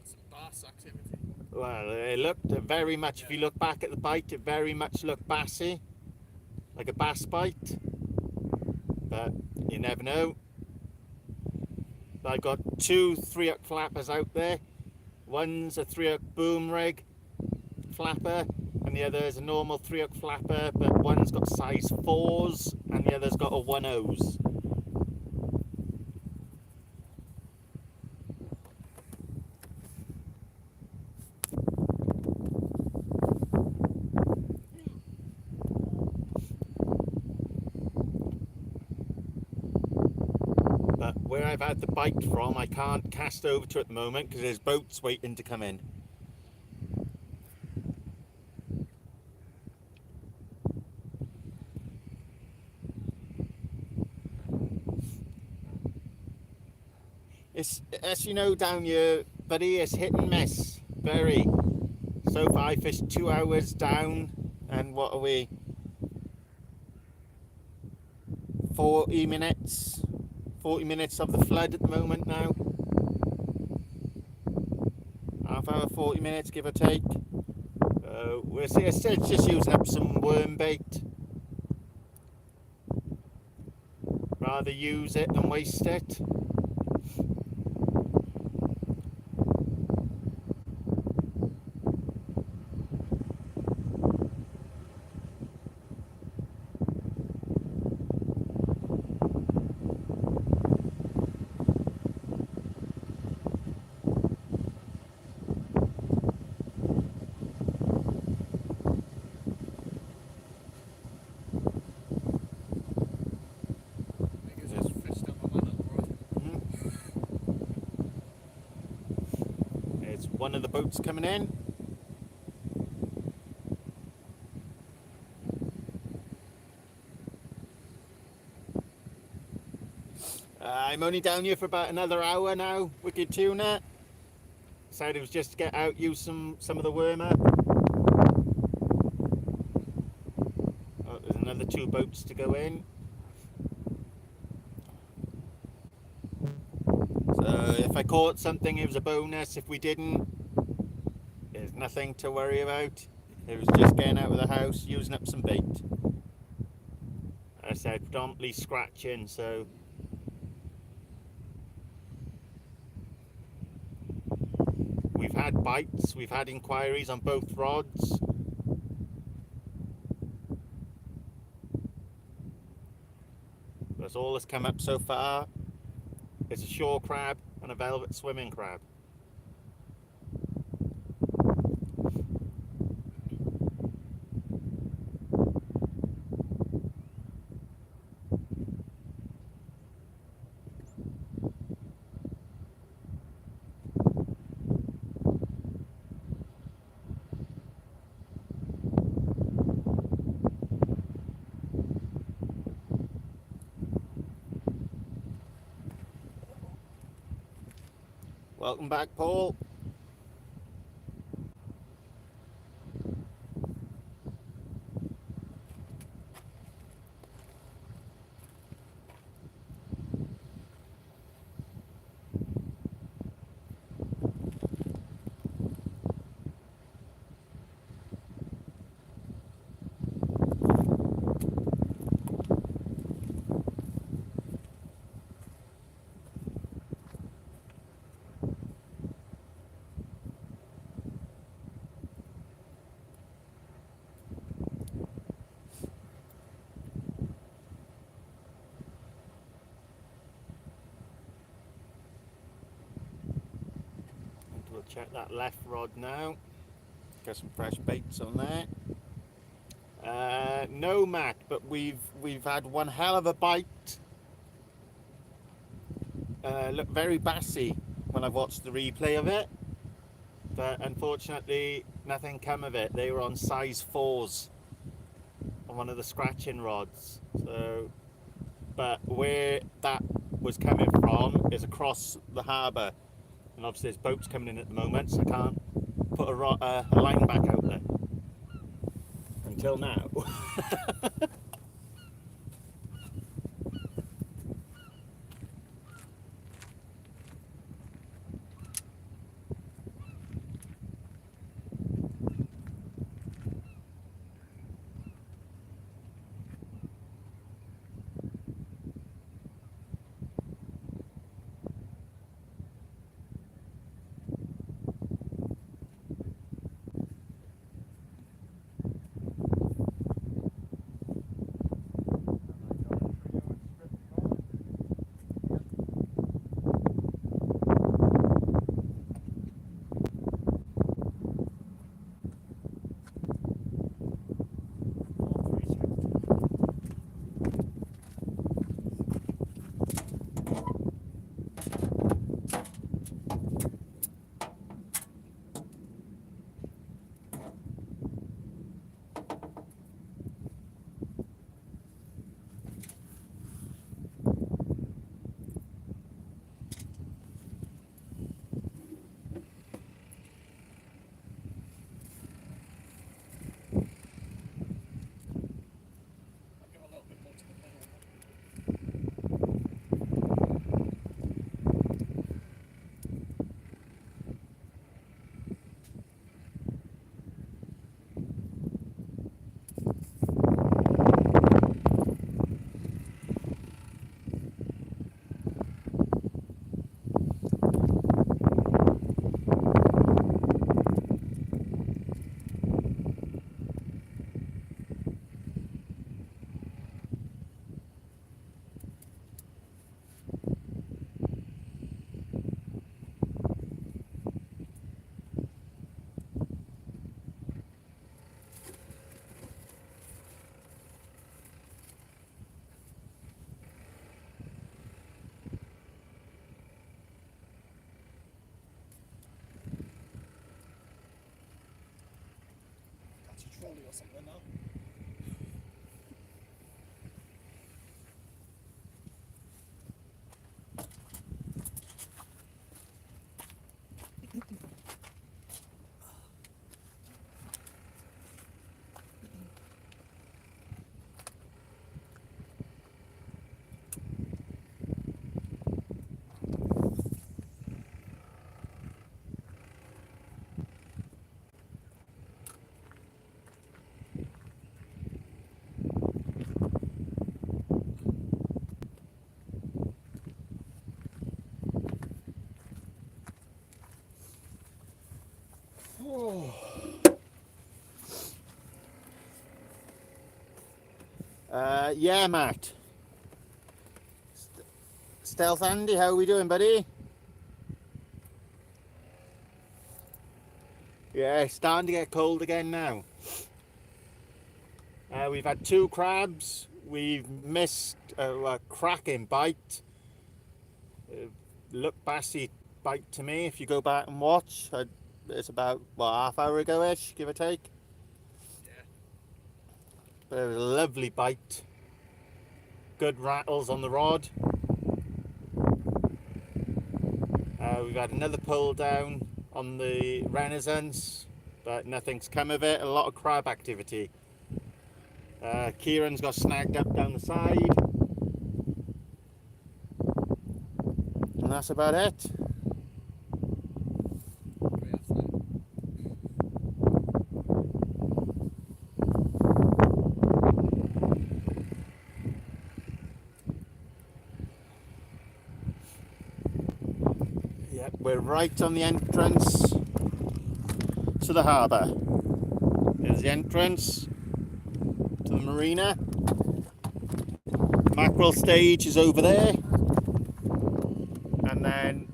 A: Some bass activity.
C: Well, it looked very much, if you look back at the bite, it very much looked bassy. Like a bass bite. But you never know. I got 2 3-hook flappers out there. One's a 3-hook boom rig flapper, and the other is a normal 3-hook flapper, but one's got size 4s and the other's got a 1/0s. But where I've had the bite from, I can't cast over to at the moment because there's boats waiting to come in. It's, as you know down here, buddy, it's hit and miss. Very. So far I fished 2 hours down, and what are we? 40 minutes. 40 minutes of the flood at the moment now. Half hour, 40 minutes, give or take. We're just using up some worm bait. rather use it than waste it.
B: I guess it's fished up on another rod.
C: It's one of the boats coming in. I'm only down here for about another hour now, Wicked Tuna. Decided it was just to get out, use some of the worm up. Oh, there's another 2 boats to go in. So if I caught something, it was a bonus. If we didn't, there's nothing to worry about. It was just getting out of the house, using up some bait. As I said, predominantly scratching, so we've had bites, we've had inquiries on both rods. That's all that's come up so far. It's a shore crab and a velvet swimming crab. Welcome back, Paul. We'll check that left rod now. Got some fresh baits on there. No, Matt, but we've had one hell of a bite. Looked very bassy when I watched the replay of it, but unfortunately nothing come of it. They were on size 4s on one of the scratching rods. So, but where that was coming from is across the harbour, and obviously there's boats coming in at the moment, so I can't put a line back out there until now.
E: empty trolley or something now.
C: Yeah, Matt. Stealth Andy, how are we doing, buddy? Yeah, it's starting to get cold again now. We've had 2 crabs. We've missed a cracking bite. Look bassy bite to me if you go back and watch. It's about, half hour ago-ish, give or take.
E: Yeah.
C: But it was a lovely bite. Good rattles on the rod. We've had another pull down on the Renaissance, but nothing's come of it. A lot of crab activity. Kieran's got snagged up down the side. And that's about it.
E: Great afternoon.
C: Yep, we're right on the entrance to the harbour. There's the entrance to the marina. Mackerel stage is over there. And then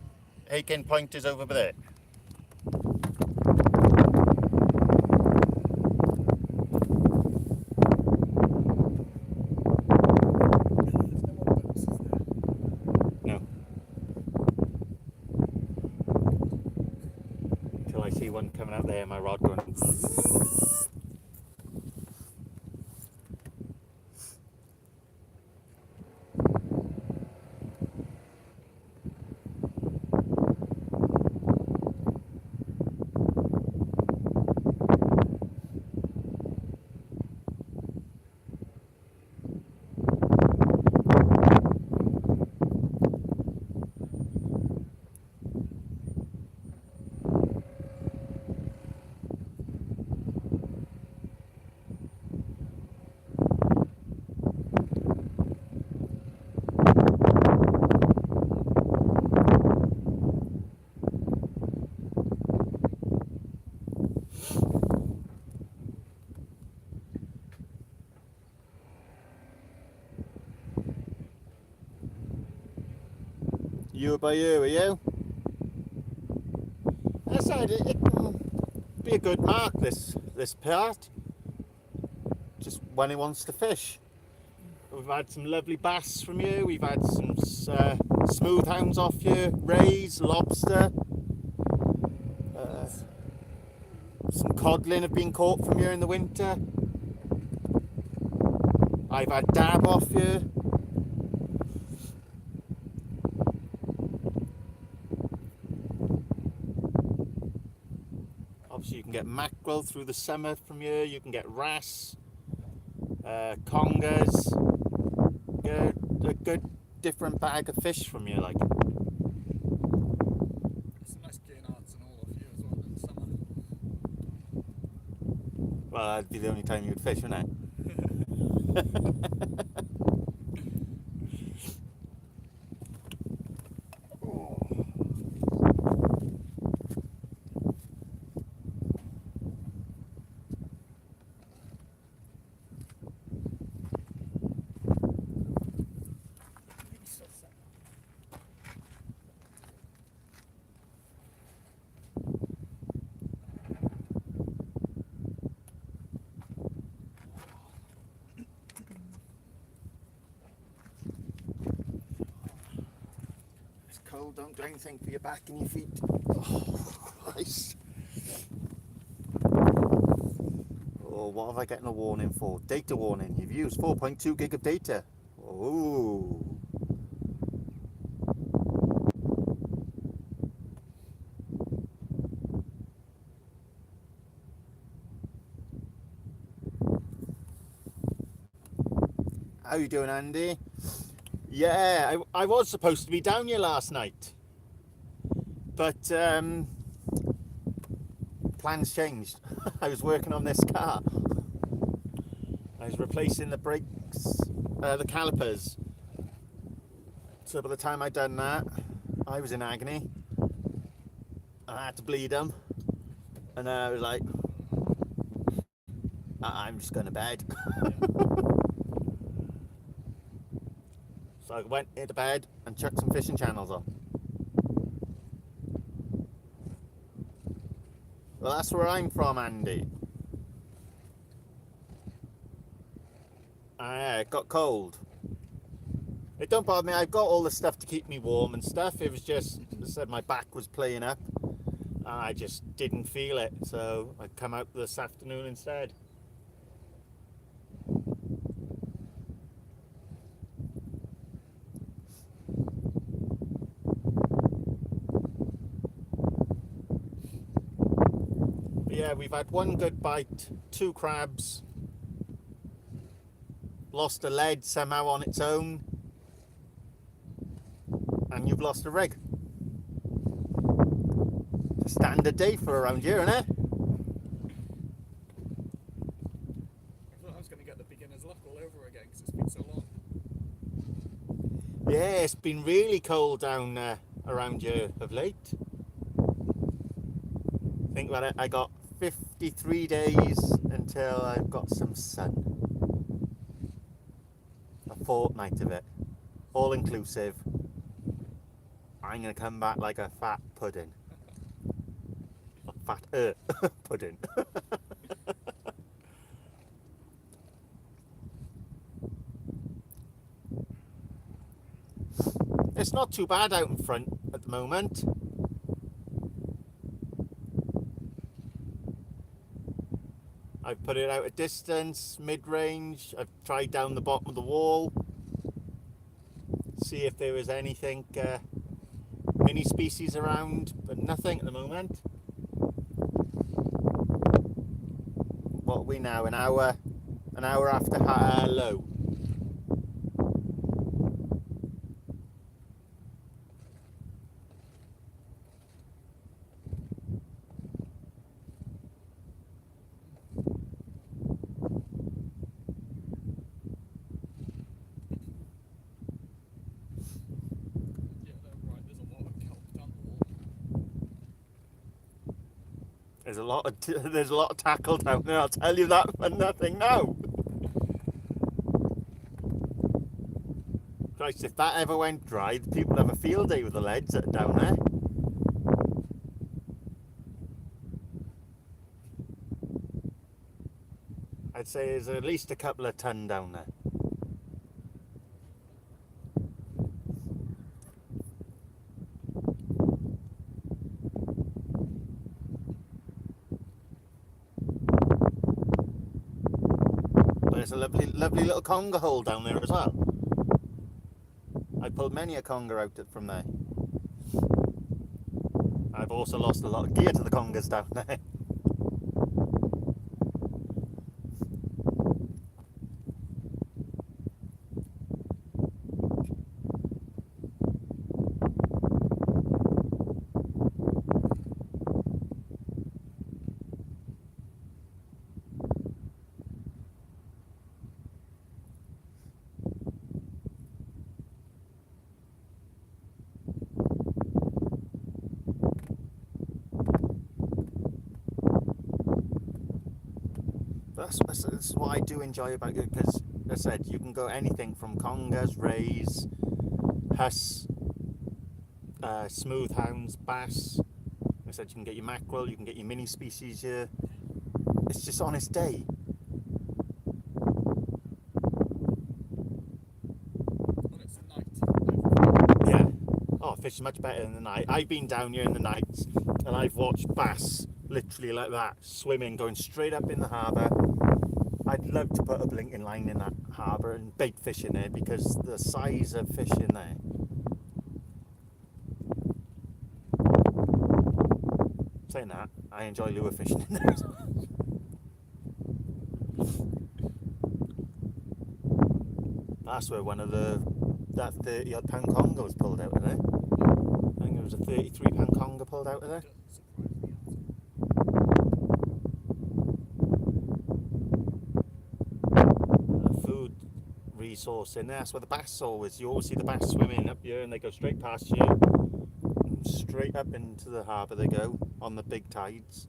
C: Aiken Point is over there.
E: There's no more boats, is there?
C: No. Until I see one coming out there, my rod going. You by you, are you? I said it will be a good mark, this part. Just when he wants to fish. We've had some lovely bass from you. We've had some smooth hounds off you, rays, lobster. Some codlin have been caught from you in the winter. I've had dab off you. Obviously you can get mackerel through the summer from here, you can get wrasse, congers, get a good different bag of fish from here, like.
E: It's nice gayards and all of you as well in the summer.
C: Well, that'd be the only time you'd fish, wouldn't it? It's cold, don't do anything for your back and your feet. Oh, Christ. Oh, what have I getting a warning for? Data warning. You've used 4.2 gig of data. Oh. How you doing, Andy? Yeah, I was supposed to be down here last night, but plans changed. I was working on this car. I was replacing the brakes, the calipers. So by the time I'd done that, I was in agony. I had to bleed them, and I was like, I'm just going to bed. So I went into bed and chucked some fishing channels on. Well, that's where I'm from, Andy. It got cold. It don't bother me. I've got all the stuff to keep me warm and stuff. It was just, as I said, my back was playing up. I just didn't feel it. So I come out this afternoon instead. Yeah, we've had one good bite, 2 crabs, lost a lead somehow on its own, and you've lost a rig. Standard day for around here, isn't it?
E: I thought I was going to get the beginner's luck all over again because it's been so long.
C: Yeah, it's been really cold down around here of late. Think about it, I got 53 days until I've got some sun. A fortnight of it, all inclusive. I'm gonna come back like a fat pudding. A fat pudding. It's not too bad out in front at the moment. I've put it out at distance, mid-range. I've tried down the bottom of the wall. See if there was anything mini species around, but nothing at the moment. What are we now? An hour after low.
E: Yeah, they're right. There's a lot of kelp down the wall.
C: There's a lot of tackle down there. I'll tell you that for nothing now. Christ, if that ever went dry, the people would have a field day with the leads that are down there. I'd say there's at least a couple of ton down there. There's a lovely little conger hole down there as well. I pulled many a conger out from there. I've also lost a lot of gear to the congers down there. That's what I do enjoy about it, because as I said, you can go anything from congers, rays, huss, smooth hounds, bass. Like I said, you can get your mackerel, you can get your mini species here. It's just honest day.
E: Well, it's night.
C: Yeah. Oh, fishing much better in the night. I've been down here in the nights and I've watched bass literally like that, swimming, going straight up in the harbour. I'd love to put a blinking line in that harbour and bait fish in there because the size of fish in there. Saying that, I enjoy lure fishing in there. That's where one of that 30 odd pound conger was pulled out of there. I think it was a 33 pound conger pulled out of there.
E: Doesn't surprise me at all.
C: A food resource in there. That's where the bass always. You always see the bass swimming up here, and they go straight past you, and straight up into the harbour they go on the big tides.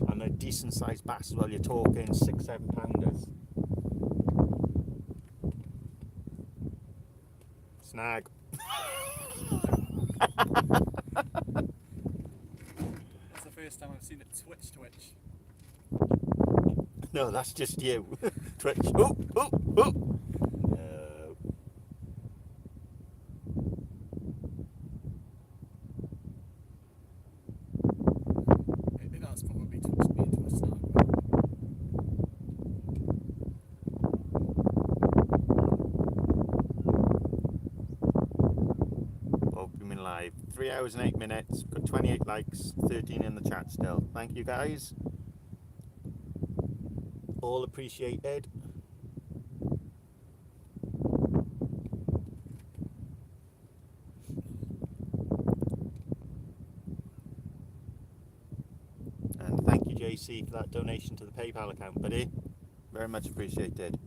C: And they're decent sized bass as well. You're talking 6-7 pounders. Snag.
E: That's the first time I've seen it twitch.
C: No, that's just you. Twitch. Oh, oh, oh. No.
E: It has probably twitched me into a snag.
C: Opening live. 3 hours and 8 minutes. Got 28 likes. 13 in the chat still. Thank you guys. All appreciated. And thank you, JC, for that donation to the PayPal account, buddy. Very much appreciated.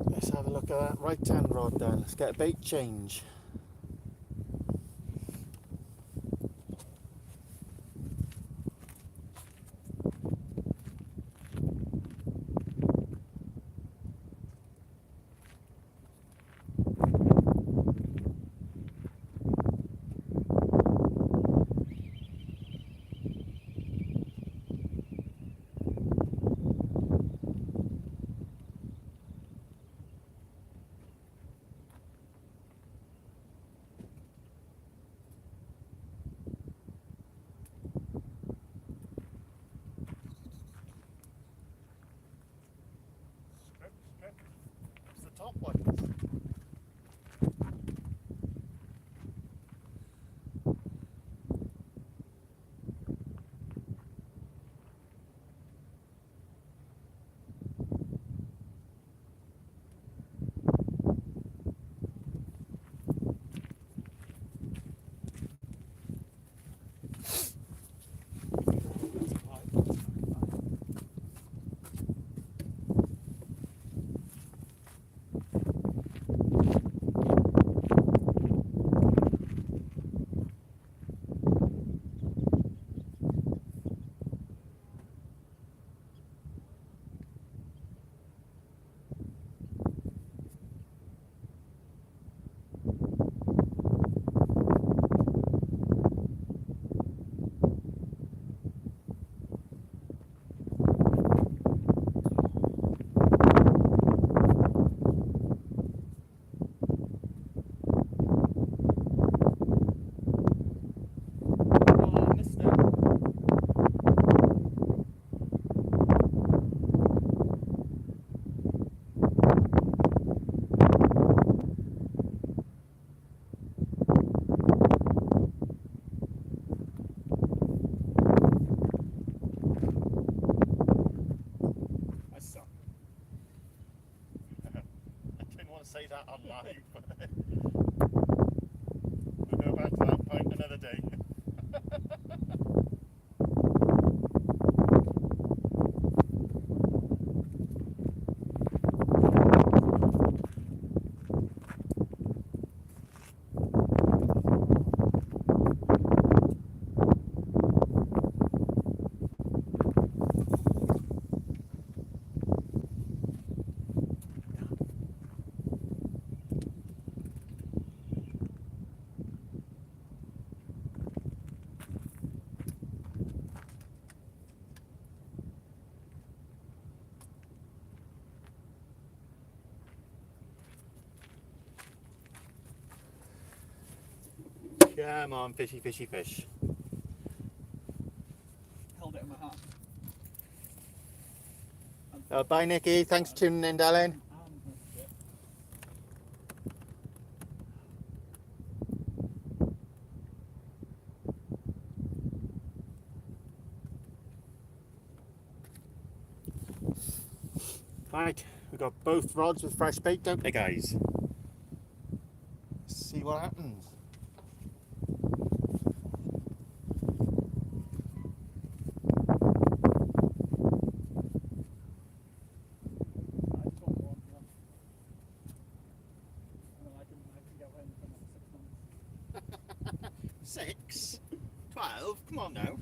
C: Let's have a look at that right hand rod then. Let's get a bait change. It's the top one. Oh, I missed it.
E: I suck.
C: I didn't want to say that on live, but we'll go back to that point another day. Come on, fishy, fishy, fish.
E: Held it in my hand.
C: Oh, bye, Nikki. Thanks for tuning in, darling. Right, we've got both rods with fresh bait, don't they, guys? Let's see what happens. Six? 12? Come on now.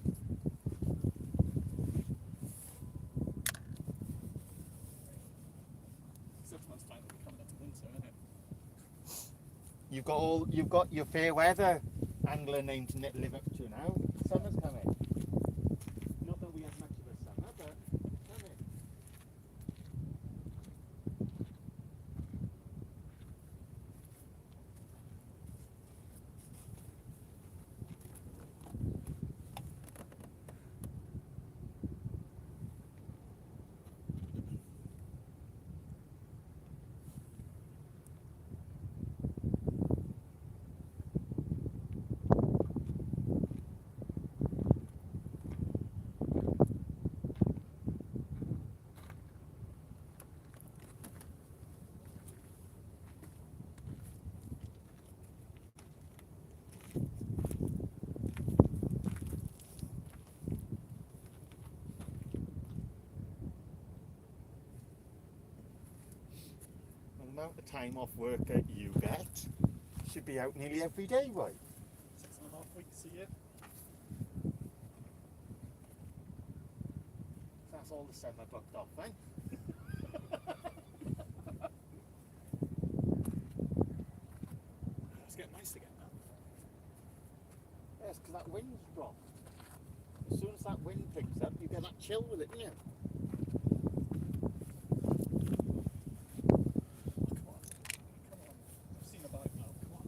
C: You've got your fair weather angler name to live up to now. Summer's coming. Not that we have much of a summer, but it's coming. The amount of time off work that you get should be out nearly every day, right?
E: 6.5 weeks a year.
C: That's all the summer booked off, then.
E: It's getting nice again now.
C: Yes, because that wind's dropped. As soon as that wind picks up, you get that chill with it, don't you?
E: Come on. I've seen a bite now. Come on.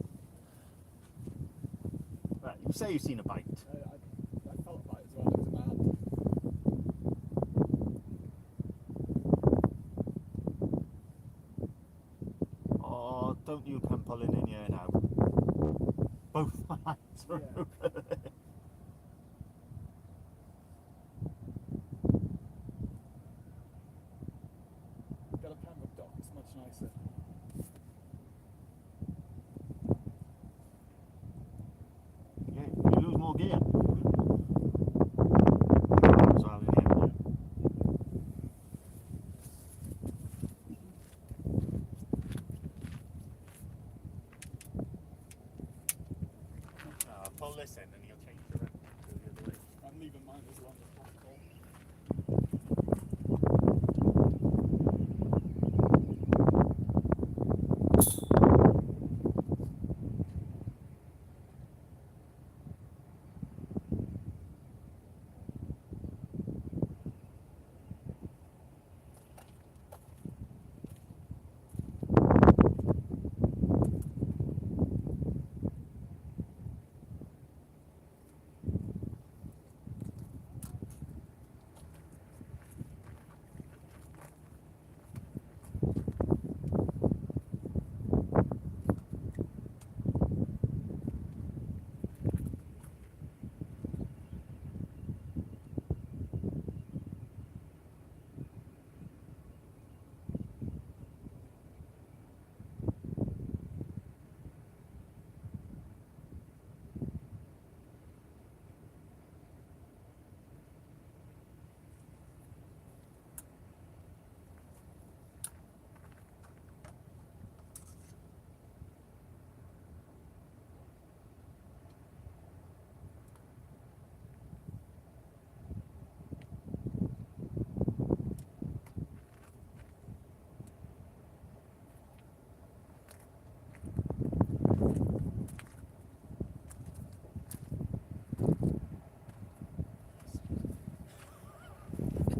C: Right, you say you've seen a bite.
E: I felt a bite as well. It was in my hand.
C: Oh, don't you come pulling in here now. Both my hands are
E: Yeah.
C: open.
E: Got a Pembroke dock. It's much nicer.
C: Yeah, you lose more gear. So, yeah. Pull this in and you'll change direction to the other way.
E: I'm leaving mine as long as possible.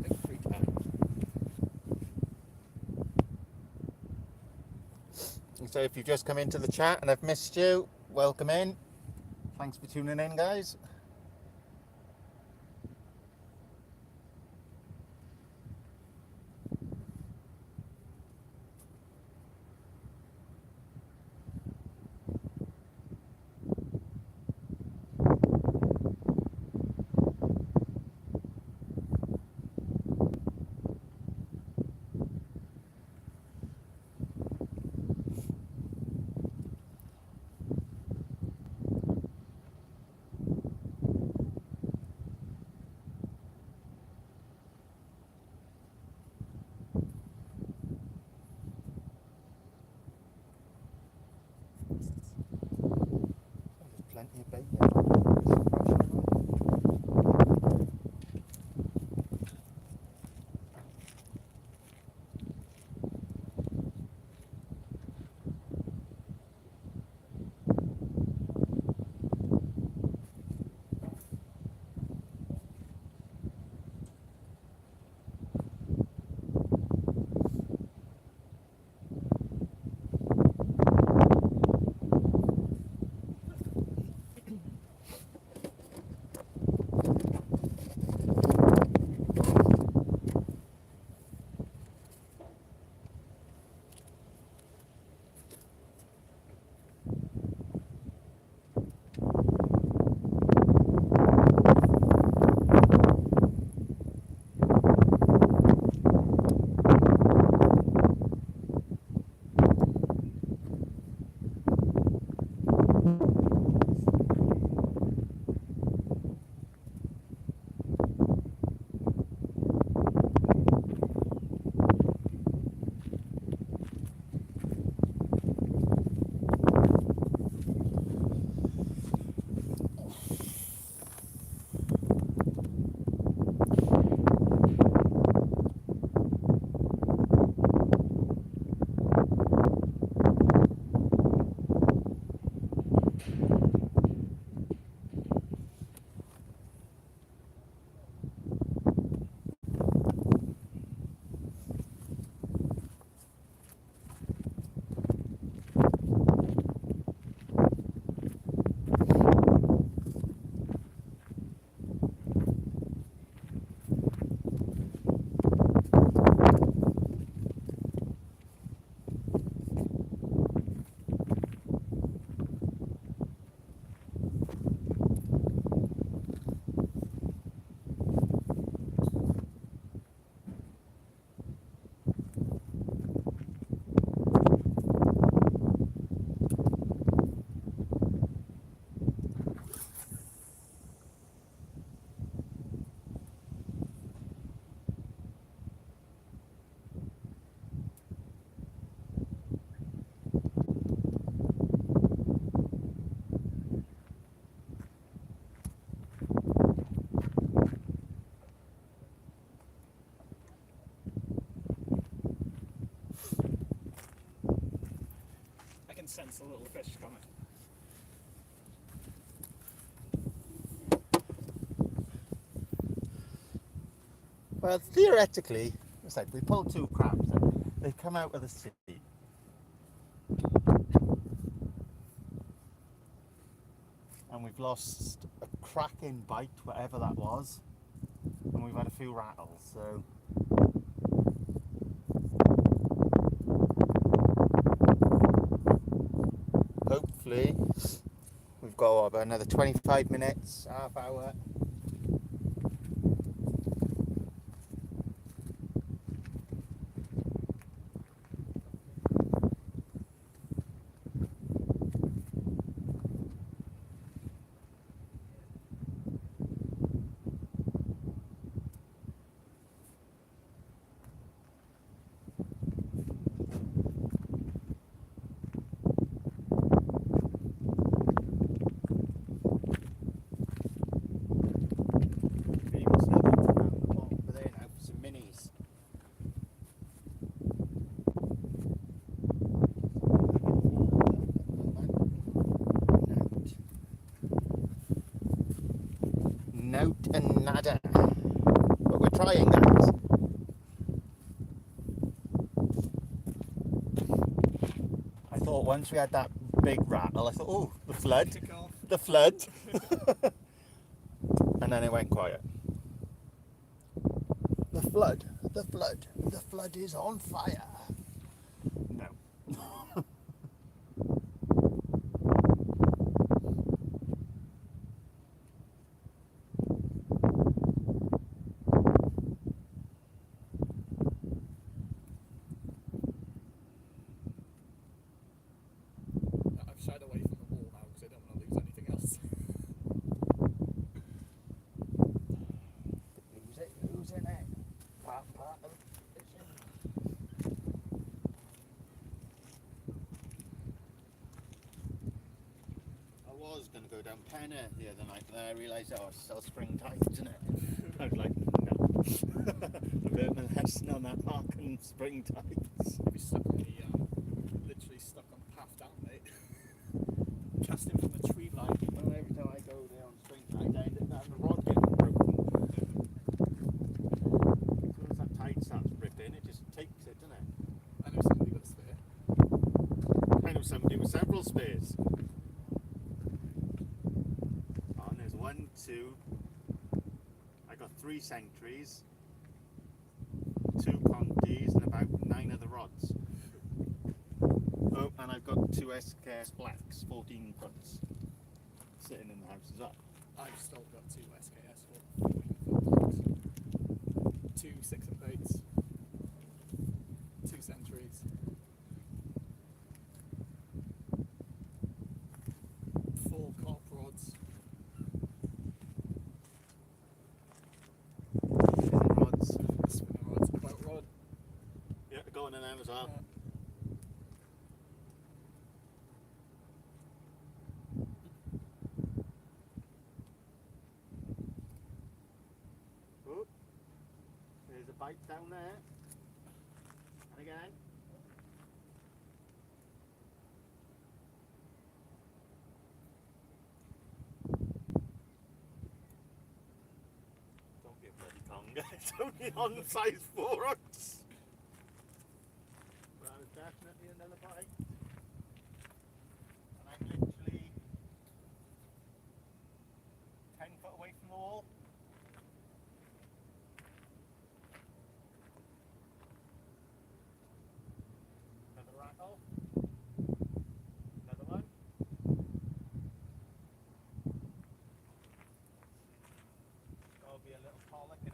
C: Every time. So if you've just come into the chat and I've missed you, welcome in. Thanks for tuning in, guys. There's plenty of bait there.
E: I can sense a little fish coming.
C: Well, theoretically, it's like we pulled 2 crabs. They come out of the sea. And we've lost a cracking bite, whatever that was. And we've had a few rattles, so. Hopefully, we've got about another 25 minutes, half hour. Note and nada. But we're trying, guys. I thought once we had that big rattle, I thought, oh, the flood.
E: Tick off.
C: the flood. And then it went quiet.
F: The flood, the flood, the flood is on fire.
C: No.
E: I've shied away from the wall now because I don't want to lose anything else.
F: Who's in it? Part of
C: I was going to go down Penner the other night, but then I realised, oh, it's still springtime, isn't it? I was like, no. I've learned a lesson on that mark and spring tides.
E: You'll be stuck on the, literally stuck on the path down, mate. Casting from the tree line.
C: Well, every time I go there on spring tide, I end up having the rod getting broken. As soon as that tide starts ripping, it just takes it, doesn't it?
E: I know somebody got a spare.
C: I know somebody with several spares. Oh, and there's 1, 2. I got 3 sentries, 2 contis, and about 9 other rods. Oh, and I've got 2 SKS blacks, 14 fronts, sitting in the house as well.
E: I've still got 2 SKS 14 foot, 2 6 and baits, 2 sentries, 4 carp rods,
C: Spinning rods.
E: spinner rods, a boat rod.
C: Yeah, going in them as well. Oh, there's a bite down there. And again. Don't be a bloody conga. It's only on size 4 hooks. But that was definitely another bite. And I'm literally 10 foot away from the wall. Another rattle. Another one. There'll be a little pollock in it.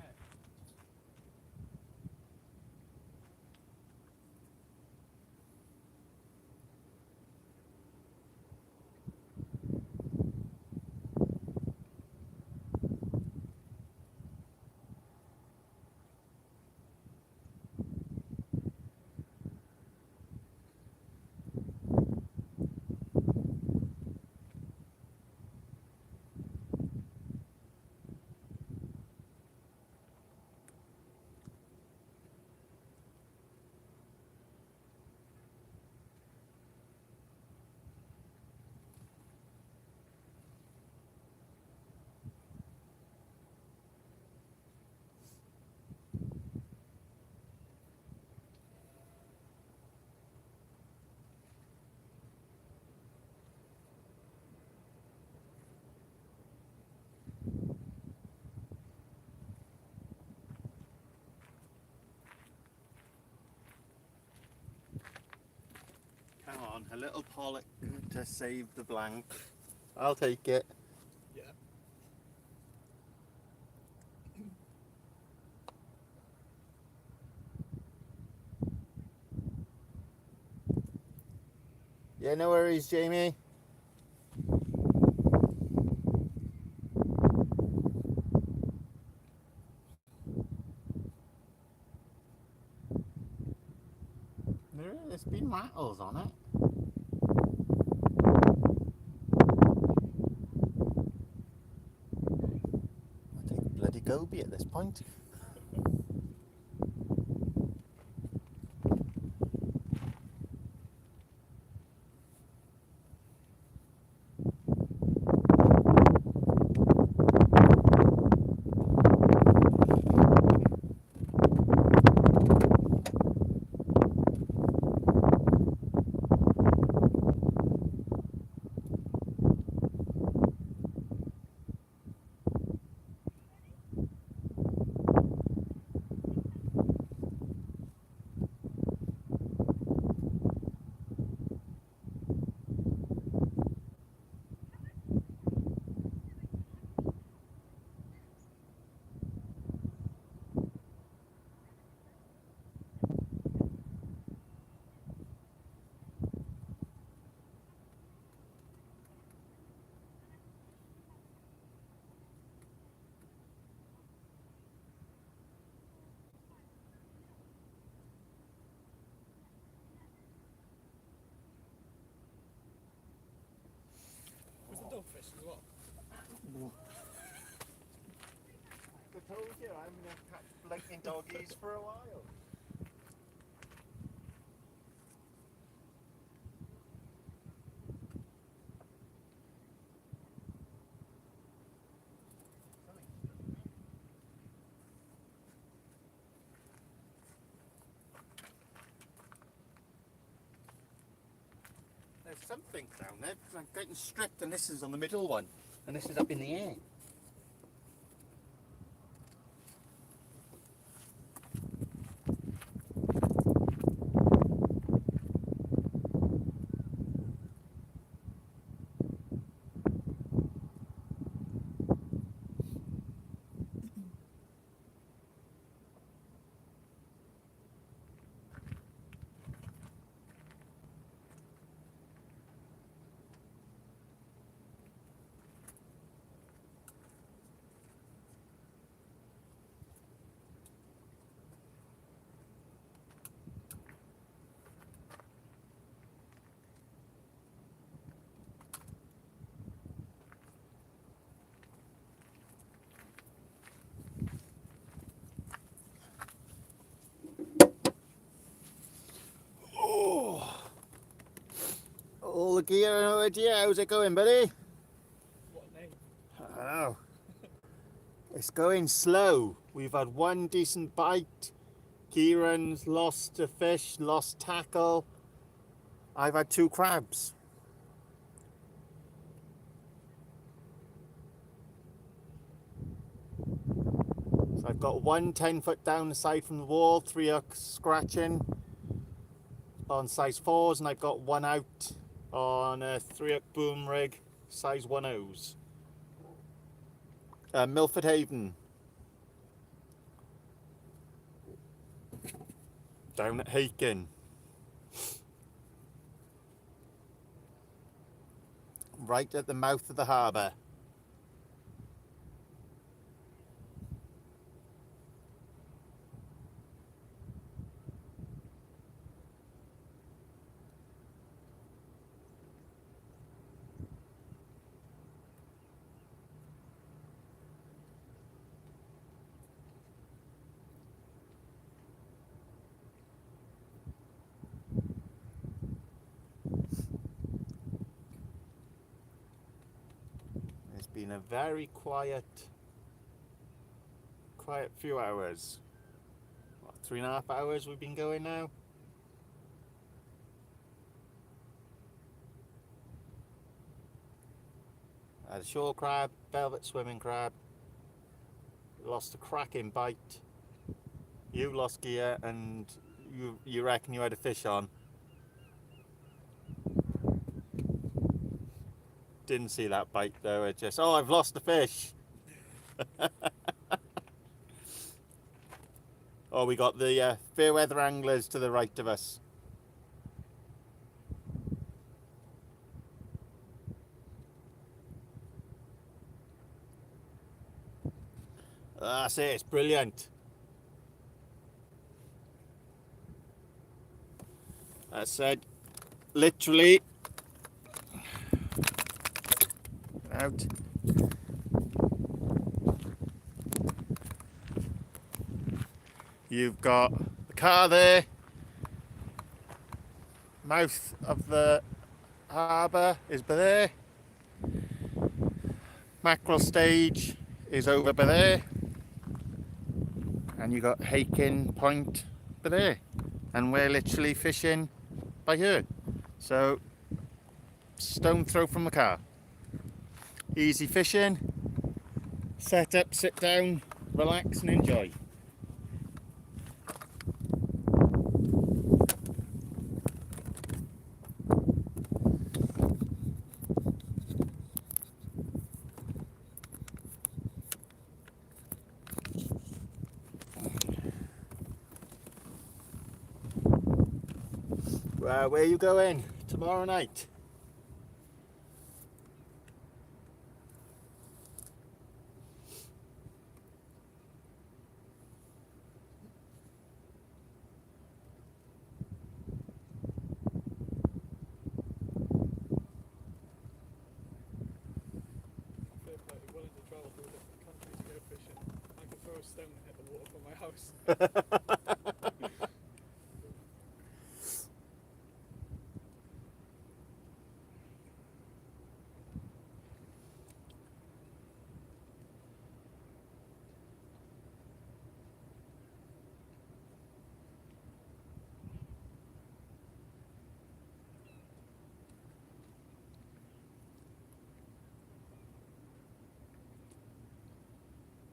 C: Come on, a little pollock to save the blank. I'll take it.
E: Yeah.
C: Yeah, no worries, Jamie. There's been rattles on it. I'll take a bloody goby at this point. you. I haven't catch blinking doggies for a while. There's something down there because I'm getting stripped and this is on the middle one and this is up in the air. All the gear and all the how's it going, buddy?
E: What a name.
C: I know. It's going slow. We've had one decent bite. Kieran's lost a fish, lost tackle. I've had 2 crabs. So I've got one 10-foot down the side from the wall, 3 hooks scratching on size 4s, and I've got one out on a 3-hook boom rig, size 1/0s. Milford Haven. Down at Haken. Right at the mouth of the harbour. It's been a very quiet few hours. What, 3.5 hours we've been going now? Had a shore crab, velvet swimming crab, lost a cracking bite. You lost gear and you reckon you had a fish on. Didn't see that bite though, it just, oh, I've lost the fish. Oh, we got the fair weather anglers to the right of us. That's it, it's brilliant. I said, literally out. You've got the car there, mouth of the harbour is by there, mackerel stage is over by there, and you got Haken Point by there, and we're literally fishing by here, so stone throw from the car. Easy fishing, set up, sit down, relax and enjoy. Where are you going tomorrow night?
E: Fair play, willing to travel to a different country to go fishing. I could throw a stone close.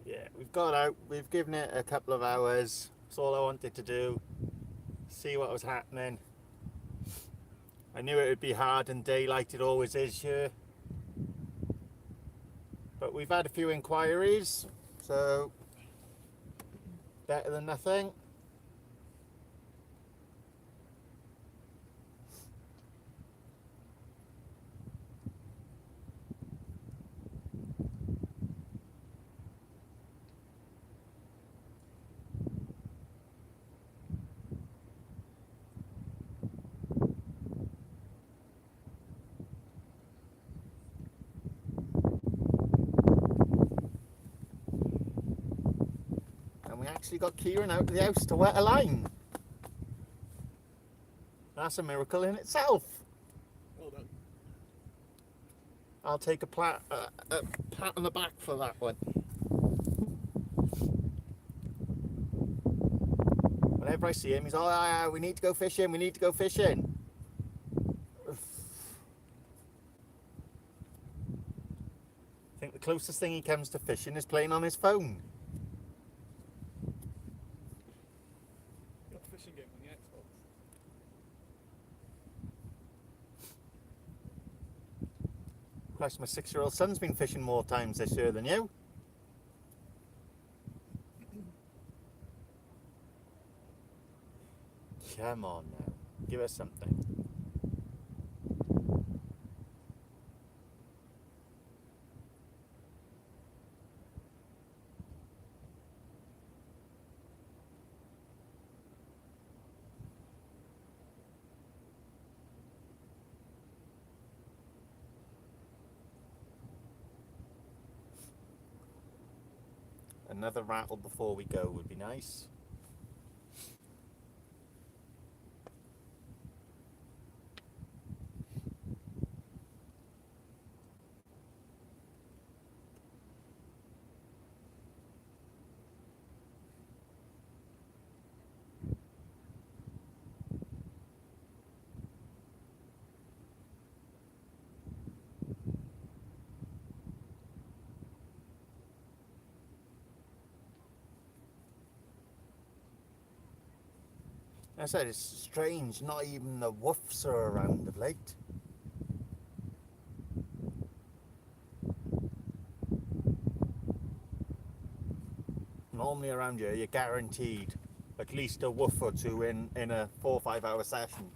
C: Yeah, we've got out, we've given it a couple of hours. That's all I wanted to do. See what was happening. I knew it would be hard in daylight, it always is here. But we've had a few inquiries, so better than nothing. We actually got Kieran out of the house to wet a line. That's a miracle in itself.
E: Well done.
C: I'll take a pat on the back for that one. Whenever I see him, he's all, we need to go fishing, we need to go fishing. I think the closest thing he comes to fishing is playing on his phone.
E: Got the fishing game on the Xbox.
C: Christ, my 6-year-old son's been fishing more times this year than you. Come on now, give us something. Another rattle before we go would be nice. I said it's strange, not even the woofs are around of late. Normally around here you're guaranteed at least a woof or two in a 4 or 5 hour session.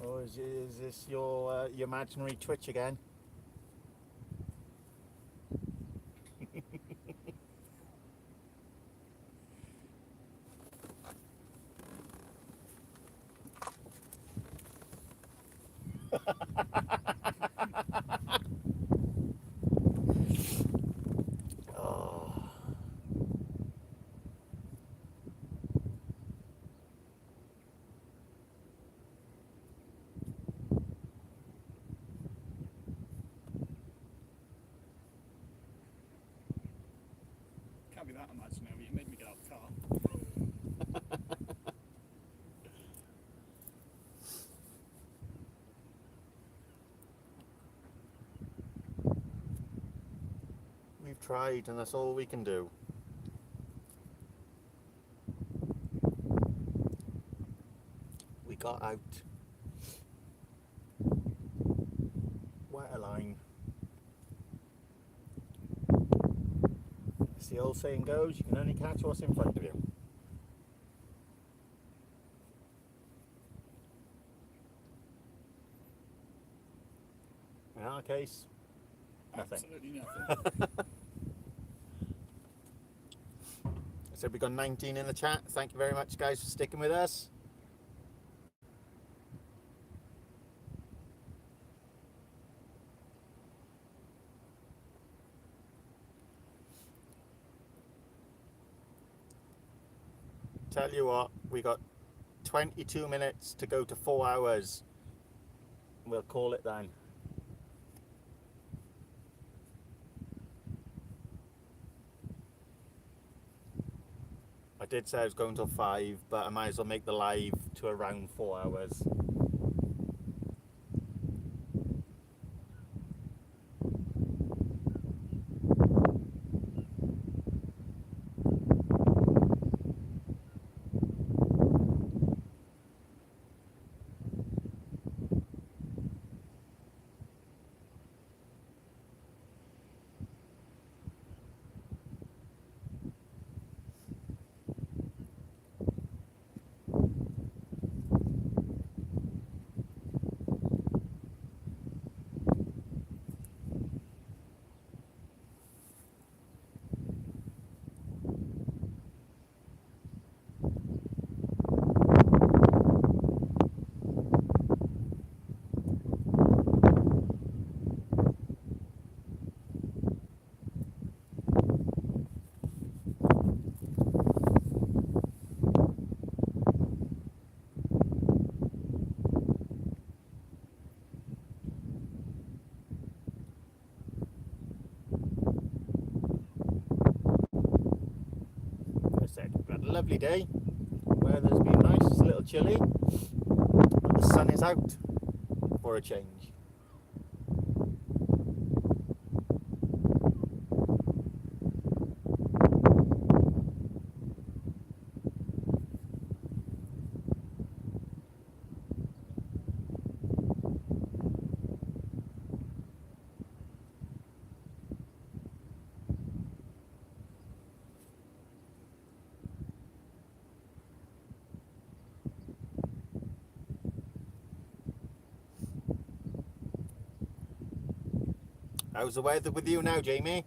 C: Or is this your imaginary twitch again? Oh.
E: Can't be that imaginary. You made me get out the car.
C: We've tried and that's all we can do. We got out, wet a line. As the old saying goes, you can only catch what's in front of you. In our case, nothing.
E: Absolutely nothing.
C: So we've got 19 in the chat. Thank you very much, guys, for sticking with us. tell you what, we got 22 minutes to go to 4 hours. We'll call it then. I did say I was going till 5, but I might as well make the live to around 4 hours. We had a lovely day. Weather's been nice, it's a little chilly, but the sun is out for a change. How's the weather with you now, Jamie?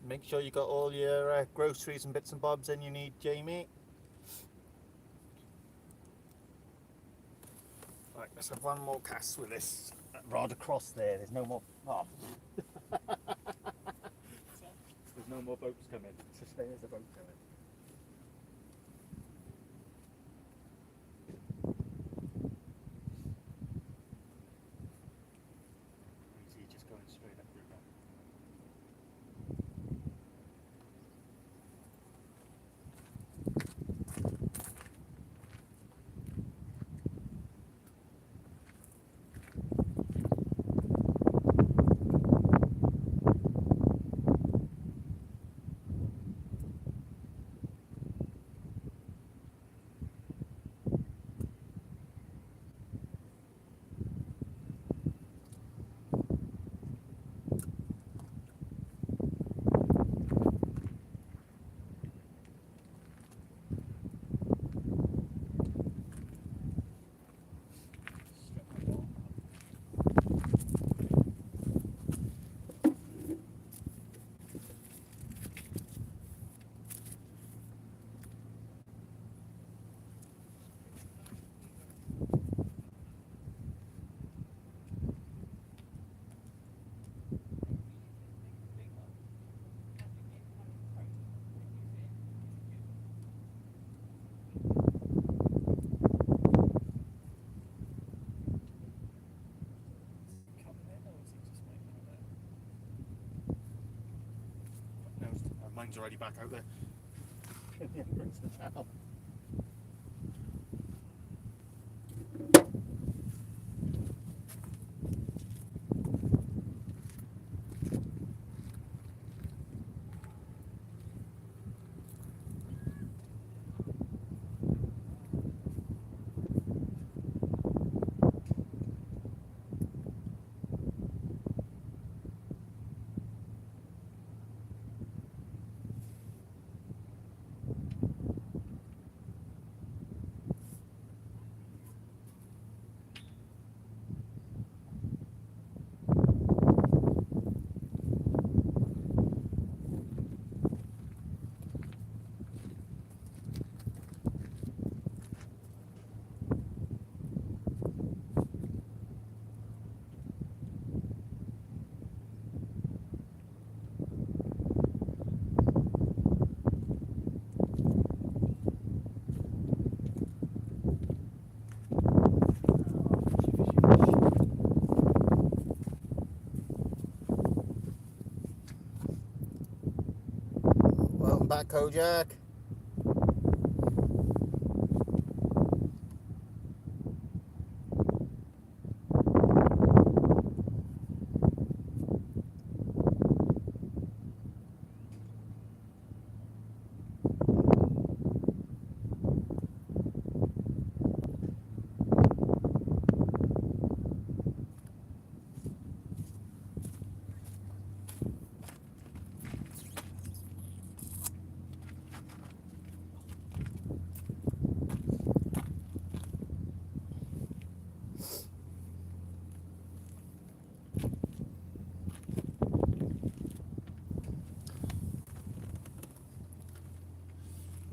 C: Make sure you got all your groceries and bits and bobs in you need, Jamie. Right, let's have one more cast with this rod across there. There's no more. Oh. There's no more boats coming. Just there's a boat coming. Easy, just going straight up river. mine's already back out there. In the entrance to town. Welcome back, Kojak.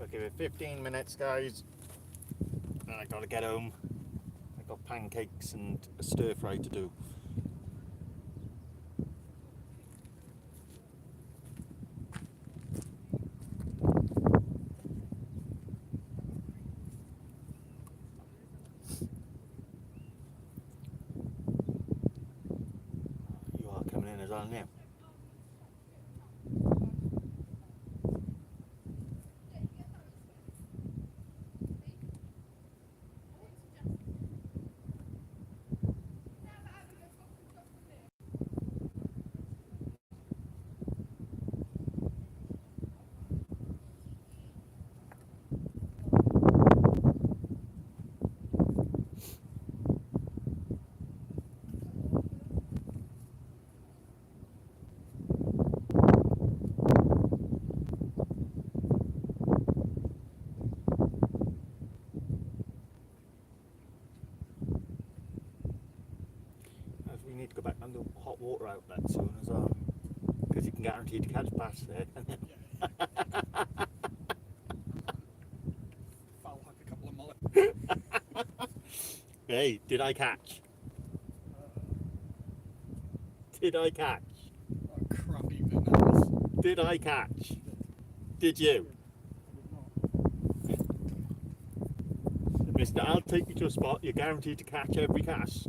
C: I'll give it 15 minutes, guys, and I gotta get home. I got pancakes and a stir fry to do. You are coming in as well now. We need to go back on the hot water outlet soon as well, because you can guarantee to catch bass there.
E: Foul hook a couple of mullet.
C: Hey, did I catch? Did I catch?
E: Oh, crappy bananas.
C: Did I catch? Did you? Mister, I'll take you to a spot you're guaranteed to catch every cast.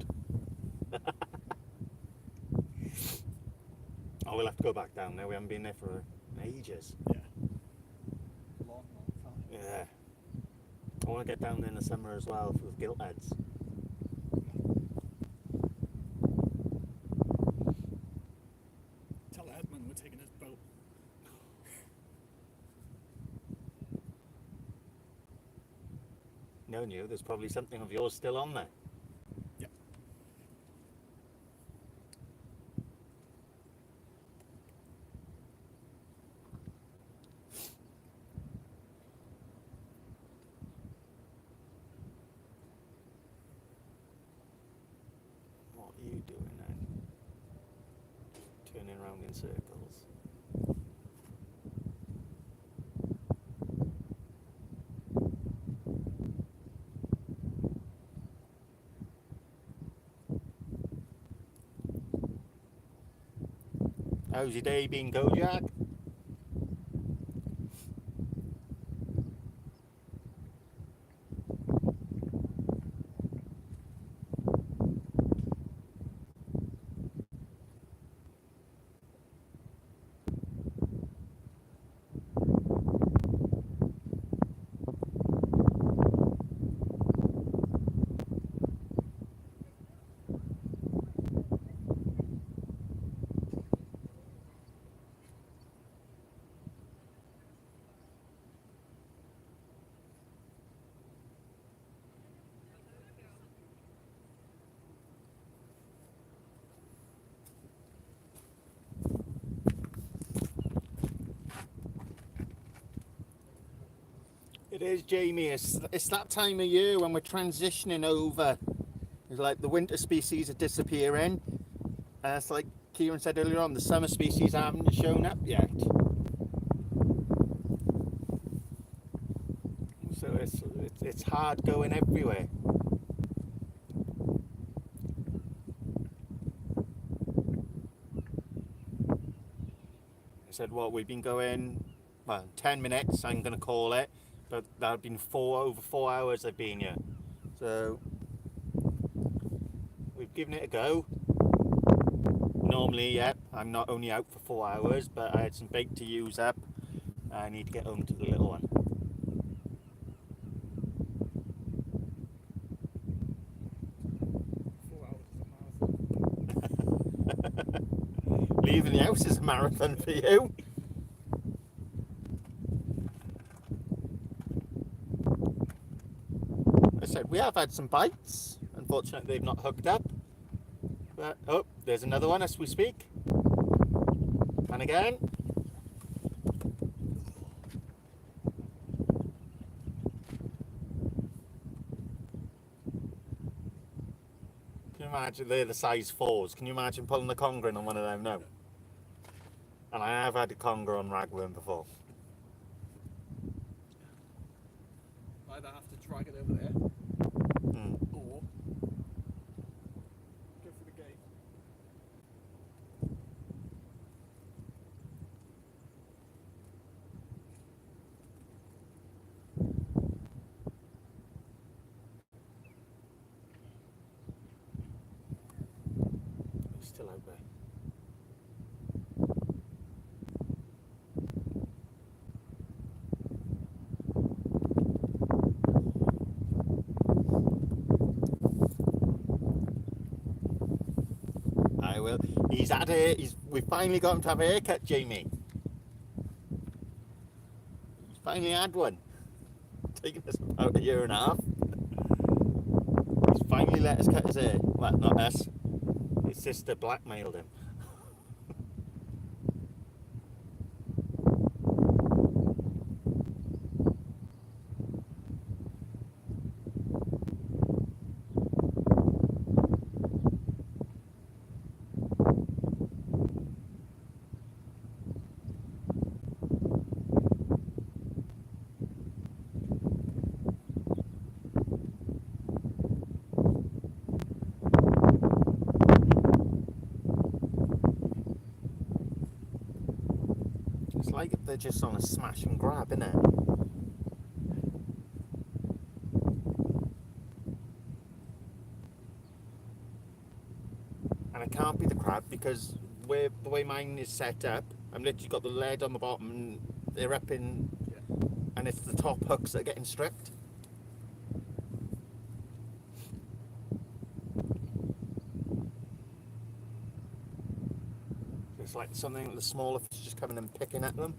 C: Oh, we'll have to go back down there. We haven't been there for ages.
E: Yeah. Long time.
C: Yeah. I want to get down there in the summer as well for the gilt heads.
E: Tell Edmund we're taking his boat.
C: No, new. There's probably something of yours still on there.
E: Yep.
C: What are you doing then? Turning around in circles. How's your day been, Kojak? It is, Jamie. It's that time of year when we're transitioning over. It's like the winter species are disappearing. And it's like Kieran said earlier on, the summer species haven't shown up yet. So it's hard going everywhere. I said, well, we've been going, well, 10 minutes, I'm going to call it. But that have been over 4 hours I've been here. So we've given it a go. Normally, yeah, I'm not only out for 4 hours, but I had some bait to use up. I need to get home to the little one.
E: 4 hours is a marathon.
C: Leaving the house is a marathon for you. I said, we have had some bites. Unfortunately, they've not hooked up. But, oh, there's another one as we speak. And again. Can you imagine, they're the size 4s. Can you imagine pulling the conger in on one of them? No. And I have had a conger on ragworm before.
E: Either have to drag it over there, or go through the gate.
C: It's still out there. I will. He's had a. We finally got him to have a haircut, Jamie. He's finally had one. Taken us about 1.5 years. He's finally let us cut his hair. Well, not us. His sister blackmailed him. It's like they're just on a smash and grab, isn't it? And it can't be the crab because the way mine is set up, I've literally got the lead on the bottom and they're up in, and it's the top hooks that are getting stripped. It's like something the smaller fish just coming and picking at them.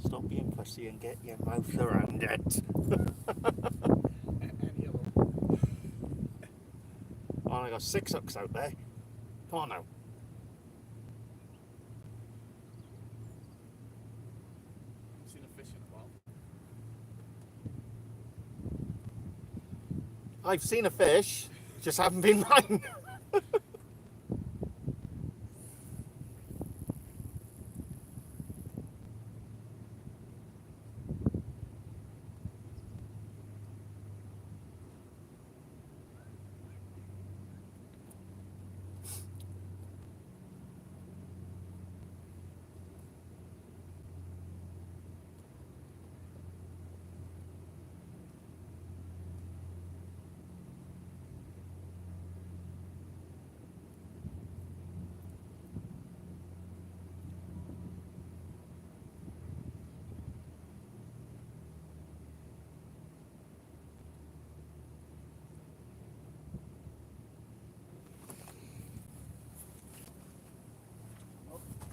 C: Stop being pussy and get your mouth around it.
E: Any of them.
C: Oh, I got 6 hooks out there. Come on now.
E: I've seen a fish in a while.
C: I've seen a fish, just haven't been mine.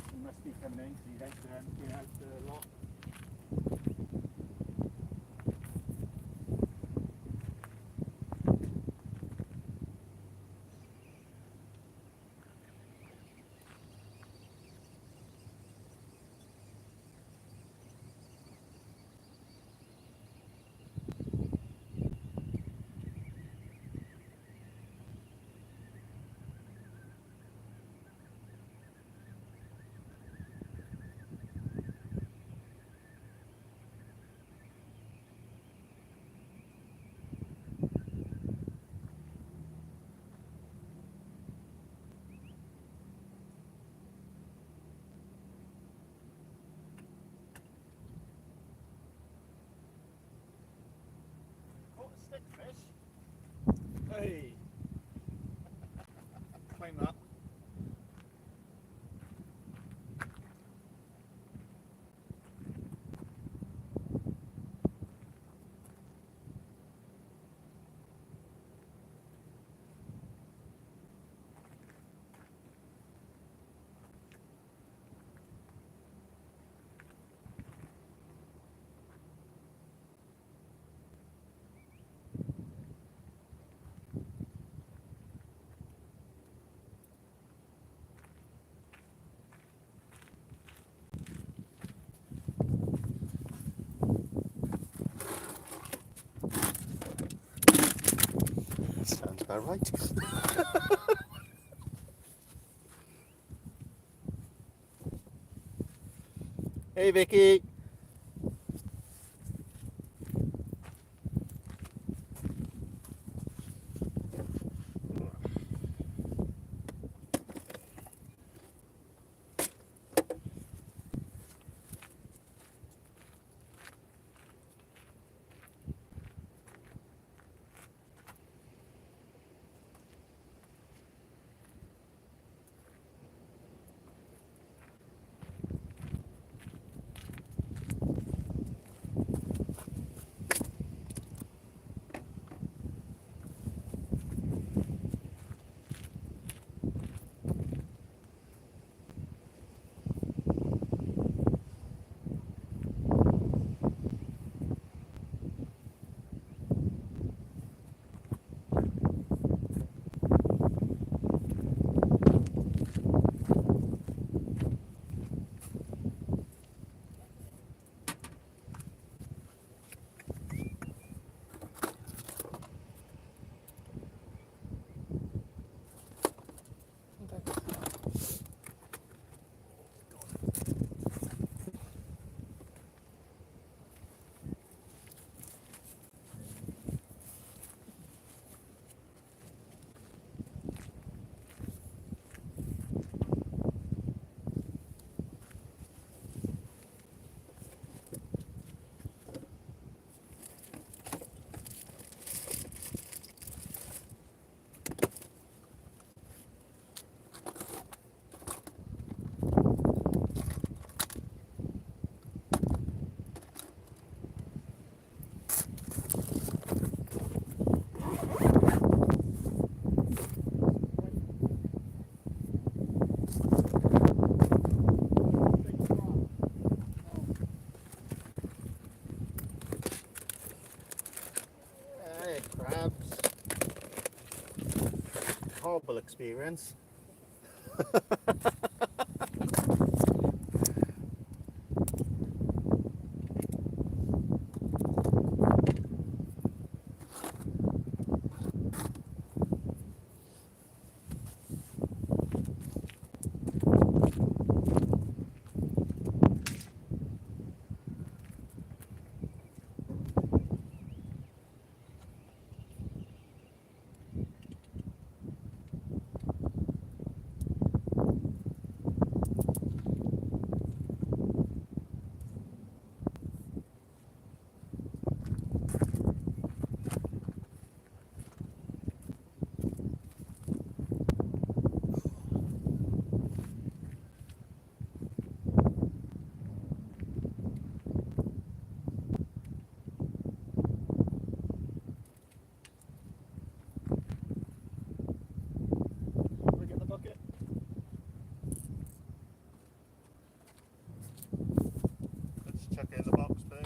C: He must be coming in because he's out the lot.
A: big fish.
C: Hey. Climb that. Sounds about right. Hey Vicky. Hey, crabs. Horrible experience. We get the bucket. Let's chuck it in the box there.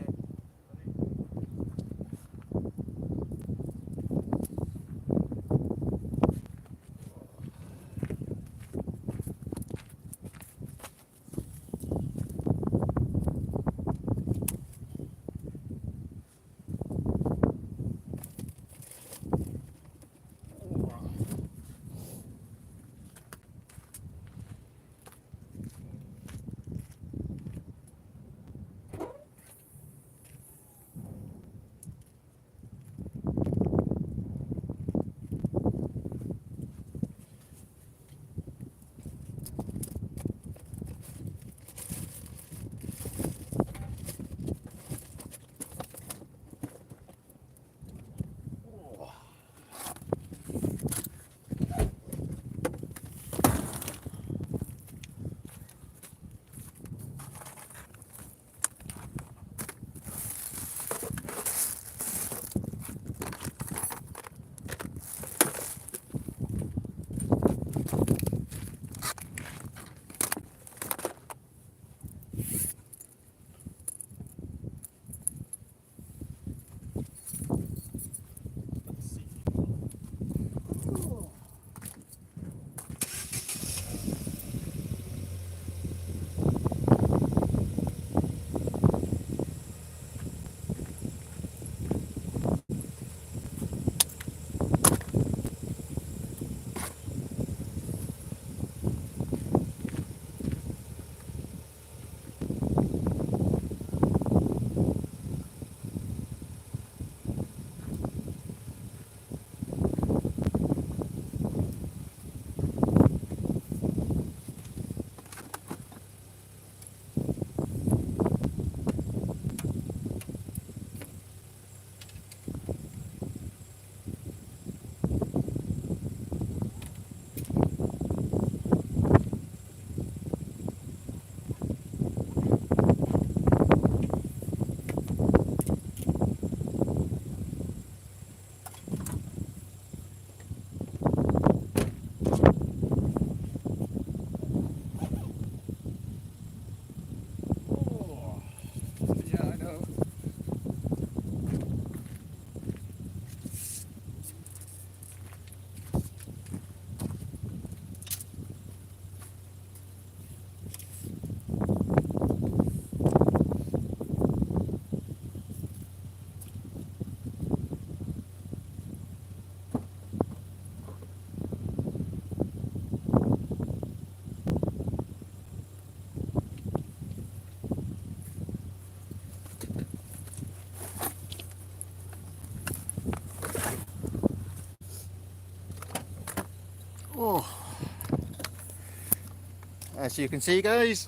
C: as you can see, guys,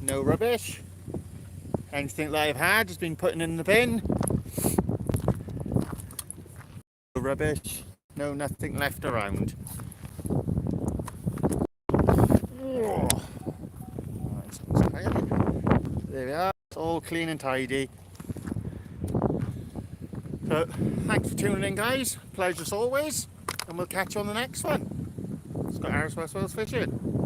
C: no rubbish. Anything that I've had has been put in the bin. No rubbish, no nothing left around. Oh. There we are, it's all clean and tidy. So, thanks for tuning in, guys. Pleasure as always, and we'll catch you on the next one. Scott Harris, West Wales Fishing.